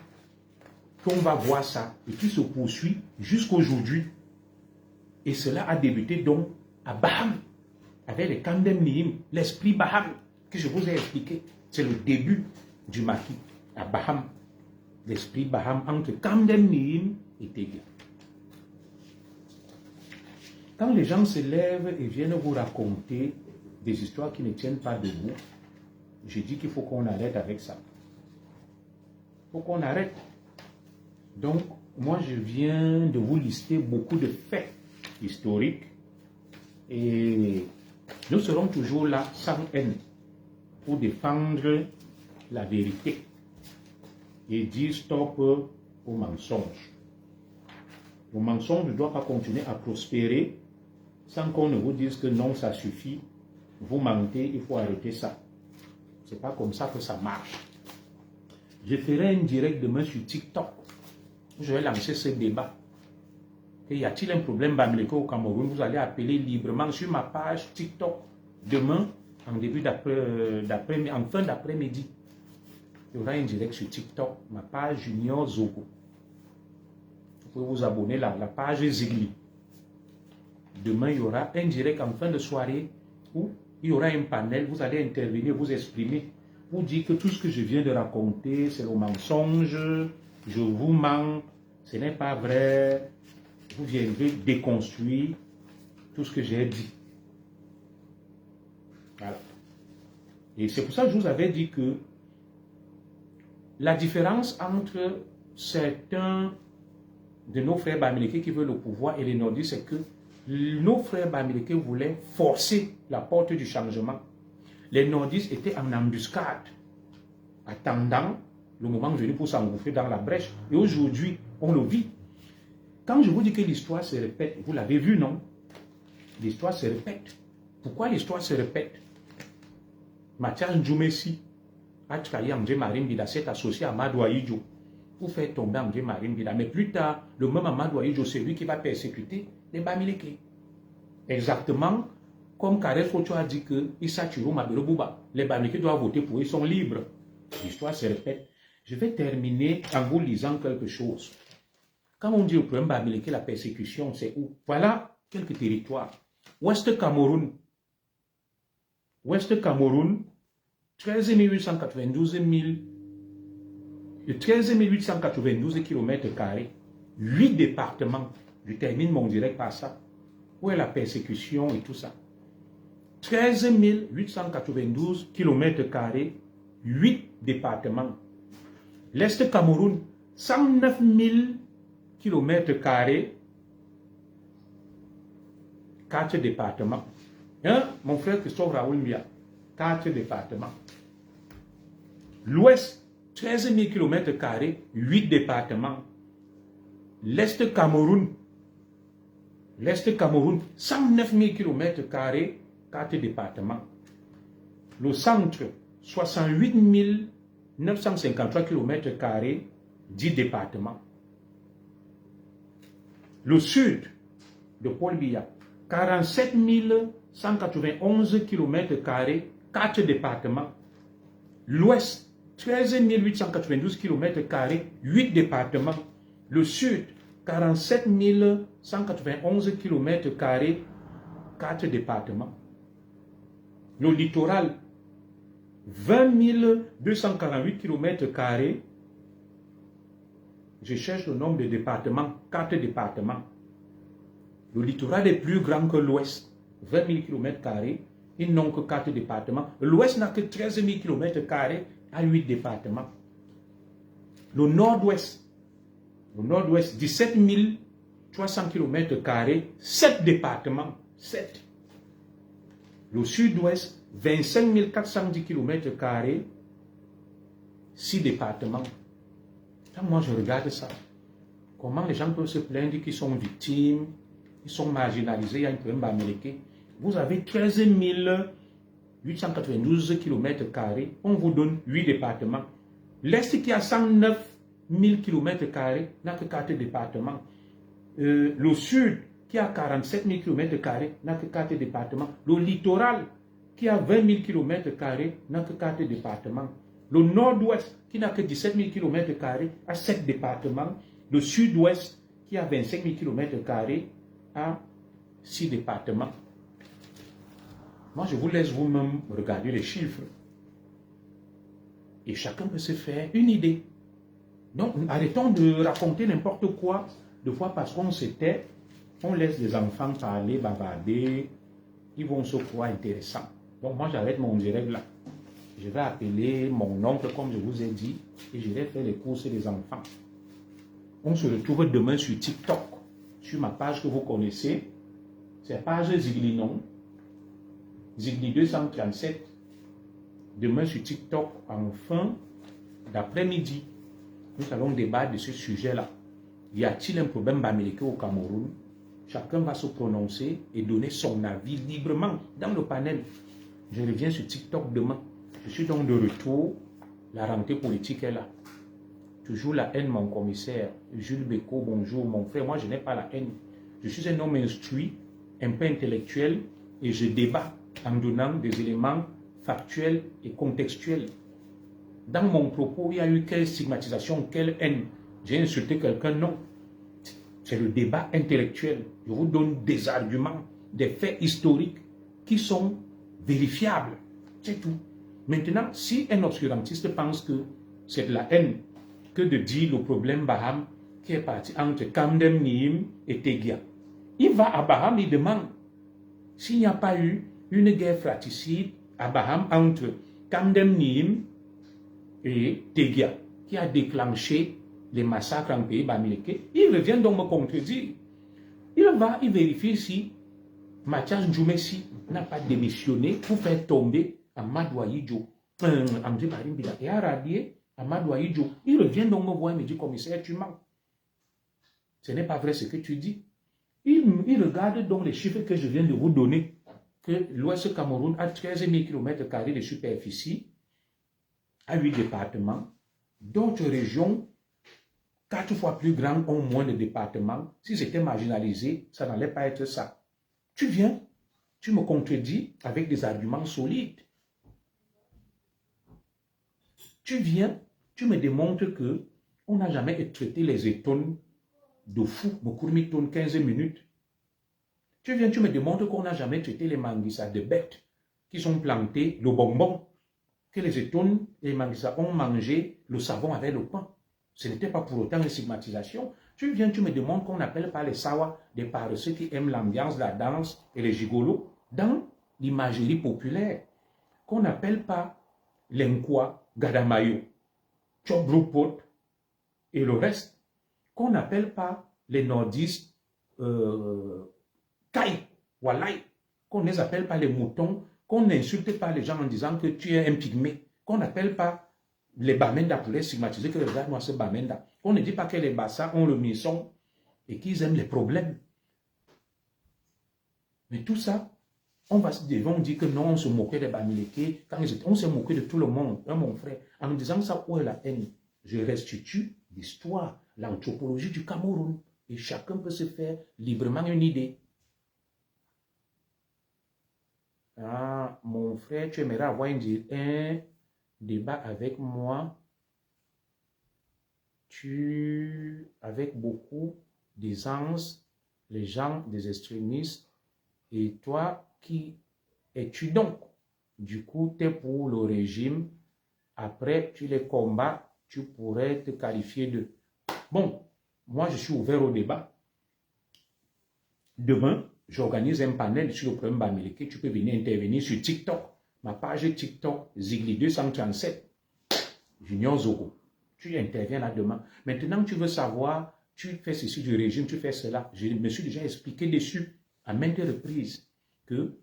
qu'on va voir ça, et qui se poursuit jusqu'à aujourd'hui. Et cela a débuté donc à Baham, avec les Kandem Nihim, l'esprit Baham, que je vous ai expliqué. C'est le début du maquis à Baham. L'esprit Baham entre Kandem Nihim et Tegia. Quand les gens se lèvent et viennent vous raconter des histoires qui ne tiennent pas debout, je dis qu'il faut qu'on arrête avec ça. Il faut qu'on arrête. Donc, moi, je viens de vous lister beaucoup de faits historiques et nous serons toujours là sans haine pour défendre la vérité et dire stop au mensonge. Le mensonge ne doit pas continuer à prospérer sans qu'on ne vous dise que non, ça suffit, vous mentez, il faut arrêter ça. C'est pas comme ça que ça marche. Je ferai un direct demain sur TikTok. Je vais lancer ce débat. Et y a-t-il un problème Bamileke au Cameroun? Vous allez appeler librement sur ma page TikTok demain, en fin d'après-midi. Il y aura un direct sur TikTok, ma page Junior Zogo. Vous pouvez vous abonner là, la page Zigli. Demain, il y aura un direct en fin de soirée où il y aura un panel, vous allez intervenir, vous exprimer, vous dire que tout ce que je viens de raconter, c'est le mensonge, je vous mens, ce n'est pas vrai, vous viendrez déconstruire tout ce que j'ai dit. Voilà. Et c'est pour ça que je vous avais dit que la différence entre certains de nos frères Bamileke qui veulent le pouvoir et les nordistes, c'est que nos frères Bamileke voulaient forcer la porte du changement. Les nordistes étaient en embuscade, attendant le moment venu pour s'engouffrer dans la brèche. Et aujourd'hui, on le vit. Quand je vous dis que l'histoire se répète, vous l'avez vu, non? L'histoire se répète. Pourquoi l'histoire se répète? Mathias Ndjoumessi a trahi André Marimbida, s'est associé à Amadou Ahidjo pour faire tomber André Marimbida. Mais plus tard, le même Amadou Ahidjo, c'est lui qui va persécuter les Bamileke. Exactement comme Karel Focho a dit que Issa Chiro Mabelo Bouba, les Bamileke doivent voter pour eux, ils sont libres. L'histoire se répète. Je vais terminer en vous lisant quelque chose. Quand on dit au problème Bamileke, la persécution, c'est où? Voilà quelques territoires. Ouest Cameroun. Ouest Cameroun, 13 892 km², 8 départements. Je termine mon direct par ça. Où est la persécution et tout ça? 13 892 km², 8 départements. L'Est Cameroun, 109 000 km², 4 départements. Hein? Mon frère Christophe Raoul Mia, 4 départements. L'Ouest, 13 000 km², 8 départements. L'Est Cameroun, 109 000 km², 4 départements. Le centre, 68 953 km², 10 départements. Le sud de Paul Biya, 47 191 km², 4 départements. L'ouest, 13 892 km², 8 départements. Le sud, 47 191 km², 4 départements. Le littoral, 20 248 km², Je cherche le nombre de départements, 4 départements. Le littoral est plus grand que l'ouest, 20 000 km², ils n'ont que 4 départements. L'ouest n'a que 13 000 km² à 8 départements. Le nord-ouest, 17 300 km², 7 départements, 7. Le sud-ouest, 25 410 km², 6 départements. Quand moi je regarde ça, comment les gens peuvent se plaindre qu'ils sont victimes, ils sont marginalisés, il y a un problème américain. Vous avez 13 892 km², on vous donne 8 départements. L'Est qui a 109 000 km² n'a que 4 départements. Le Sud qui a 47 000 km² n'a que 4 départements. Le littoral qui a 20 000 km² n'a que 4 départements. Le Nord-Ouest qui n'a que 17 000 km² a 7 départements. Le Sud-Ouest qui a 25 000 km² a 6 départements. Moi, je vous laisse vous-même regarder les chiffres. Et chacun peut se faire une idée. Donc, arrêtons de raconter n'importe quoi. De fois, parce qu'on se tait, on laisse les enfants parler, bavarder. Ils vont se croire intéressants. Donc, moi, j'arrête mon direct là. Je vais appeler mon oncle, comme je vous ai dit, et je vais faire les courses des enfants. On se retrouve demain sur TikTok, sur ma page que vous connaissez. C'est la page Ziglinon, Zigli 237. Demain sur TikTok, en fin d'après-midi, nous allons débattre de ce sujet-là. Y a-t-il un problème américain au Cameroun? Chacun va se prononcer et donner son avis librement dans le panel. Je reviens sur TikTok demain. Je suis donc de retour. La rentrée politique est là. Toujours la haine, mon commissaire. Jules Bécaud, bonjour, mon frère. Moi, je n'ai pas la haine. Je suis un homme instruit, un peu intellectuel, et je débat en donnant des éléments factuels et contextuels. Dans mon propos, il y a eu quelle stigmatisation, quelle haine. J'ai insulté quelqu'un? Non. C'est le débat intellectuel. Je vous donne des arguments, des faits historiques qui sont vérifiables. C'est tout. Maintenant, si un obscurantiste pense que c'est de la haine que de dire le problème Baham qui est parti entre Kamdem Nihim et Tegia, il va à Baham, il demande s'il n'y a pas eu une guerre fratricide à Baham entre Kamdem Nihim et Tegia qui a déclenché les massacres en pays bamileke. Il revient donc me contredire. Il va, il vérifie si Mathias Djoumessi n'a pas démissionné pour faire tomber Amadou Ahidjo, Amdi Barim Bila, et a radié Amadou Ahidjo. Il revient donc me voir et me dit, commissaire, tu mens. Ce n'est pas vrai ce que tu dis. Il regarde donc les chiffres que je viens de vous donner, que l'Ouest Cameroun a 13 000 km² de superficie, à 8 départements. D'autres régions, 4 fois plus grandes, ont moins de départements. Si c'était marginalisé, ça n'allait pas être ça. Tu viens, tu me contredis avec des arguments solides. Tu viens, tu me démontres que on n'a jamais traité les étones de fou, me courmitonne 15 minutes. Tu viens, tu me démontres qu'on n'a jamais traité les manguissas de bêtes qui sont plantées, le bonbon, que les étones et les manguissas ont mangé le savon avec le pain. Ce n'était pas pour autant une stigmatisation. Tu viens, tu me demandes qu'on n'appelle pas les sawa des paresseux qui aiment l'ambiance, la danse et les gigolos dans l'imagerie populaire. Qu'on n'appelle pas l'Enkwa, Gadamayo, Chobrupot et le reste. Qu'on n'appelle pas les nordistes Kai, Walai. Qu'on ne les appelle pas les moutons. Qu'on n'insulte pas les gens en disant que tu es un pygmée. Qu'on n'appelle pas les Bamenda pour les stigmatiser, que regarde-moi ce Bamenda. On ne dit pas que les Bassa ont le misson et qu'ils aiment les problèmes. Mais tout ça, on va dire que non, on se moquait des Bamileke. On s'est moqué de tout le monde, hein, mon frère. En me disant ça, où est la haine? Je restitue l'histoire, l'anthropologie du Cameroun. Et chacun peut se faire librement une idée. Ah, mon frère, tu aimerais avoir un débat avec moi, avec beaucoup d'aisance, les gens, des extrémistes, et toi, qui es-tu donc? Du coup, tu es pour le régime, après, tu les combats, tu pourrais te qualifier de... Bon, Bon, moi, je suis ouvert au débat. Demain, j'organise un panel sur le problème Bamileke. Tu peux venir intervenir sur TikTok. Ma page TikTok, Zigli 237, Junior Zogo. Tu interviens là demain. Maintenant, tu veux savoir, tu fais ceci du régime, tu fais cela. Je me suis déjà expliqué dessus à maintes reprises que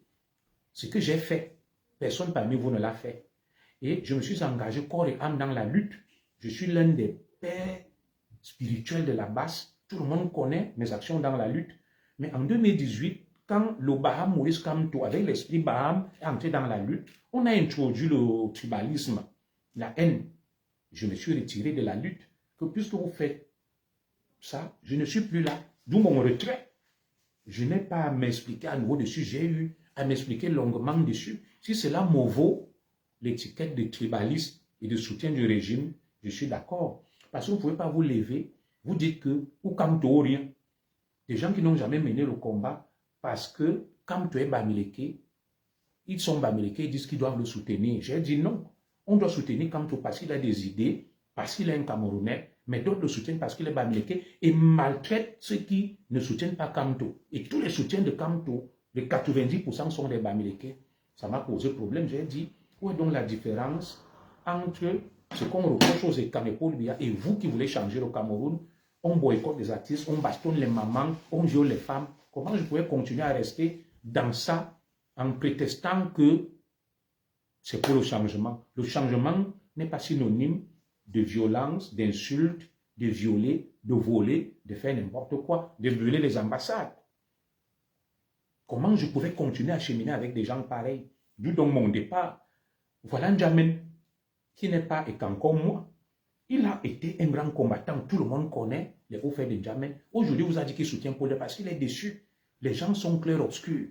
ce que j'ai fait, personne parmi vous ne l'a fait. Et je me suis engagé corps et âme dans la lutte. Je suis l'un des pères spirituels de la base. Tout le monde connaît mes actions dans la lutte. Mais en 2018, quand le Baham Maurice Kamto, avec l'esprit Baham, est entré dans la lutte, on a introduit le tribalisme, la haine. Je me suis retiré de la lutte. Que puisque vous faites ça, je ne suis plus là. D'où mon retrait. Je n'ai pas à m'expliquer à nouveau dessus. J'ai eu à m'expliquer longuement dessus. Si cela me vaut l'étiquette de tribaliste et de soutien du régime, je suis d'accord. Parce que vous ne pouvez pas vous lever, vous dites que, ou Kamto rien. Des gens qui n'ont jamais mené le combat, parce que Kamto est Bamileke, ils sont Bamileke, ils disent qu'ils doivent le soutenir. J'ai dit non. On doit soutenir Kamto parce qu'il a des idées, parce qu'il est un Camerounais, mais d'autres le soutiennent parce qu'il est Bamileke et maltraitent ceux qui ne soutiennent pas Kamto. Et tous les soutiens de Kamto, les 90% sont des Bamileke. Ça m'a posé problème. J'ai dit, où est donc la différence entre ce qu'on reproche aux Ekanepo et vous qui voulez changer le Cameroun? On boycotte les artistes, on bastonne les mamans, on viole les femmes. Comment je pouvais continuer à rester dans ça en prétextant que c'est pour le changement? Le changement n'est pas synonyme de violence, d'insultes, de violer, de voler, de faire n'importe quoi, de brûler les ambassades. Comment je pouvais continuer à cheminer avec des gens pareils? D'où donc mon départ. Voilà N'Djamène, qui n'est pas étant comme moi. Il a été un grand combattant, tout le monde connaît les hauts faits de N'Djamène. Aujourd'hui, vous a dit qu'il soutient Paul parce qu'il est déçu. Les gens sont clairs-obscurs.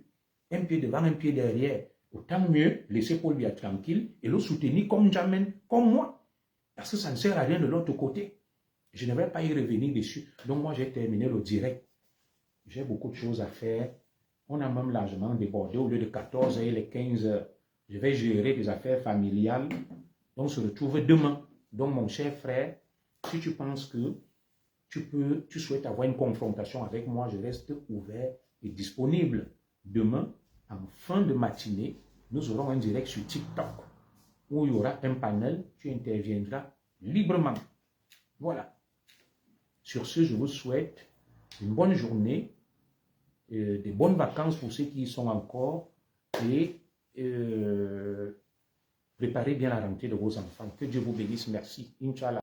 Un pied devant, un pied derrière. Autant mieux laisser Paul Biya tranquille et le soutenir comme N'Djamène, comme moi. Parce que ça ne sert à rien de l'autre côté. Je ne vais pas y revenir dessus. Donc moi, j'ai terminé le direct. J'ai beaucoup de choses à faire. On a même largement débordé. Au lieu de 14 h, les 15 h. Je vais gérer des affaires familiales. Donc, on se retrouve demain. Donc, mon cher frère, si tu penses que tu souhaites avoir une confrontation avec moi, je reste ouvert et disponible. Demain, en fin de matinée, nous aurons un direct sur TikTok où il y aura un panel, tu interviendras librement. Voilà. Sur ce, je vous souhaite une bonne journée, des bonnes vacances pour ceux qui y sont encore et préparez bien la rentrée de vos enfants. Que Dieu vous bénisse. Merci. Inch'Allah.